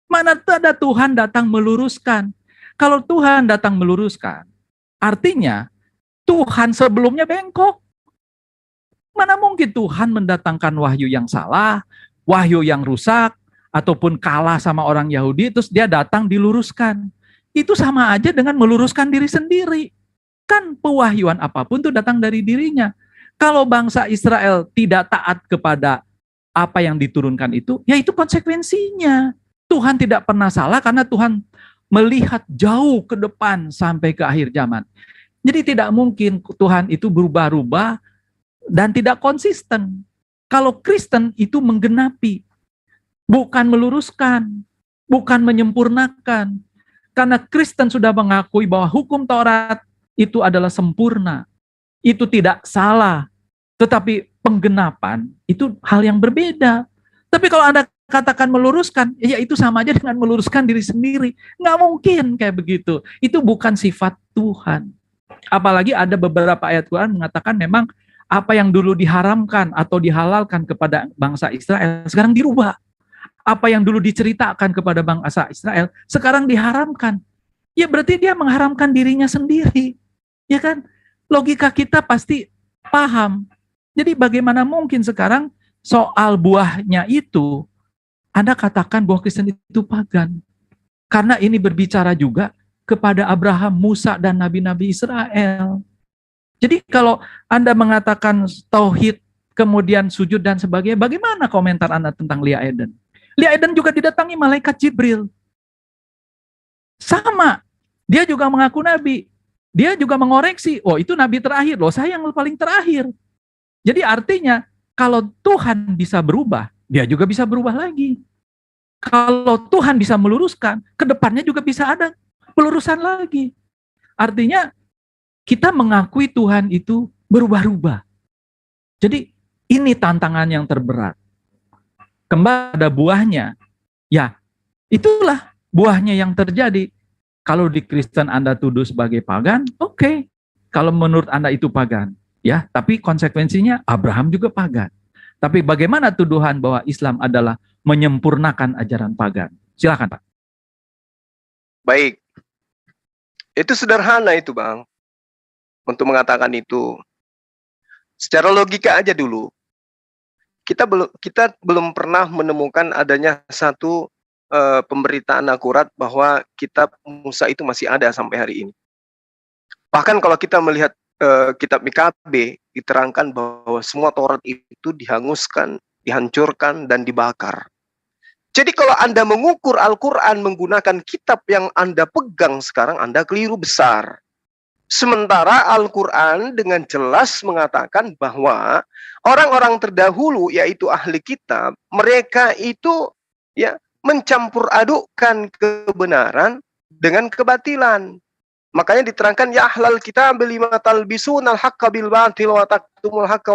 Mana ada Tuhan datang meluruskan? Kalau Tuhan datang meluruskan, artinya Tuhan sebelumnya bengkok. Mana mungkin Tuhan mendatangkan wahyu yang salah, wahyu yang rusak, ataupun kalah sama orang Yahudi, terus dia datang diluruskan. Itu sama aja dengan meluruskan diri sendiri. Kan pewahyuan apapun itu datang dari dirinya. Kalau bangsa Israel tidak taat kepada apa yang diturunkan itu, ya itu konsekuensinya. Tuhan tidak pernah salah karena Tuhan melihat jauh ke depan sampai ke akhir zaman. Jadi tidak mungkin Tuhan itu berubah-ubah dan tidak konsisten. Kalau Kristen itu menggenapi, bukan meluruskan, bukan menyempurnakan. Karena Kristen sudah mengakui bahwa hukum Taurat itu adalah sempurna. Itu tidak salah. Tetapi penggenapan itu hal yang berbeda. Tapi kalau Anda katakan meluruskan, ya itu sama aja dengan meluruskan diri sendiri. Nggak mungkin kayak begitu. Itu bukan sifat Tuhan. Apalagi ada beberapa ayat Quran mengatakan memang apa yang dulu diharamkan atau dihalalkan kepada bangsa Israel sekarang dirubah. Apa yang dulu diceritakan kepada bangsa Israel sekarang diharamkan. Ya berarti dia mengharamkan dirinya sendiri. Ya kan? Logika kita pasti paham. Jadi bagaimana mungkin sekarang soal buahnya itu Anda katakan bahwa Kristen itu pagan. Karena ini berbicara juga kepada Abraham, Musa, dan nabi-nabi Israel. Jadi kalau Anda mengatakan tauhid, kemudian sujud dan sebagainya, bagaimana komentar Anda tentang Lia Eden? Lia Eden juga didatangi malaikat Jibril. Sama, dia juga mengaku nabi. Dia juga mengoreksi, oh itu nabi terakhir, loh saya yang paling terakhir. Jadi artinya, kalau Tuhan bisa berubah, dia juga bisa berubah lagi. Kalau Tuhan bisa meluruskan, ke depannya juga bisa ada pelurusan lagi. Artinya, kita mengakui Tuhan itu berubah-ubah. Jadi, ini tantangan yang terberat. Kembali pada buahnya, ya itulah buahnya yang terjadi. Kalau di Kristen Anda tuduh sebagai pagan, oke. Kalau menurut Anda itu pagan, ya, tapi konsekuensinya Abraham juga pagan. Tapi bagaimana tuduhan bahwa Islam adalah menyempurnakan ajaran pagan? Silakan, Pak. Baik. Itu sederhana itu, Bang. Untuk mengatakan itu. Secara logika aja dulu. Kita belum pernah menemukan adanya satu pemberitaan akurat bahwa kitab Musa itu masih ada sampai hari ini. Bahkan kalau kita melihat kitab MKB, diterangkan bahwa semua Taurat itu dihanguskan, dihancurkan, dan dibakar. Jadi kalau Anda mengukur Al-Quran menggunakan kitab yang Anda pegang sekarang, Anda keliru besar. Sementara Al-Quran dengan jelas mengatakan bahwa orang-orang terdahulu, yaitu ahli kitab, mereka itu ya mencampur adukkan kebenaran dengan kebatilan. Makanya diterangkan ya ahlal kitab lima talbisunal haqqa bil batil wa taktumul haqqa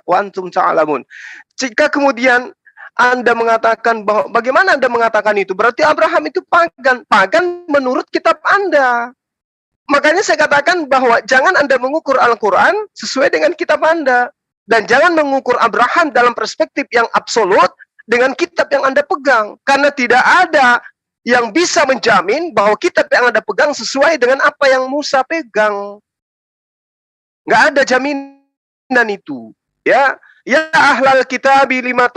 wa antum ta'lamun. Jika kemudian Anda mengatakan bahwa bagaimana Anda mengatakan itu? Berarti Abraham itu pagan. Pagan menurut kitab Anda. Makanya saya katakan bahwa jangan Anda mengukur Al-Quran sesuai dengan kitab Anda. Dan jangan mengukur Abraham dalam perspektif yang absolut dengan kitab yang Anda pegang. Karena tidak ada yang bisa menjamin bahwa kitab yang Anda pegang sesuai dengan apa yang Musa pegang. Nggak ada jaminan itu. Ya ahlal kitabi lima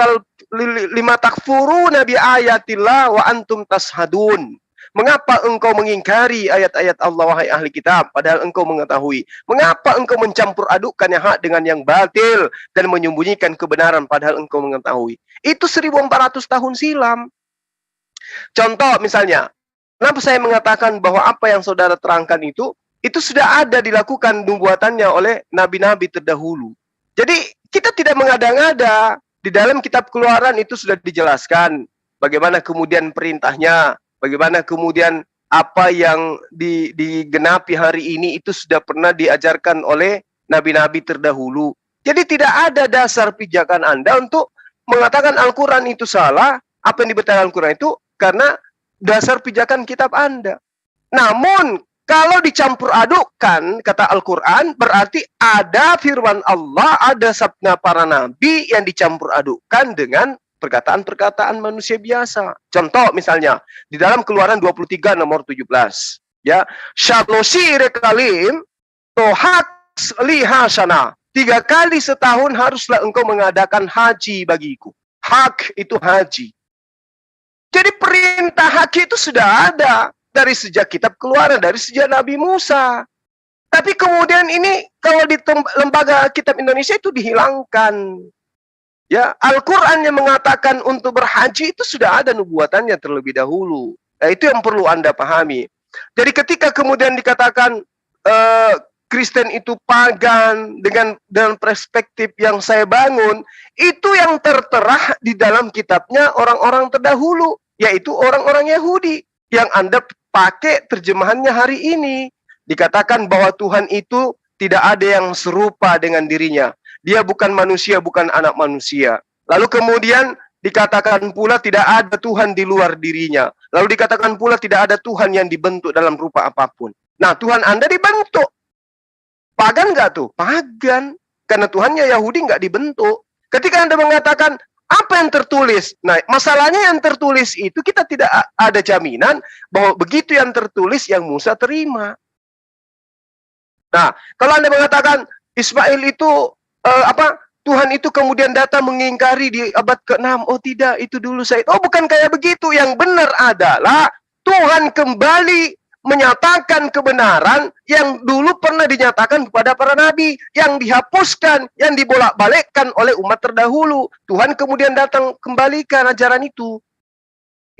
takfuruna bi ayatillah wa antum tashhadun. Mengapa engkau mengingkari ayat-ayat Allah, wahai ahli kitab, padahal engkau mengetahui? Mengapa engkau mencampur adukkan yang hak dengan yang batil dan menyembunyikan kebenaran padahal engkau mengetahui? Itu 1400 tahun silam. Contoh misalnya, kenapa saya mengatakan bahwa apa yang saudara terangkan itu sudah ada dilakukan nubuatannya oleh nabi-nabi terdahulu. Jadi kita tidak mengada-ngada. Di dalam kitab Keluaran itu sudah dijelaskan bagaimana kemudian perintahnya, bagaimana kemudian apa yang digenapi hari ini itu sudah pernah diajarkan oleh nabi-nabi terdahulu. Jadi tidak ada dasar pijakan Anda untuk mengatakan Al-Quran itu salah, apa yang dibatalkan Al-Quran itu karena dasar pijakan kitab Anda. Namun, kalau dicampur adukkan, kata Al-Quran, berarti ada firman Allah, ada sabda para nabi yang dicampur adukkan dengan perkataan-perkataan manusia biasa. Contoh misalnya, di dalam Keluaran 23 nomor 17. Ya, Syalosi rekalim, tohak lihasana. 3 kali setahun haruslah engkau mengadakan haji bagiku. Hak itu haji. Jadi perintah haji itu sudah ada dari sejak kitab Keluaran, dari sejak Nabi Musa. Tapi kemudian ini kalau di lembaga kitab Indonesia itu dihilangkan. Ya, Al-Quran yang mengatakan untuk berhaji itu sudah ada nubuatannya terlebih dahulu. Nah, itu yang perlu Anda pahami. Jadi ketika kemudian dikatakan Kristen itu pagan dengan perspektif yang saya bangun, itu yang tertera di dalam kitabnya orang-orang terdahulu, yaitu orang-orang Yahudi yang Anda pakai terjemahannya hari ini. Dikatakan bahwa Tuhan itu tidak ada yang serupa dengan dirinya. Dia bukan manusia, bukan anak manusia. Lalu kemudian dikatakan pula tidak ada Tuhan di luar dirinya. Lalu dikatakan pula tidak ada Tuhan yang dibentuk dalam rupa apapun. Nah, Tuhan Anda dibentuk. Pagan nggak tuh? Pagan. Karena Tuhannya Yahudi nggak dibentuk. Ketika Anda mengatakan apa yang tertulis? Nah, masalahnya yang tertulis itu kita tidak ada jaminan bahwa begitu yang tertulis yang Musa terima. Nah, kalau Anda mengatakan Ismail itu Tuhan itu kemudian datang mengingkari di abad ke-6. Oh tidak, itu dulu saya. Oh bukan kayak begitu. Yang benar adalah Tuhan kembali menyatakan kebenaran yang dulu pernah dinyatakan kepada para nabi, yang dihapuskan, yang dibolak-balikkan oleh umat terdahulu. Tuhan kemudian datang kembalikan ajaran itu.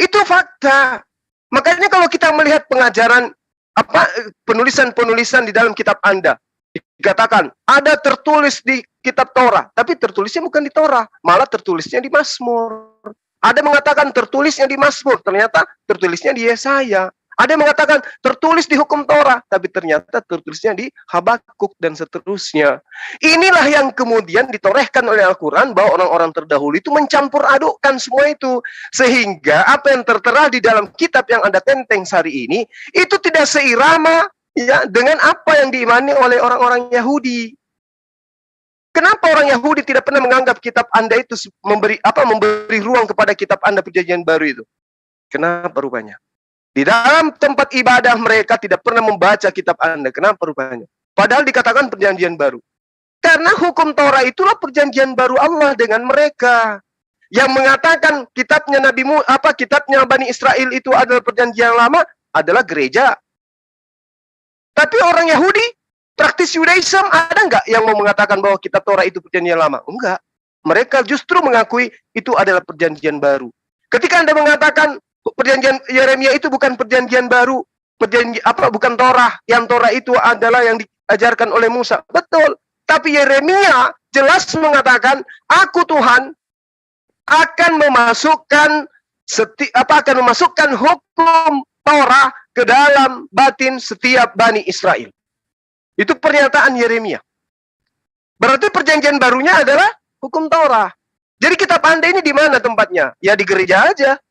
Itu fakta. Makanya kalau kita melihat pengajaran penulisan-penulisan di dalam kitab Anda, dikatakan ada tertulis di kitab Torah, tapi tertulisnya bukan di Torah, malah tertulisnya di Mazmur. Ada mengatakan tertulisnya di Mazmur, ternyata tertulisnya di Yesaya. Ada yang mengatakan tertulis di hukum Torah, tapi ternyata tertulisnya di Habakuk dan seterusnya. Inilah yang kemudian ditorehkan oleh Al-Quran bahwa orang-orang terdahulu itu mencampur adukkan semua itu. Sehingga apa yang tertera di dalam kitab yang Anda tenteng hari ini, itu tidak seirama ya dengan apa yang diimani oleh orang-orang Yahudi. Kenapa orang Yahudi tidak pernah menganggap kitab Anda itu memberi ruang kepada kitab Anda Perjanjian Baru itu? Kenapa rupanya? Di dalam tempat ibadah mereka tidak pernah membaca kitab Anda. Kenapa rupanya? Padahal dikatakan Perjanjian Baru. Karena hukum Torah itulah Perjanjian Baru Allah dengan mereka. Yang mengatakan kitabnya kitabnya Bani Israel itu adalah Perjanjian Lama adalah gereja. Tapi orang Yahudi, praktis Judaism, ada nggak yang mau mengatakan bahwa kitab Torah itu Perjanjian Lama? Enggak. Mereka justru mengakui itu adalah Perjanjian Baru. Ketika Anda mengatakan Perjanjian Yeremia itu bukan Perjanjian Baru, bukan Torah, yang Torah itu adalah yang diajarkan oleh Musa. Betul. Tapi Yeremia jelas mengatakan, aku Tuhan akan memasukkan hukum Torah ke dalam batin setiap Bani Israel. Itu pernyataan Yeremia. Berarti perjanjian barunya adalah hukum Torah. Jadi kitab Anda ini di mana tempatnya? Ya di gereja aja.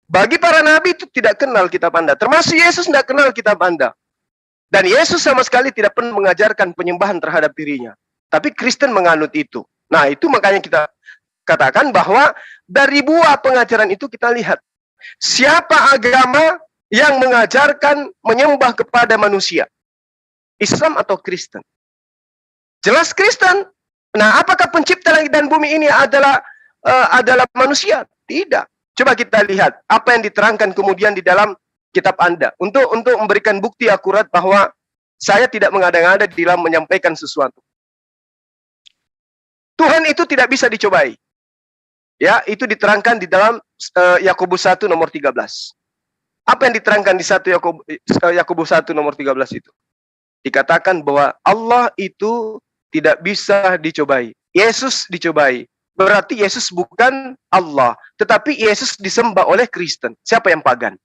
Bagi para nabi itu tidak kenal kitab Anda. Termasuk Yesus tidak kenal kitab Anda. Dan Yesus sama sekali tidak pernah mengajarkan penyembahan terhadap dirinya. Tapi Kristen menganut itu. Nah itu makanya kita katakan bahwa dari buah pengajaran itu kita lihat. Siapa agama yang mengajarkan menyembah kepada manusia? Islam atau Kristen? Jelas Kristen. Nah, apakah pencipta langit dan bumi ini adalah manusia? Tidak. Coba kita lihat apa yang diterangkan kemudian di dalam kitab Anda untuk memberikan bukti akurat bahwa saya tidak mengada-ngada di dalam menyampaikan sesuatu. Tuhan itu tidak bisa dicobai. Ya, itu diterangkan di dalam Yakobus 1 nomor 13. Apa yang diterangkan di Yakobus 1 nomor 13 itu? Dikatakan bahwa Allah itu tidak bisa dicobai. Yesus dicobai. Berarti Yesus bukan Allah. Tetapi Yesus disembah oleh Kristen. Siapa yang pagan?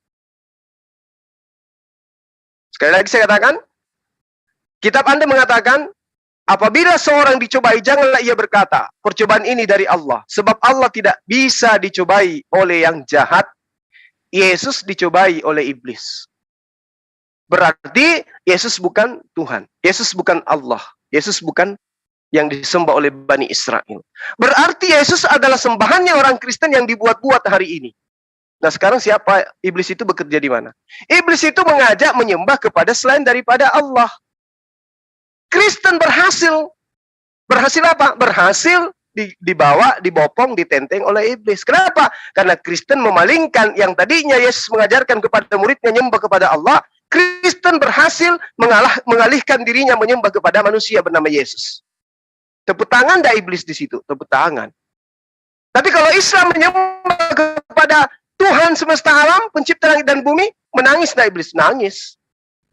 Sekali lagi saya katakan, kitab Anda mengatakan, apabila seorang dicobai, janganlah ia berkata, percobaan ini dari Allah. Sebab Allah tidak bisa dicobai oleh yang jahat. Yesus dicobai oleh iblis. Berarti Yesus bukan Tuhan. Yesus bukan Allah. Yesus bukan yang disembah oleh Bani Israel. Berarti Yesus adalah sembahannya orang Kristen yang dibuat-buat hari ini. Nah sekarang siapa iblis itu bekerja di mana? Iblis itu mengajak menyembah kepada selain daripada Allah. Kristen berhasil. Berhasil apa? Berhasil dibawa, dibopong, ditenteng oleh iblis. Kenapa? Karena Kristen memalingkan yang tadinya Yesus mengajarkan kepada muridnya menyembah kepada Allah. Kristen berhasil mengalihkan dirinya menyembah kepada manusia bernama Yesus. Tepuk tangan dah iblis di situ, tepuk tangan. Tapi kalau Islam menyembah kepada Tuhan semesta alam, pencipta langit dan bumi, menangis iblis, nangis.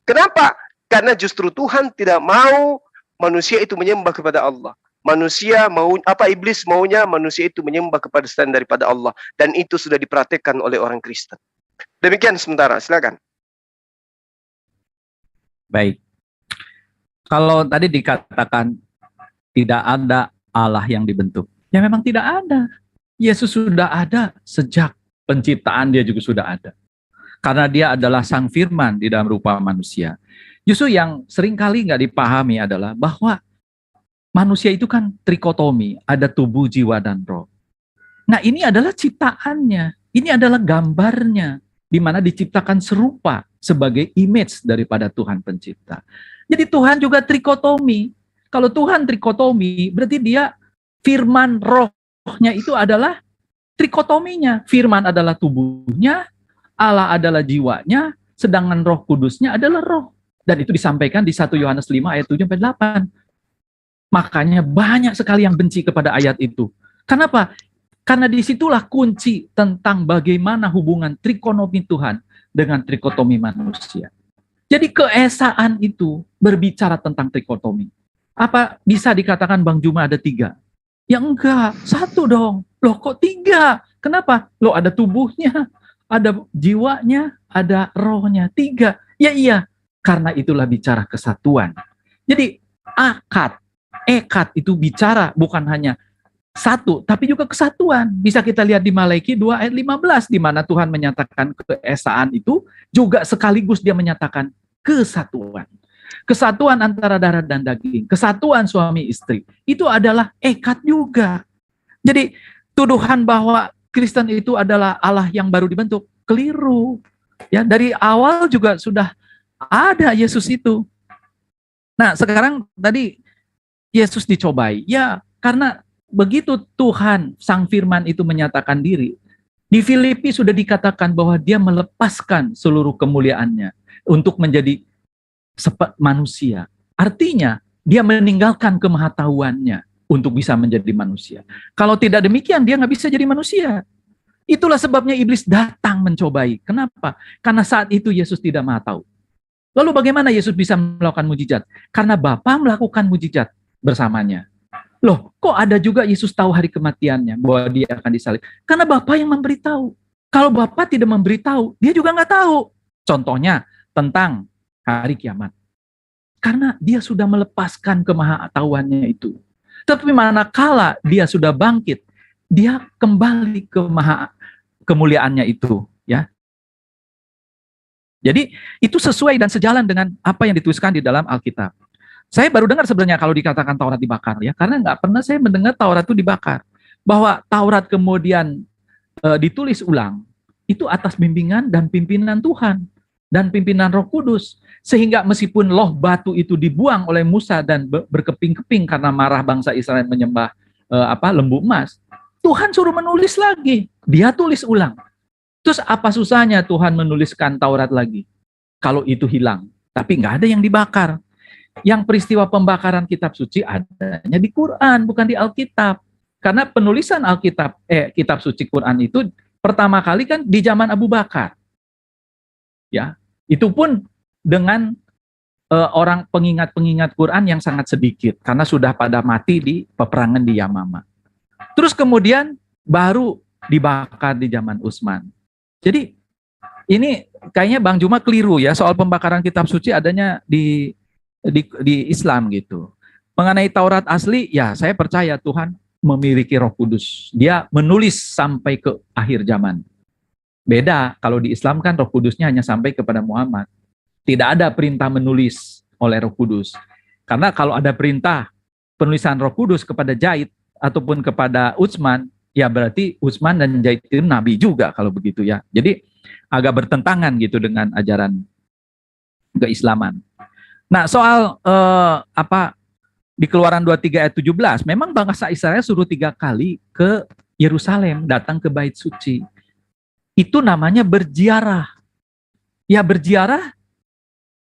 Kenapa? Karena justru Tuhan tidak mau manusia itu menyembah kepada Allah. Manusia mau apa, iblis maunya manusia itu menyembah kepada selain daripada Allah, dan itu sudah dipraktikkan oleh orang Kristen. Demikian sementara, silakan. Baik. Kalau tadi dikatakan tidak ada Allah yang dibentuk, ya memang tidak ada. Yesus sudah ada sejak penciptaan, dia juga sudah ada. Karena dia adalah Sang Firman di dalam rupa manusia. Justru yang seringkali nggak dipahami adalah bahwa manusia itu kan trikotomi, ada tubuh, jiwa, dan roh. Nah, ini adalah ciptaannya, ini adalah gambarnya, di mana diciptakan serupa sebagai image daripada Tuhan pencipta. Jadi Tuhan juga trikotomi. Kalau Tuhan trikotomi, berarti dia firman rohnya itu adalah trikotominya. Firman adalah tubuhnya, Allah adalah jiwanya, sedangkan Roh Kudusnya adalah roh. Dan itu disampaikan di 1 Yohanes 5 ayat 7-8. Makanya banyak sekali yang benci kepada ayat itu. Kenapa? Karena disitulah kunci tentang bagaimana hubungan trikotomi Tuhan dengan trikotomi manusia. Jadi keesaan itu berbicara tentang trikotomi. Apa bisa dikatakan Bang Juma ada 3? Ya enggak, 1 dong. Loh kok 3? Kenapa? Loh ada tubuhnya, ada jiwanya, ada rohnya. 3. Ya iya, karena itulah bicara kesatuan. Jadi ekat itu bicara bukan hanya 1, tapi juga kesatuan. Bisa kita lihat di Maleakhi 2 ayat 15, di mana Tuhan menyatakan keesaan itu, juga sekaligus dia menyatakan kesatuan. Kesatuan antara darah dan daging, kesatuan suami istri, itu adalah ekat juga. Jadi tuduhan bahwa Kristen itu adalah Allah yang baru dibentuk, keliru. Ya, dari awal juga sudah ada Yesus itu. Nah, sekarang tadi Yesus dicobai. Ya, karena begitu Tuhan, Sang Firman itu menyatakan diri, di Filipi sudah dikatakan bahwa dia melepaskan seluruh kemuliaannya untuk menjadi manusia. Artinya, dia meninggalkan kemahatauannya untuk bisa menjadi manusia. Kalau tidak demikian, dia nggak bisa jadi manusia. Itulah sebabnya iblis datang mencobai. Kenapa? Karena saat itu Yesus tidak maha tahu. Lalu bagaimana Yesus bisa melakukan mujizat? Karena Bapa melakukan mujizat bersamanya. Loh, kok ada juga Yesus tahu hari kematiannya, bahwa dia akan disalib? Karena Bapa yang memberitahu. Kalau Bapa tidak memberitahu, dia juga nggak tahu. Contohnya tentang hari kiamat. Karena dia sudah melepaskan kemahatauannya itu. Tapi manakala dia sudah bangkit, dia kembali ke kemuliaannya itu, ya. Jadi itu sesuai dan sejalan dengan apa yang dituliskan di dalam Alkitab. Saya baru dengar sebenarnya kalau dikatakan Taurat dibakar, ya, karena nggak pernah saya mendengar Taurat itu dibakar. Bahwa Taurat kemudian ditulis ulang, itu atas bimbingan dan pimpinan Tuhan dan pimpinan Roh Kudus, sehingga meskipun loh batu itu dibuang oleh Musa dan berkeping-keping karena marah bangsa Israel menyembah lembu emas, Tuhan suruh menulis lagi, dia tulis ulang. Terus apa susahnya Tuhan menuliskan Taurat lagi kalau itu hilang? Tapi nggak ada yang dibakar. Yang peristiwa pembakaran kitab suci adanya di Quran, bukan di Alkitab. Karena penulisan Alkitab, kitab suci Quran itu pertama kali kan di zaman Abu Bakar. Ya, itu pun dengan orang pengingat-pengingat Quran yang sangat sedikit karena sudah pada mati di peperangan di Yamama. Terus kemudian baru dibakar di zaman Utsman. Jadi ini kayaknya Bang Juma keliru ya, soal pembakaran kitab suci adanya di Islam gitu. Mengenai Taurat asli, ya saya percaya Tuhan memiliki Roh Kudus. Dia menulis sampai ke akhir zaman. Beda kalau di Islam kan Roh Kudusnya hanya sampai kepada Muhammad. Tidak ada perintah menulis oleh Roh Kudus. Karena kalau ada perintah penulisan Roh Kudus kepada Zaid ataupun kepada Utsman, ya berarti Utsman dan Zaid itu nabi juga kalau begitu ya. Jadi agak bertentangan gitu dengan ajaran keislaman. Nah, soal di Keluaran 23 ayat 17, memang bangsa Israel suruh 3 kali ke Yerusalem, datang ke Bait Suci. Itu namanya berziarah. Ya berziarah,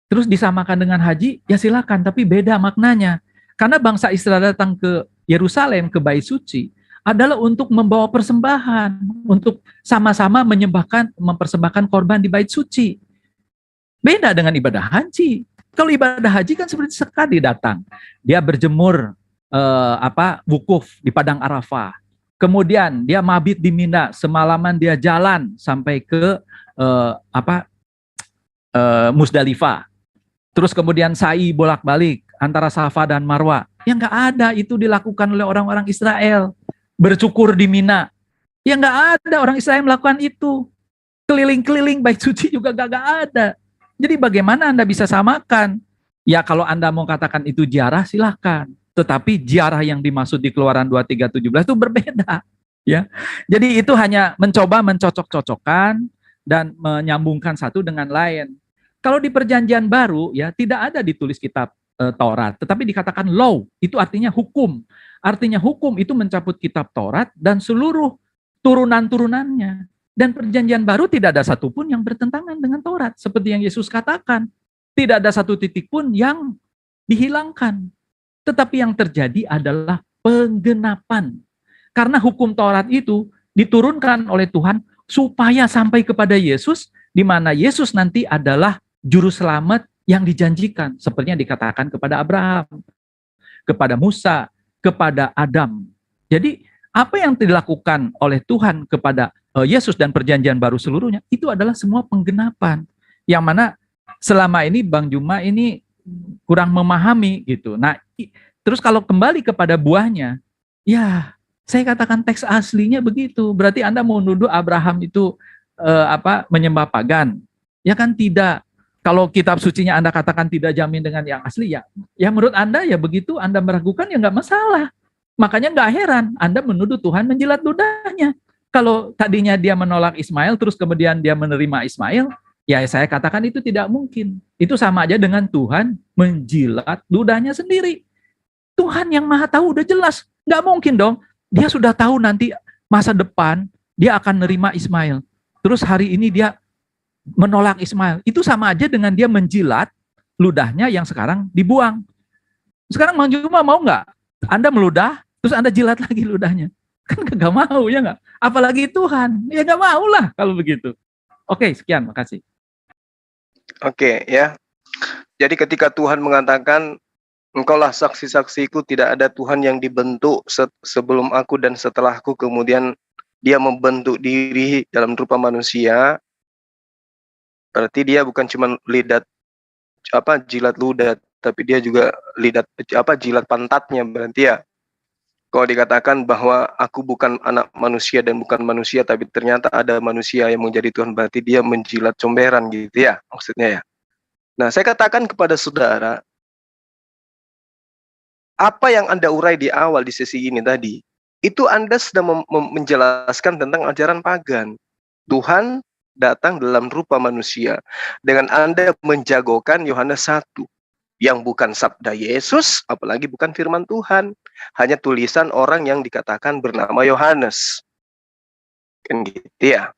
terus disamakan dengan haji, ya silakan, tapi beda maknanya. Karena bangsa Israel datang ke Yerusalem, ke Bait Suci, adalah untuk membawa persembahan, untuk sama-sama mempersembahkan korban di bait suci. Beda dengan ibadah haji. Kalau ibadah haji kan seperti sekali datang, dia berjemur wukuf di padang Arafah. Kemudian dia mabit di Mina, semalaman dia jalan sampai ke Musdalifah. Terus kemudian sa'i bolak-balik antara Safa dan Marwa. Yang nggak ada itu dilakukan oleh orang-orang Israel. Bercukur di Mina. Ya nggak ada orang Israel melakukan itu. Keliling-keliling bait suci juga nggak ada. Jadi bagaimana Anda bisa samakan? Ya kalau Anda mau katakan itu ziarah silahkan. Tetapi ziarah yang dimaksud di Keluaran 23:17 itu berbeda. Ya, jadi itu hanya mencoba mencocok-cocokkan dan menyambungkan satu dengan lain. Kalau di Perjanjian Baru ya tidak ada ditulis kitab Taurat, tetapi dikatakan law, itu artinya hukum. Artinya hukum itu mencabut kitab Taurat dan seluruh turunan-turunannya. Dan Perjanjian Baru tidak ada satupun yang bertentangan dengan Taurat. Seperti yang Yesus katakan, tidak ada satu titik pun yang dihilangkan. Tetapi yang terjadi adalah penggenapan. Karena hukum Taurat itu diturunkan oleh Tuhan supaya sampai kepada Yesus, di mana Yesus nanti adalah juru selamat yang dijanjikan, seperti yang dikatakan kepada Abraham, kepada Musa, kepada Adam. Jadi apa yang dilakukan oleh Tuhan kepada Yesus dan Perjanjian Baru seluruhnya, itu adalah semua penggenapan. Yang mana selama ini Bang Juma ini kurang memahami gitu. Nah, terus kalau kembali kepada buahnya, ya saya katakan teks aslinya begitu. Berarti Anda mau nuduh Abraham itu menyembah pagan? Ya kan tidak. Kalau kitab sucinya Anda katakan tidak jamin dengan yang asli, ya menurut Anda ya begitu, Anda meragukan ya nggak masalah. Makanya nggak heran Anda menuduh Tuhan menjilat ludahnya. Kalau tadinya dia menolak Ismail, terus kemudian dia menerima Ismail, ya saya katakan itu tidak mungkin. Itu sama aja dengan Tuhan menjilat ludahnya sendiri. Tuhan yang maha tahu udah jelas. Nggak mungkin dong. Dia sudah tahu nanti masa depan dia akan menerima Ismail. Terus hari ini dia menolak Ismail. Itu sama aja dengan dia menjilat ludahnya yang sekarang dibuang. Sekarang Bang Juma mau nggak? Anda meludah, terus Anda jilat lagi ludahnya. Kan nggak mau, ya nggak? Apalagi Tuhan. Ya nggak mau lah kalau begitu. Oke, sekian. Makasih. Oke, ya. Jadi ketika Tuhan mengatakan, engkaulah saksi-saksiku, tidak ada Tuhan yang dibentuk sebelum aku dan setelahku, kemudian dia membentuk diri dalam rupa manusia, berarti dia bukan cuma jilat ludah, tapi dia juga jilat pantatnya, berarti ya. Kalau dikatakan bahwa aku bukan anak manusia dan bukan manusia, tapi ternyata ada manusia yang menjadi Tuhan, berarti dia menjilat comberan gitu ya, maksudnya ya. Nah, saya katakan kepada saudara, apa yang Anda urai di awal di sesi ini tadi, itu Anda sedang menjelaskan tentang ajaran pagan. Tuhan datang dalam rupa manusia. Dengan Anda menjagokan Yohanes 1, yang bukan sabda Yesus, apalagi bukan firman Tuhan. Hanya tulisan orang yang dikatakan bernama Yohanes. Kan gitu ya.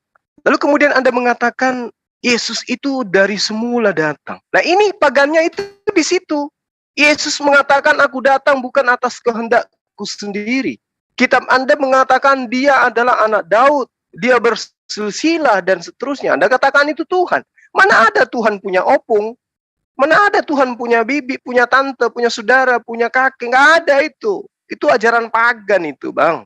Lalu kemudian Anda mengatakan, Yesus itu dari semula datang. Nah ini pagannya itu di situ. Yesus mengatakan, aku datang bukan atas kehendakku sendiri. Kitab Anda mengatakan dia adalah anak Daud. Dia bersilsilah dan seterusnya. Anda katakan itu Tuhan. Mana ada Tuhan punya opung? Mana ada Tuhan punya bibi, punya tante, punya saudara, punya kakek? Nggak ada itu. Itu ajaran pagan itu, Bang.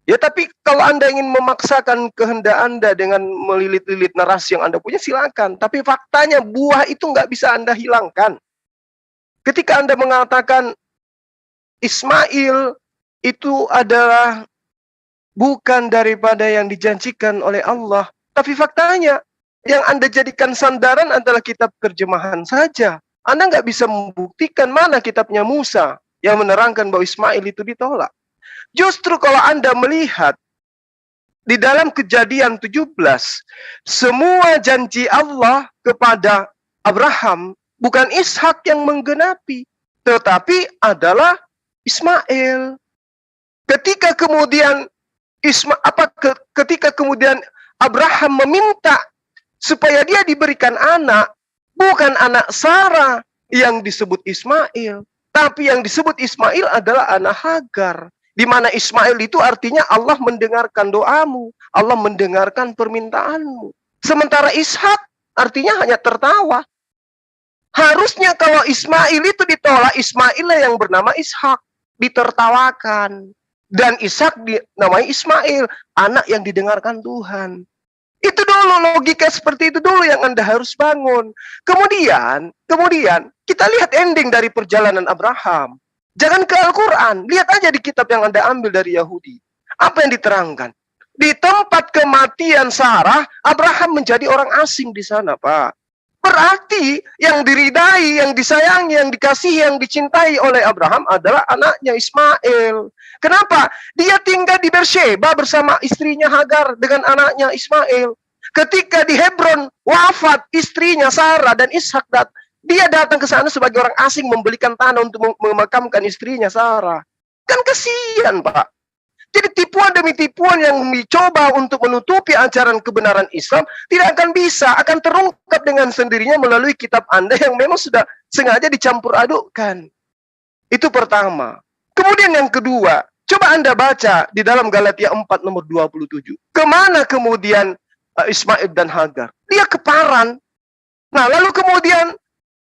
Ya tapi kalau Anda ingin memaksakan kehendak Anda dengan melilit-lilit narasi yang Anda punya, silakan. Tapi faktanya buah itu nggak bisa Anda hilangkan. Ketika Anda mengatakan Ismail itu adalah bukan daripada yang dijanjikan oleh Allah, tapi faktanya yang Anda jadikan sandaran adalah kitab terjemahan saja. Anda nggak bisa membuktikan mana kitabnya Musa yang menerangkan bahwa Ismail itu ditolak. Justru kalau Anda melihat di dalam Kejadian 17, semua janji Allah kepada Abraham bukan Ishak yang menggenapi, tetapi adalah Ismail. Ketika kemudian Abraham meminta supaya dia diberikan anak, bukan anak Sarah yang disebut Ismail, tapi yang disebut Ismail adalah anak Hagar Di mana Ismail itu artinya Allah mendengarkan doamu, Allah mendengarkan permintaanmu. Sementara Ishak artinya hanya tertawa. Harusnya kalau Ismail itu ditolak, Ismail yang bernama Ishak, ditertawakan. Dan Ishak dinamai Ismail, anak yang didengarkan Tuhan. Itu dulu logika seperti itu dulu yang Anda harus bangun. Kemudian kita lihat ending dari perjalanan Abraham. Jangan ke Al-Quran, lihat aja di kitab yang Anda ambil dari Yahudi. Apa yang diterangkan? Di tempat kematian Sarah, Abraham menjadi orang asing di sana, Pak. Berarti yang diridai, yang disayangi, yang dikasihi, yang dicintai oleh Abraham adalah anaknya Ismail. Kenapa? Dia tinggal di Beersheba bersama istrinya Hagar dengan anaknya Ismail. Ketika di Hebron wafat istrinya Sarah dan Ishak, dia datang ke sana sebagai orang asing membelikan tanah untuk memakamkan istrinya Sarah. Kan kasihan, Pak. Jadi tipuan demi tipuan yang mencoba untuk menutupi ajaran kebenaran Islam tidak akan bisa, akan terungkap dengan sendirinya melalui kitab Anda yang memang sudah sengaja dicampur adukkan. Itu pertama. Kemudian yang kedua, coba Anda baca di dalam Galatia 4 nomor 27. Kemana kemudian Ismail dan Hagar? Dia ke Paran. Nah, lalu kemudian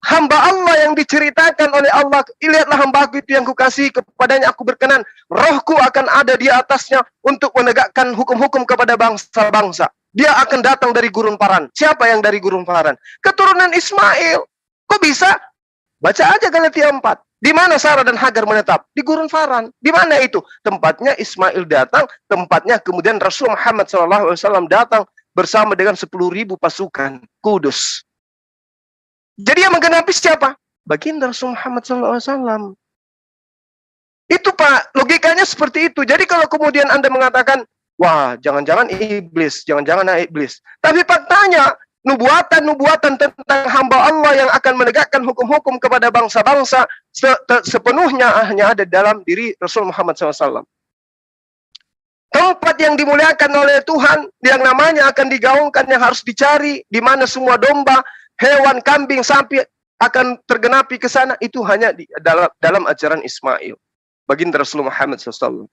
hamba Allah yang diceritakan oleh Allah, lihatlah hambaku itu yang kukasihi, kepadanya aku berkenan, rohku akan ada di atasnya untuk menegakkan hukum-hukum kepada bangsa-bangsa. Dia akan datang dari gurun Paran. Siapa yang dari gurun Paran? Keturunan Ismail. Kok bisa? Baca aja Galatia 4. Di mana Sarah dan Hagar menetap? Di gurun Paran. Di mana itu? Tempatnya Ismail datang, tempatnya kemudian Rasul Muhammad SAW datang bersama dengan 10.000 pasukan kudus. Jadi yang menggenapi siapa? Baginda Rasul Muhammad SAW. Itu Pak, logikanya seperti itu. Jadi kalau kemudian Anda mengatakan, wah jangan-jangan iblis, jangan-jangan iblis. Tapi faktanya, nubuatan-nubuatan tentang hamba Allah yang akan menegakkan hukum-hukum kepada bangsa-bangsa sepenuhnya hanya ada dalam diri Rasul Muhammad SAW. Tempat yang dimuliakan oleh Tuhan, yang namanya akan digaungkan, yang harus dicari, di mana semua domba, hewan, kambing, sapi akan tergenapi ke sana, itu hanya dalam ajaran Ismail. Baginda Rasulullah Muhammad SAW.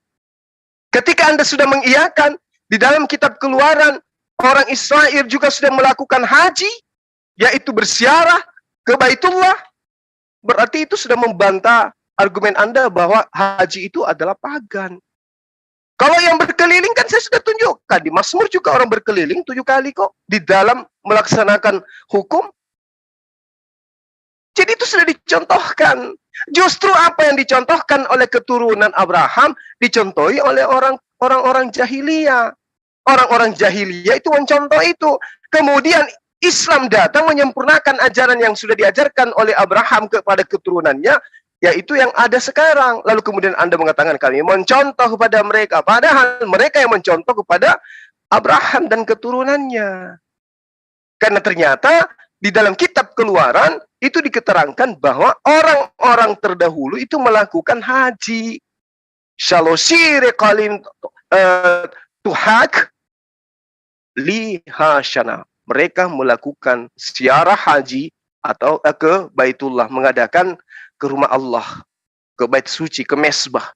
Ketika Anda sudah mengiyakan, di dalam kitab Keluaran, orang Israel juga sudah melakukan haji, yaitu berziarah ke Baitullah, berarti itu sudah membantah argumen Anda bahwa haji itu adalah pagan. Kalau yang berkeliling kan saya sudah tunjukkan. Di Mazmur juga orang berkeliling 7 kali kok. Di dalam melaksanakan hukum. Jadi itu sudah dicontohkan. Justru apa yang dicontohkan oleh keturunan Abraham, dicontohi oleh orang-orang jahiliyah. Orang-orang jahiliyah itu mencontoh itu. Kemudian Islam datang menyempurnakan ajaran yang sudah diajarkan oleh Abraham kepada keturunannya, yaitu yang ada sekarang. Lalu kemudian Anda mengatakan kami mencontoh kepada mereka. Padahal mereka yang mencontoh kepada Abraham dan keturunannya. Karena ternyata di dalam kitab Keluaran itu diketerangkan bahwa orang-orang terdahulu itu melakukan haji. Shalosire kalim tuhak lihashana. Mereka melakukan ziarah haji atau ke Baitullah, mengadakan ke rumah Allah, ke bait suci, ke mesbah.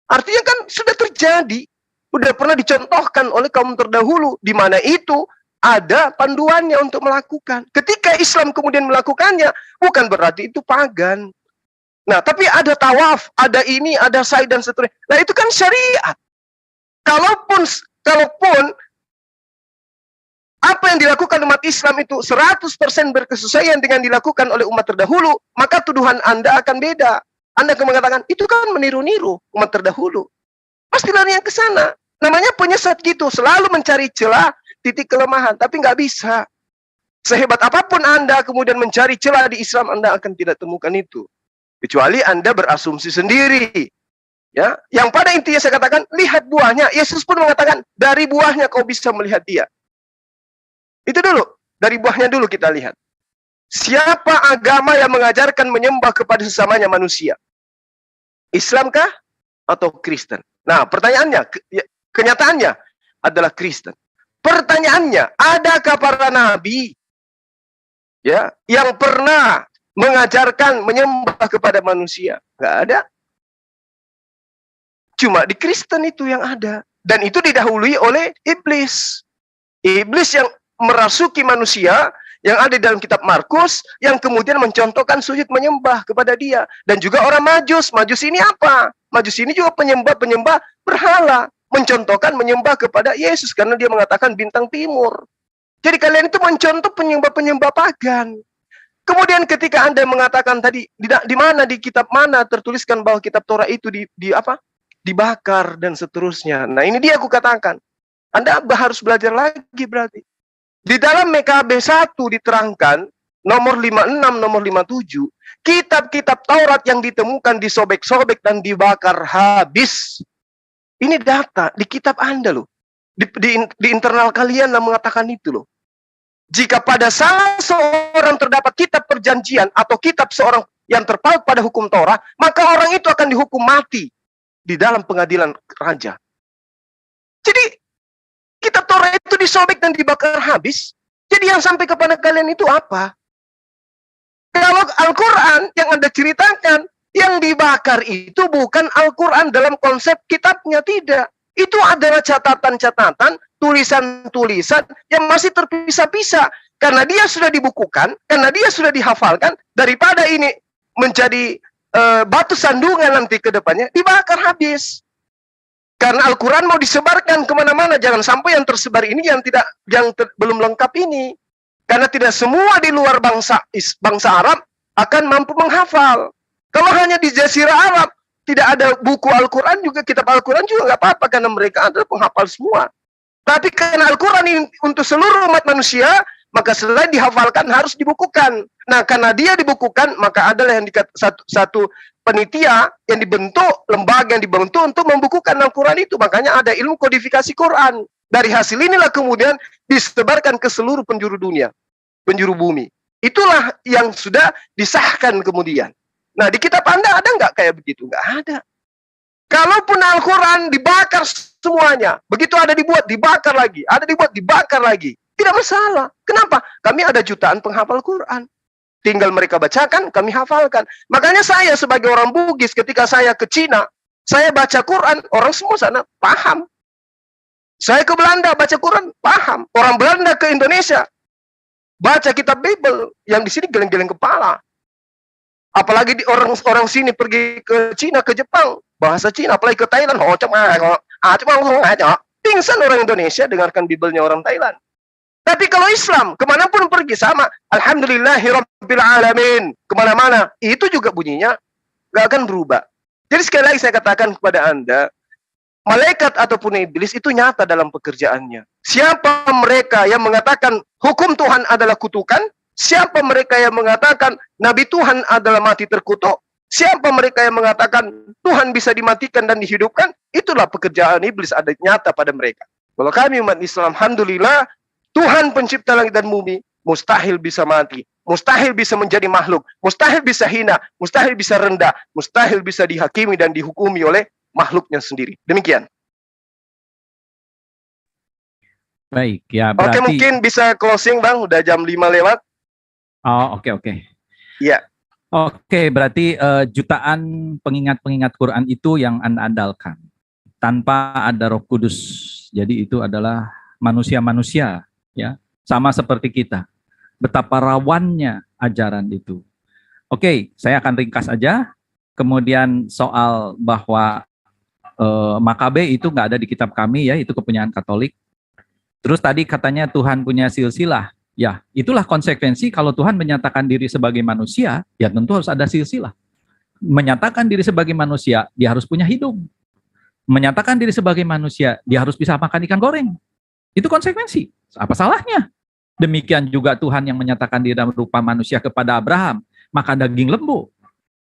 Artinya kan sudah terjadi, sudah pernah dicontohkan oleh kaum terdahulu, di mana itu ada panduannya untuk melakukan. Ketika Islam kemudian melakukannya, bukan berarti itu pagan. Nah, tapi ada tawaf, ada ini, ada sa'i dan seterusnya. Nah, itu kan syariat. Kalaupun apa yang dilakukan umat Islam itu 100% berkesesuaian dengan dilakukan oleh umat terdahulu, maka tuduhan Anda akan beda. Anda akan mengatakan, itu kan meniru-niru umat terdahulu. Pasti larinya ke sana. Namanya penyesat gitu, selalu mencari celah, titik kelemahan, tapi nggak bisa. Sehebat apapun Anda kemudian mencari celah di Islam, Anda akan tidak temukan itu. Kecuali Anda berasumsi sendiri. Ya, yang pada intinya saya katakan, lihat buahnya. Yesus pun mengatakan, dari buahnya kau bisa melihat dia. Itu dulu, dari buahnya dulu kita lihat. Siapa agama yang mengajarkan menyembah kepada sesamanya manusia? Islamkah atau Kristen? Nah, pertanyaannya, kenyataannya adalah Kristen. Pertanyaannya, adakah para nabi ya yang pernah mengajarkan menyembah kepada manusia? Enggak ada. Cuma di Kristen itu yang ada. Dan itu didahului oleh iblis. Iblis yang merasuki manusia, yang ada dalam kitab Markus, yang kemudian mencontohkan sujud menyembah kepada dia. Dan juga orang Majus. Majus ini apa? Majus ini juga penyembah berhala. Mencontohkan menyembah kepada Yesus. Karena dia mengatakan bintang timur. Jadi kalian itu mencontoh penyembah-penyembah pagan. Kemudian ketika Anda mengatakan tadi, di mana, di kitab mana tertuliskan bahwa kitab Torah itu dibakar dan seterusnya. Nah ini dia aku katakan. Anda harus belajar lagi berarti. Di dalam MKB 1 diterangkan, nomor 56, nomor 57, kitab-kitab Taurat yang ditemukan disobek-sobek dan dibakar habis. Ini data di kitab Anda loh. Di internal kalian yang mengatakan itu loh. Jika pada salah seorang terdapat kitab perjanjian atau kitab seorang yang terpaut pada hukum Torah, maka orang itu akan dihukum mati di dalam pengadilan raja. Jadi kitab Torah itu disobek dan dibakar habis. Jadi yang sampai kepada kalian itu apa? Kalau Al-Quran yang Anda ceritakan, yang dibakar itu bukan Al-Quran dalam konsep kitabnya, tidak. Itu adalah catatan-catatan, tulisan-tulisan yang masih terpisah-pisah. Karena dia sudah dibukukan, karena dia sudah dihafalkan, daripada ini menjadi batu sandungan nanti ke depannya, dibakar habis. Karena Al-Quran mau disebarkan kemana-mana, jangan sampai yang tersebar ini belum lengkap ini. Karena tidak semua di luar bangsa Arab akan mampu menghafal. Kalau hanya di Jazirah Arab, tidak ada buku Al-Quran juga, kitab Al-Quran juga nggak apa-apa, karena mereka adalah penghafal semua. Tapi karena Al-Quran ini untuk seluruh umat manusia, maka selain dihafalkan harus dibukukan. Nah, karena dia dibukukan, maka adalah yang satu penitia yang dibentuk, lembaga yang dibentuk untuk membukukan Al-Quran itu. Makanya ada ilmu kodifikasi Quran. Dari hasil inilah kemudian disebarkan ke seluruh penjuru dunia, penjuru bumi. Itulah yang sudah disahkan kemudian. Nah, di kitab Anda ada nggak kayak begitu? Nggak ada. Kalaupun Al-Quran dibakar semuanya, begitu ada dibuat, dibakar lagi. Ada dibuat, dibakar lagi. Tidak masalah. Kenapa? Kami ada jutaan penghafal Quran. Tinggal mereka bacakan, kami hafalkan. Makanya saya sebagai orang Bugis, ketika saya ke Cina, saya baca Quran, orang semua sana paham. Saya ke Belanda, baca Quran, paham. Orang Belanda ke Indonesia, baca kitab Bible, yang di sini geleng-geleng kepala. Apalagi orang sini pergi ke Cina, ke Jepang, bahasa Cina, apalagi ke Thailand, pingsan orang Indonesia dengarkan Bible-nya orang Thailand. Tapi kalau Islam, kemanapun pergi sama, Alhamdulillahirabbil alamin, kemana-mana, itu juga bunyinya nggak akan berubah. Jadi sekali lagi saya katakan kepada Anda, malaikat ataupun iblis itu nyata dalam pekerjaannya. Siapa mereka yang mengatakan hukum Tuhan adalah kutukan? Siapa mereka yang mengatakan Nabi Tuhan adalah mati terkutuk? Siapa mereka yang mengatakan Tuhan bisa dimatikan dan dihidupkan? Itulah pekerjaan iblis ada nyata pada mereka. Kalau kami umat Islam, alhamdulillah, Tuhan pencipta langit dan bumi, mustahil bisa mati, mustahil bisa menjadi makhluk, mustahil bisa hina, mustahil bisa rendah, mustahil bisa dihakimi dan dihukumi oleh makhluknya sendiri. Demikian. Baik, ya berarti. Oke, mungkin bisa closing Bang, udah jam 5 lewat. Oh, oke. Iya. Oke, berarti jutaan pengingat-pengingat Quran itu yang Anda andalkan. Tanpa ada Roh Kudus. Jadi itu adalah manusia-manusia, ya, sama seperti kita. Betapa rawannya ajaran itu. Oke, saya akan ringkas aja. Kemudian soal bahwa Makabe itu nggak ada di kitab kami, ya, itu kepunyaan Katolik. Terus tadi katanya Tuhan punya silsilah. Ya, itulah konsekuensi kalau Tuhan menyatakan diri sebagai manusia, ya tentu harus ada silsilah. Menyatakan diri sebagai manusia, dia harus punya hidung. Menyatakan diri sebagai manusia, dia harus bisa makan ikan goreng. Itu konsekuensi. Apa salahnya? Demikian juga Tuhan yang menyatakan diri dalam rupa manusia kepada Abraham, makan daging lembu,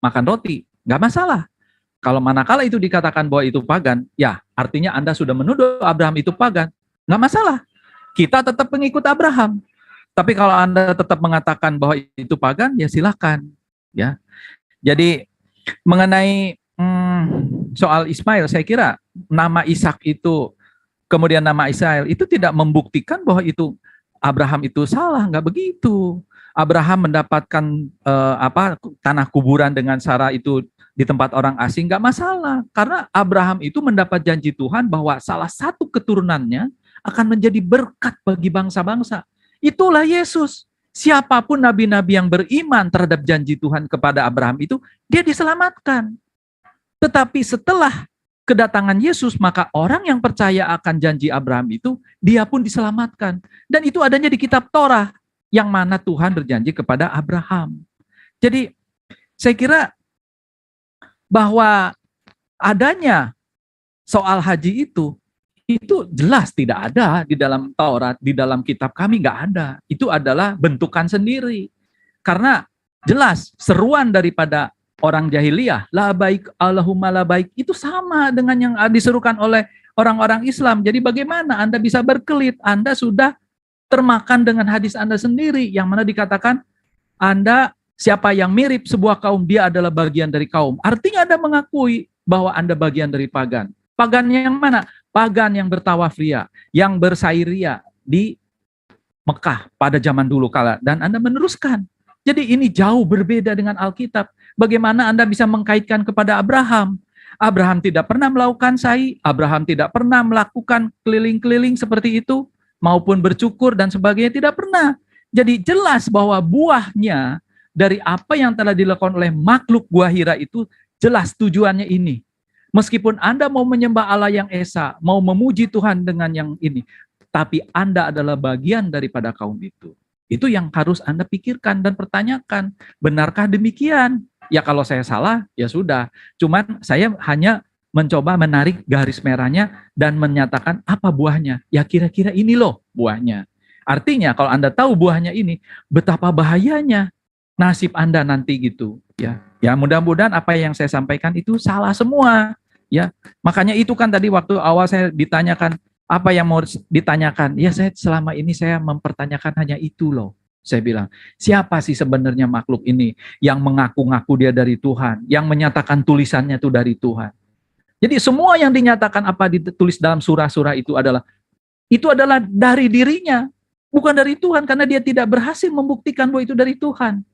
makan roti, nggak masalah. Kalau manakala itu dikatakan bahwa itu pagan, ya artinya Anda sudah menuduh Abraham itu pagan, nggak masalah. Kita tetap pengikut Abraham. Tapi kalau Anda tetap mengatakan bahwa itu pagan, ya silakan. Ya. Jadi mengenai soal Ismail, saya kira nama Ishak itu, kemudian nama Israel itu tidak membuktikan bahwa itu Abraham itu salah, nggak begitu. Abraham mendapatkan tanah kuburan dengan Sarah itu di tempat orang asing nggak masalah. Karena Abraham itu mendapat janji Tuhan bahwa salah satu keturunannya akan menjadi berkat bagi bangsa-bangsa. Itulah Yesus. Siapapun nabi-nabi yang beriman terhadap janji Tuhan kepada Abraham itu, dia diselamatkan. Tetapi setelah kedatangan Yesus, maka orang yang percaya akan janji Abraham itu, dia pun diselamatkan. Dan itu adanya di kitab Torah, yang mana Tuhan berjanji kepada Abraham. Jadi, saya kira bahwa adanya soal haji itu jelas tidak ada di dalam Taurat, di dalam kitab kami nggak ada. Itu adalah bentukan sendiri. Karena jelas seruan daripada orang jahiliyah, la baik Allahumma la baik, itu sama dengan yang diserukan oleh orang-orang Islam. Jadi bagaimana Anda bisa berkelit? Anda sudah termakan dengan hadis Anda sendiri, yang mana dikatakan Anda siapa yang mirip sebuah kaum, dia adalah bagian dari kaum. Artinya Anda mengakui bahwa Anda bagian dari pagan. Pagan yang mana? Pagan yang bertawaf ria, yang bersairia di Mekah pada zaman dulu kala. Dan Anda meneruskan. Jadi ini jauh berbeda dengan Alkitab. Bagaimana Anda bisa mengkaitkan kepada Abraham? Abraham tidak pernah melakukan sa'i, Abraham tidak pernah melakukan keliling-keliling seperti itu, maupun bercukur dan sebagainya, tidak pernah. Jadi jelas bahwa buahnya dari apa yang telah dilakukan oleh makhluk buah hira itu jelas tujuannya ini. Meskipun Anda mau menyembah Allah yang esa, mau memuji Tuhan dengan yang ini, tapi Anda adalah bagian daripada kaum itu. Itu yang harus Anda pikirkan dan pertanyakan. Benarkah demikian? Ya kalau saya salah, ya sudah. Cuman saya hanya mencoba menarik garis merahnya dan menyatakan apa buahnya. Ya kira-kira ini loh buahnya. Artinya kalau Anda tahu buahnya ini, betapa bahayanya nasib Anda nanti gitu. Ya mudah-mudahan apa yang saya sampaikan itu salah semua. Ya, makanya itu kan tadi waktu awal saya ditanyakan apa yang mau ditanyakan. Ya saya selama ini saya mempertanyakan hanya itu loh. Saya bilang, siapa sih sebenarnya makhluk ini yang mengaku-ngaku dia dari Tuhan, yang menyatakan tulisannya itu dari Tuhan. Jadi semua yang dinyatakan apa ditulis dalam surah-surah itu adalah dari dirinya, bukan dari Tuhan, karena dia tidak berhasil membuktikan bahwa itu dari Tuhan.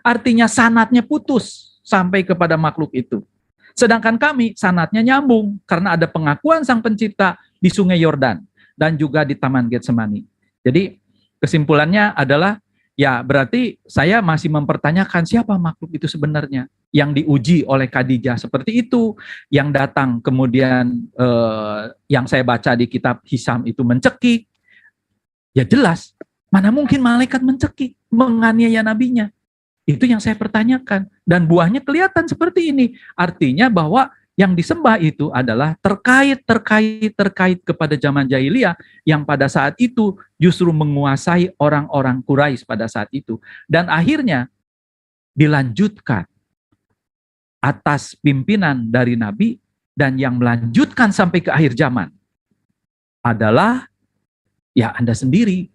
Artinya sanadnya putus sampai kepada makhluk itu. Sedangkan kami sanadnya nyambung karena ada pengakuan Sang Pencipta di Sungai Yordan dan juga di Taman Getsemani. Jadi kesimpulannya adalah ya berarti saya masih mempertanyakan siapa makhluk itu sebenarnya yang diuji oleh Khadijah seperti itu, yang datang kemudian yang saya baca di kitab Hisam itu mencekik. Ya jelas, mana mungkin malaikat mencekik, menganiaya nabinya. Itu yang saya pertanyakan. Dan buahnya kelihatan seperti ini. Artinya bahwa yang disembah itu adalah terkait kepada zaman jahiliyah yang pada saat itu justru menguasai orang-orang Quraisy pada saat itu. Dan akhirnya dilanjutkan atas pimpinan dari Nabi, dan yang melanjutkan sampai ke akhir zaman adalah ya Anda sendiri.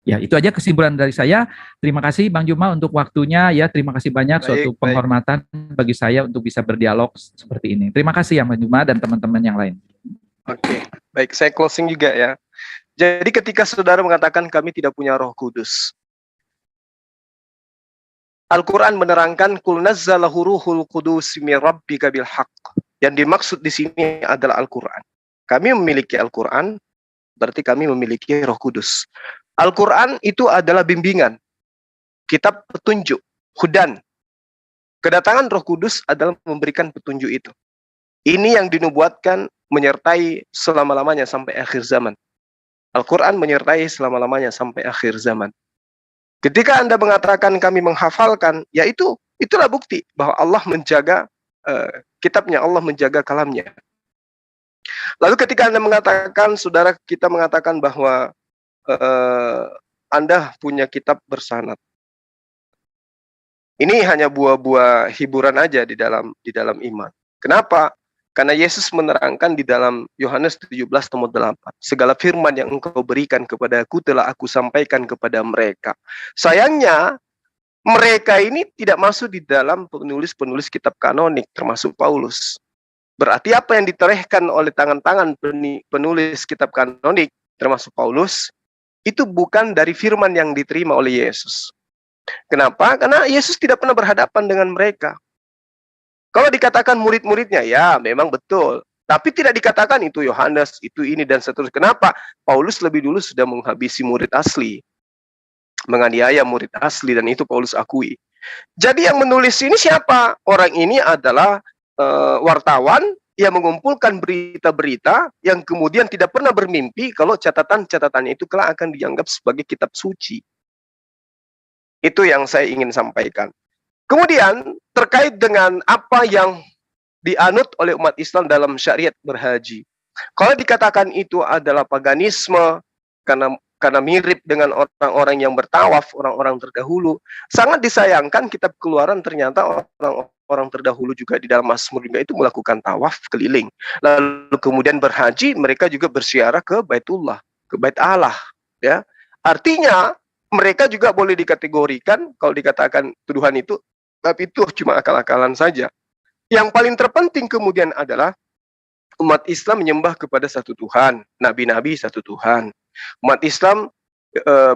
Ya, itu aja kesimpulan dari saya. Terima kasih Bang Juma untuk waktunya ya. Terima kasih banyak, suatu penghormatan bagi saya untuk bisa berdialog seperti ini. Terima kasih ya Bang Juma dan teman-teman yang lain. Oke, baik, saya closing juga ya. Jadi ketika saudara mengatakan kami tidak punya Roh Kudus, Al-Quran menerangkan kul nazzalahu ruhul qudus min rabbika bil haqq. Yang dimaksud di sini adalah Al-Quran. Kami memiliki Al-Quran, berarti kami memiliki Roh Kudus. Al-Quran itu adalah bimbingan, kitab petunjuk, hudan. Kedatangan Roh Kudus adalah memberikan petunjuk itu. Ini yang dinubuatkan menyertai selama-lamanya sampai akhir zaman. Al-Quran menyertai selama-lamanya sampai akhir zaman. Ketika Anda mengatakan kami menghafalkan, ya itulah bukti bahwa Allah menjaga kitabnya, Allah menjaga kalamnya. Lalu ketika Anda mengatakan, saudara kita mengatakan bahwa Anda punya kitab bersanad. Ini hanya buah-buah hiburan aja di dalam iman. Kenapa? Karena Yesus menerangkan di dalam Yohanes 17:8, segala firman yang engkau berikan kepadaku telah aku sampaikan kepada mereka. Sayangnya mereka ini tidak masuk di dalam penulis-penulis kitab kanonik, termasuk Paulus. Berarti apa yang diterehkan oleh tangan-tangan penulis kitab kanonik, termasuk Paulus, itu bukan dari firman yang diterima oleh Yesus. Kenapa? Karena Yesus tidak pernah berhadapan dengan mereka. Kalau dikatakan murid-muridnya, ya memang betul. Tapi tidak dikatakan itu Yohanes, itu ini dan seterusnya. Kenapa? Paulus lebih dulu sudah menghabisi murid asli, menganiaya murid asli, dan itu Paulus akui. Jadi yang menulis ini siapa? Orang ini adalah wartawan yang mengumpulkan berita-berita yang kemudian tidak pernah bermimpi kalau catatan-catatannya itu kelak akan dianggap sebagai kitab suci. Itu yang saya ingin sampaikan. Kemudian terkait dengan apa yang dianut oleh umat Islam dalam syariat berhaji. Kalau dikatakan itu adalah paganisme karena mirip dengan orang-orang yang bertawaf, orang-orang terdahulu, sangat disayangkan kitab Keluaran ternyata orang-orang terdahulu juga di dalam Mazmur juga itu melakukan tawaf keliling. Lalu kemudian berhaji, mereka juga berziarah ke Baitullah, ke Bait Allah, ya. Artinya mereka juga boleh dikategorikan kalau dikatakan tuduhan itu, tapi itu cuma akal-akalan saja. Yang paling terpenting kemudian adalah umat Islam menyembah kepada satu Tuhan, nabi-nabi satu Tuhan. Umat Islam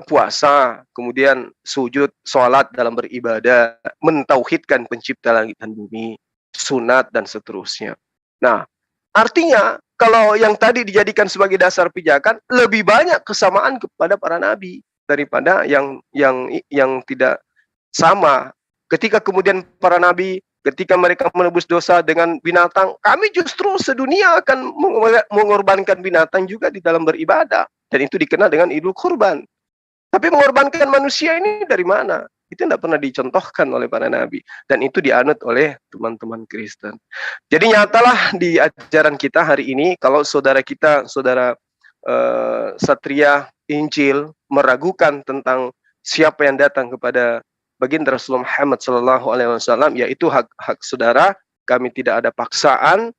puasa, kemudian sujud, sholat dalam beribadah, mentauhidkan pencipta langit dan bumi, sunat dan seterusnya. Nah, artinya kalau yang tadi dijadikan sebagai dasar pijakan, lebih banyak kesamaan kepada para nabi daripada yang tidak sama. Ketika kemudian para nabi, ketika mereka menebus dosa dengan binatang, kami justru sedunia akan mengorbankan binatang juga di dalam beribadah. Dan itu dikenal dengan Idul Kurban. Tapi mengorbankan manusia ini dari mana? Itu tidak pernah dicontohkan oleh para nabi. Dan itu dianut oleh teman-teman Kristen. Jadi nyatalah di ajaran kita hari ini, kalau saudara kita, saudara Satria Injil, meragukan tentang siapa yang datang kepada baginda Rasulullah Muhammad SAW, yaitu hak saudara. Kami tidak ada paksaan,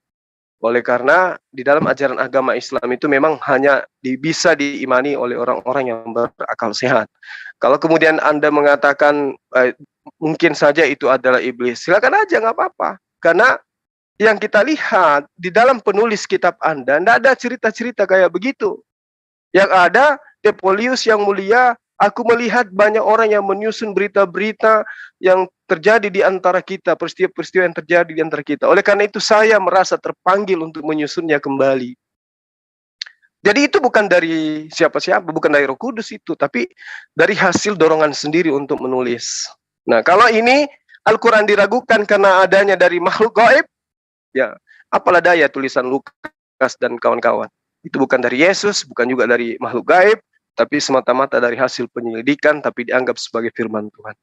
oleh karena di dalam ajaran agama Islam itu memang hanya bisa diimani oleh orang-orang yang berakal sehat. Kalau kemudian Anda mengatakan mungkin saja itu adalah iblis, silakan aja, nggak apa-apa. Karena yang kita lihat di dalam penulis kitab Anda, tidak ada cerita-cerita kayak begitu. Yang ada, Tepolius yang mulia, aku melihat banyak orang yang menyusun berita-berita yang terjadi di antara kita, peristiwa-peristiwa yang terjadi di antara kita. Oleh karena itu saya merasa terpanggil untuk menyusunnya kembali. Jadi itu bukan dari siapa-siapa, bukan dari Roh Kudus itu, tapi dari hasil dorongan sendiri untuk menulis. Nah, kalau ini Al-Quran diragukan karena adanya dari makhluk gaib, ya apalah daya tulisan Lukas dan kawan-kawan. Itu bukan dari Yesus, bukan juga dari makhluk gaib, tapi semata-mata dari hasil penyelidikan, tapi dianggap sebagai firman Tuhan.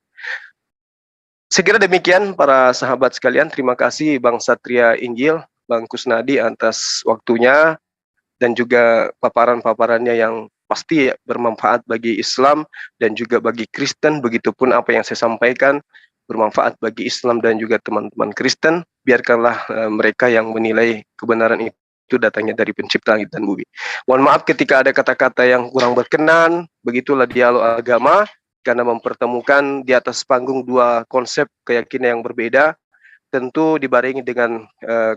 Sekira demikian para sahabat sekalian, terima kasih Bang Satria Injil, Bang Kusnadi atas waktunya, dan juga paparan-paparannya yang pasti bermanfaat bagi Islam dan juga bagi Kristen. Begitupun apa yang saya sampaikan bermanfaat bagi Islam dan juga teman-teman Kristen. Biarkanlah mereka yang menilai kebenaran itu datangnya dari pencipta langit dan bumi. Mohon maaf ketika ada kata-kata yang kurang berkenan. Begitulah dialog agama, karena mempertemukan di atas panggung dua konsep keyakinan yang berbeda, tentu dibarengi dengan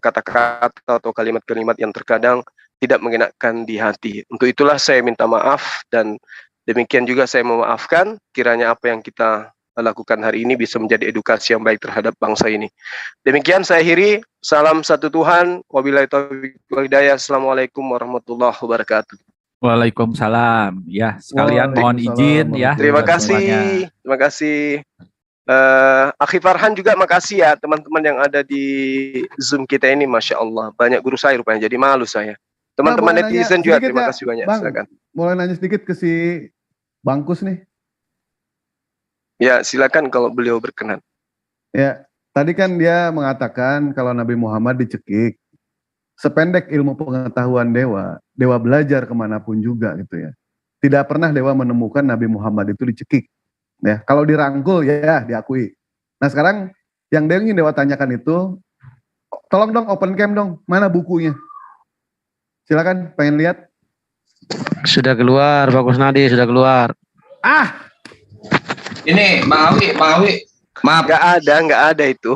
kata-kata atau kalimat-kalimat yang terkadang tidak mengenakan di hati. Untuk itulah saya minta maaf, dan demikian juga saya memaafkan kiranya apa yang kita lakukan hari ini bisa menjadi edukasi yang baik terhadap bangsa ini. Demikian saya akhiri. Salam satu Tuhan. Wabillahi taufiq wal hidayah. Assalamualaikum warahmatullahi wabarakatuh. Waalaikumsalam. Ya, sekalian mohon izin ya. Terima kasih. Terima kasih. Akhi Farhan juga makasih ya, teman-teman yang ada di Zoom kita ini, Masya Allah. Banyak guru saya rupanya, jadi malu saya. Teman-teman netizen juga terima kasih banyak. Bang, silakan. Boleh nanya sedikit ke si Bangkus nih? Ya, silakan kalau beliau berkenan. Ya, tadi kan dia mengatakan kalau Nabi Muhammad dicekik. Sependek ilmu pengetahuan dewa, dewa belajar kemanapun juga gitu ya. Tidak pernah dewa menemukan Nabi Muhammad itu dicekik. Ya, kalau dirangkul ya diakui. Nah sekarang yang ingin dewa tanyakan itu, tolong dong open cam dong, mana bukunya? Silakan, pengen lihat. Sudah keluar, Pak Kusnadi sudah keluar. Ah, ini Bang Awi, maaf. Nggak ada itu.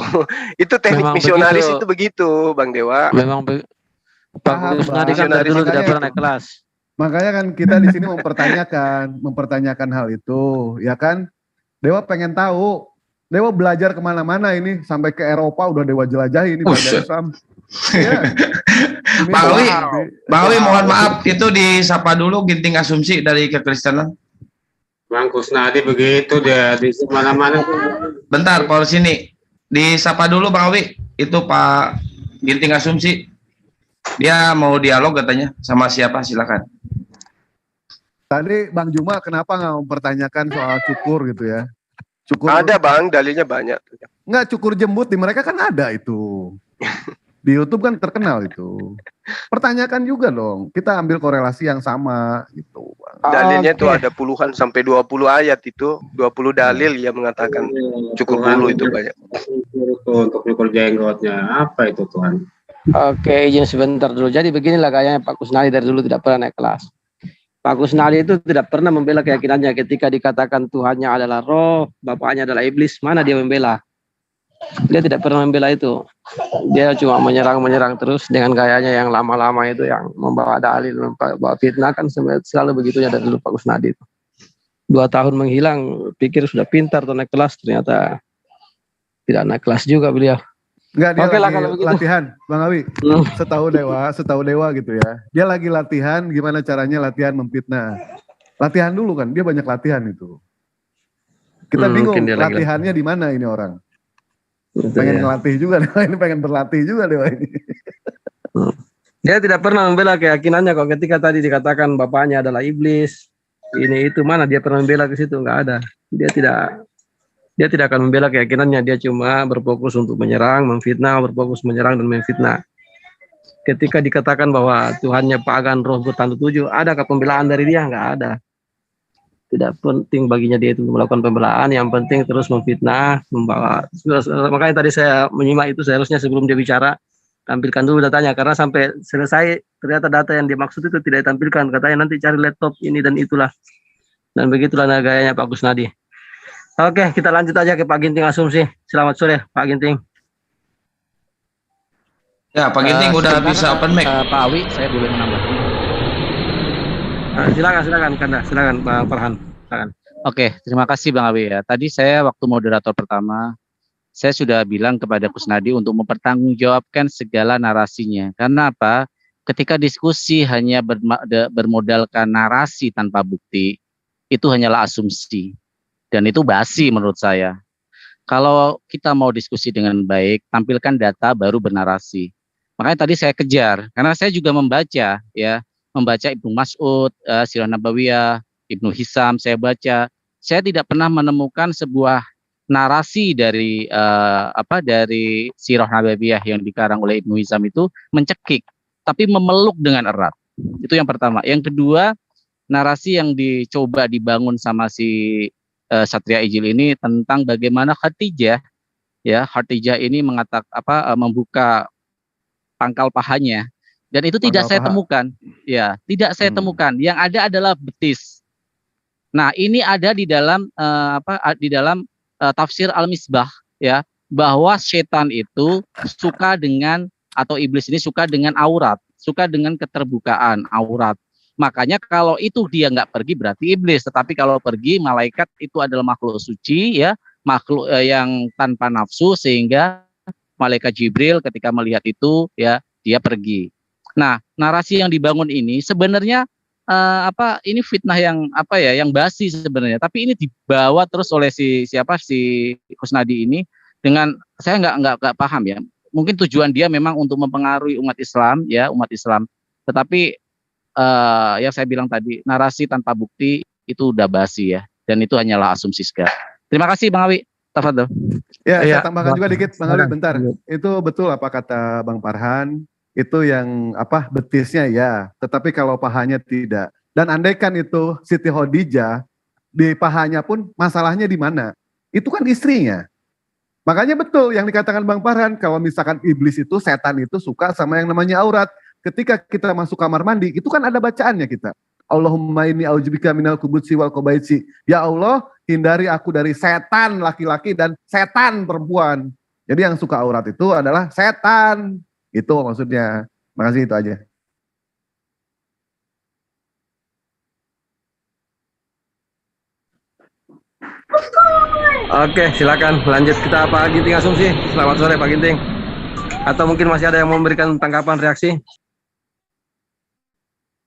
Itu teknik Memang misionaris begitu. itu begitu, Bang Dewa. Memang Pak Paham, Kusnadi kan Bang. dari dulu tidak Makanya pernah naik kelas. makanya kan kita di sini mempertanyakan hal itu, ya kan? Dewa pengen tahu Dewa belajar kemana-mana ini, sampai ke Eropa udah Dewa jelajahi ini belajar Buset. Islam. Iya. Ini Bang Dewa Awi, nanti- Bang Awi mohon maaf itu disapa dulu ginting asumsi dari kekristenan. Bang Kusnadi begitu dia di mana-mana. Bentar, Paul sini. Disapa dulu Bang Awi. Itu Pak Ginting Asumsi. Dia mau dialog katanya sama siapa, silakan. Tadi Bang Juma kenapa nggak mempertanyakan soal cukur gitu ya? Cukur Ada Bang, dalilnya banyak. nggak cukur jembut di mereka kan ada itu. Di YouTube kan terkenal itu. Pertanyakan juga dong. Kita ambil korelasi yang sama gitu, Bang. Dalilnya itu Oke. ada puluhan sampai 20 ayat itu, 20 dalil yang mengatakan cukur bulu itu banyak. Untuk nyukur jenggotnya. Apa itu Tuhan? Oke, izin sebentar dulu. Jadi beginilah kayaknya Pak Kusnadi dari dulu tidak pernah naik kelas. Pak Kusnadi itu tidak pernah membela keyakinannya ketika dikatakan Tuhannya adalah roh, bapaknya adalah iblis. Mana dia membela? Dia tidak pernah membela itu. Dia cuma menyerang terus dengan gayanya yang lama-lama itu, yang membawa dalil, membawa fitnah, kan selalu begitunya dari dulu Pak Kusnadi itu. 2 tahun menghilang, pikir sudah pintar atau naik kelas, ternyata tidak naik kelas juga beliau. Enggak, dia Oke lah lagi kalau begitu. latihan, Bang Awi. Hmm. Setahu dewa gitu ya. Dia lagi latihan gimana caranya latihan memfitnah. Latihan dulu kan, dia banyak latihan itu. Kita bingung Mungkin dia lagi latihannya di mana ini orang. Gitu Pengen ya. ngelatih juga dewa ini, pengen berlatih juga dewa ini. Dia tidak pernah membela keyakinannya kok. Ketika tadi dikatakan bapaknya adalah iblis, ini itu, mana dia pernah membela ke situ? Nggak ada. Dia tidak akan membela keyakinannya. Dia cuma berfokus untuk menyerang, memfitnah, berfokus menyerang dan memfitnah. Ketika dikatakan bahwa Tuhannya pagan, roh bertanda 7, adakah pembelaan dari dia? Nggak ada. Tidak penting baginya dia itu melakukan pembelaan. Yang penting terus memfitnah, membawa. Makanya tadi saya menyimak itu, seharusnya sebelum dia bicara tampilkan dulu datanya, karena sampai selesai ternyata data yang dimaksud itu tidak ditampilkan. Katanya nanti cari laptop ini dan itulah. Dan begitulah gayanya Pak Kusnadi. Oke, kita lanjut aja ke Pak Ginting Asumsi. Selamat sore Pak Ginting. Ya, Pak Ginting udah Sebentar, bisa open mic. Pak Awi, saya boleh menambah. Silakan Kanda, silakan Pak Farhan. Silakan. Oke, terima kasih Bang Awi ya. Tadi saya waktu moderator pertama, saya sudah bilang kepada Kusnadi untuk mempertanggungjawabkan segala narasinya. Karena apa? Ketika diskusi hanya bermodalkan narasi tanpa bukti, itu hanyalah asumsi. Dan itu basi menurut saya. Kalau kita mau diskusi dengan baik, tampilkan data baru bernarasi. Makanya tadi saya kejar, karena saya juga membaca Ibnu Mas'ud, Sirah Nabawiyah, Ibnu Hisam, saya baca. Saya tidak pernah menemukan sebuah narasi dari dari Sirah Nabawiyah yang dikarang oleh Ibnu Hisam itu mencekik, tapi memeluk dengan erat. Itu yang pertama. Yang kedua, narasi yang dicoba dibangun sama si Satria Ijil ini tentang bagaimana Khadijah ini membuka pangkal pahanya, dan itu tidak saya temukan. Ya, tidak saya temukan. Yang ada adalah betis. Nah, ini ada di dalam tafsir Al-Misbah ya, bahwa setan itu suka dengan, atau iblis ini suka dengan aurat, suka dengan keterbukaan aurat. Makanya kalau itu dia nggak pergi berarti iblis, tetapi kalau pergi malaikat itu adalah makhluk suci ya, makhluk yang tanpa nafsu, sehingga malaikat Jibril ketika melihat itu ya dia pergi. Nah, narasi yang dibangun ini sebenarnya ini fitnah yang yang basi sebenarnya, tapi ini dibawa terus oleh si Kusnadi ini dengan, saya nggak paham ya. Mungkin tujuan dia memang untuk mempengaruhi umat Islam, tetapi yang saya bilang tadi, narasi tanpa bukti itu udah basi ya, dan itu hanyalah asumsi segala. Terima kasih Bang Awi. Tafadhol. Ya, Iya. saya tambahkan juga dikit, Bang Ali, bentar. Itu betul apa kata Bang Farhan, itu yang betisnya ya, tetapi kalau pahanya tidak. Dan andaikan itu Siti Khadijah, di pahanya pun masalahnya di mana? Itu kan istrinya. Makanya betul yang dikatakan Bang Farhan, kalau misalkan iblis itu, setan itu suka sama yang namanya aurat. Ketika kita masuk kamar mandi, itu kan ada bacaannya kita. Allahumma inni a'udzubika minal khubuthi wal khabaithi. Ya Allah, hindari aku dari setan laki-laki dan setan perempuan. Jadi yang suka aurat itu adalah setan. Itu maksudnya. Makasih, itu aja. Oke, silakan lanjut kita Pak Ginting asumsi. Selamat sore Pak Ginting. Atau mungkin masih ada yang mau memberikan tanggapan reaksi?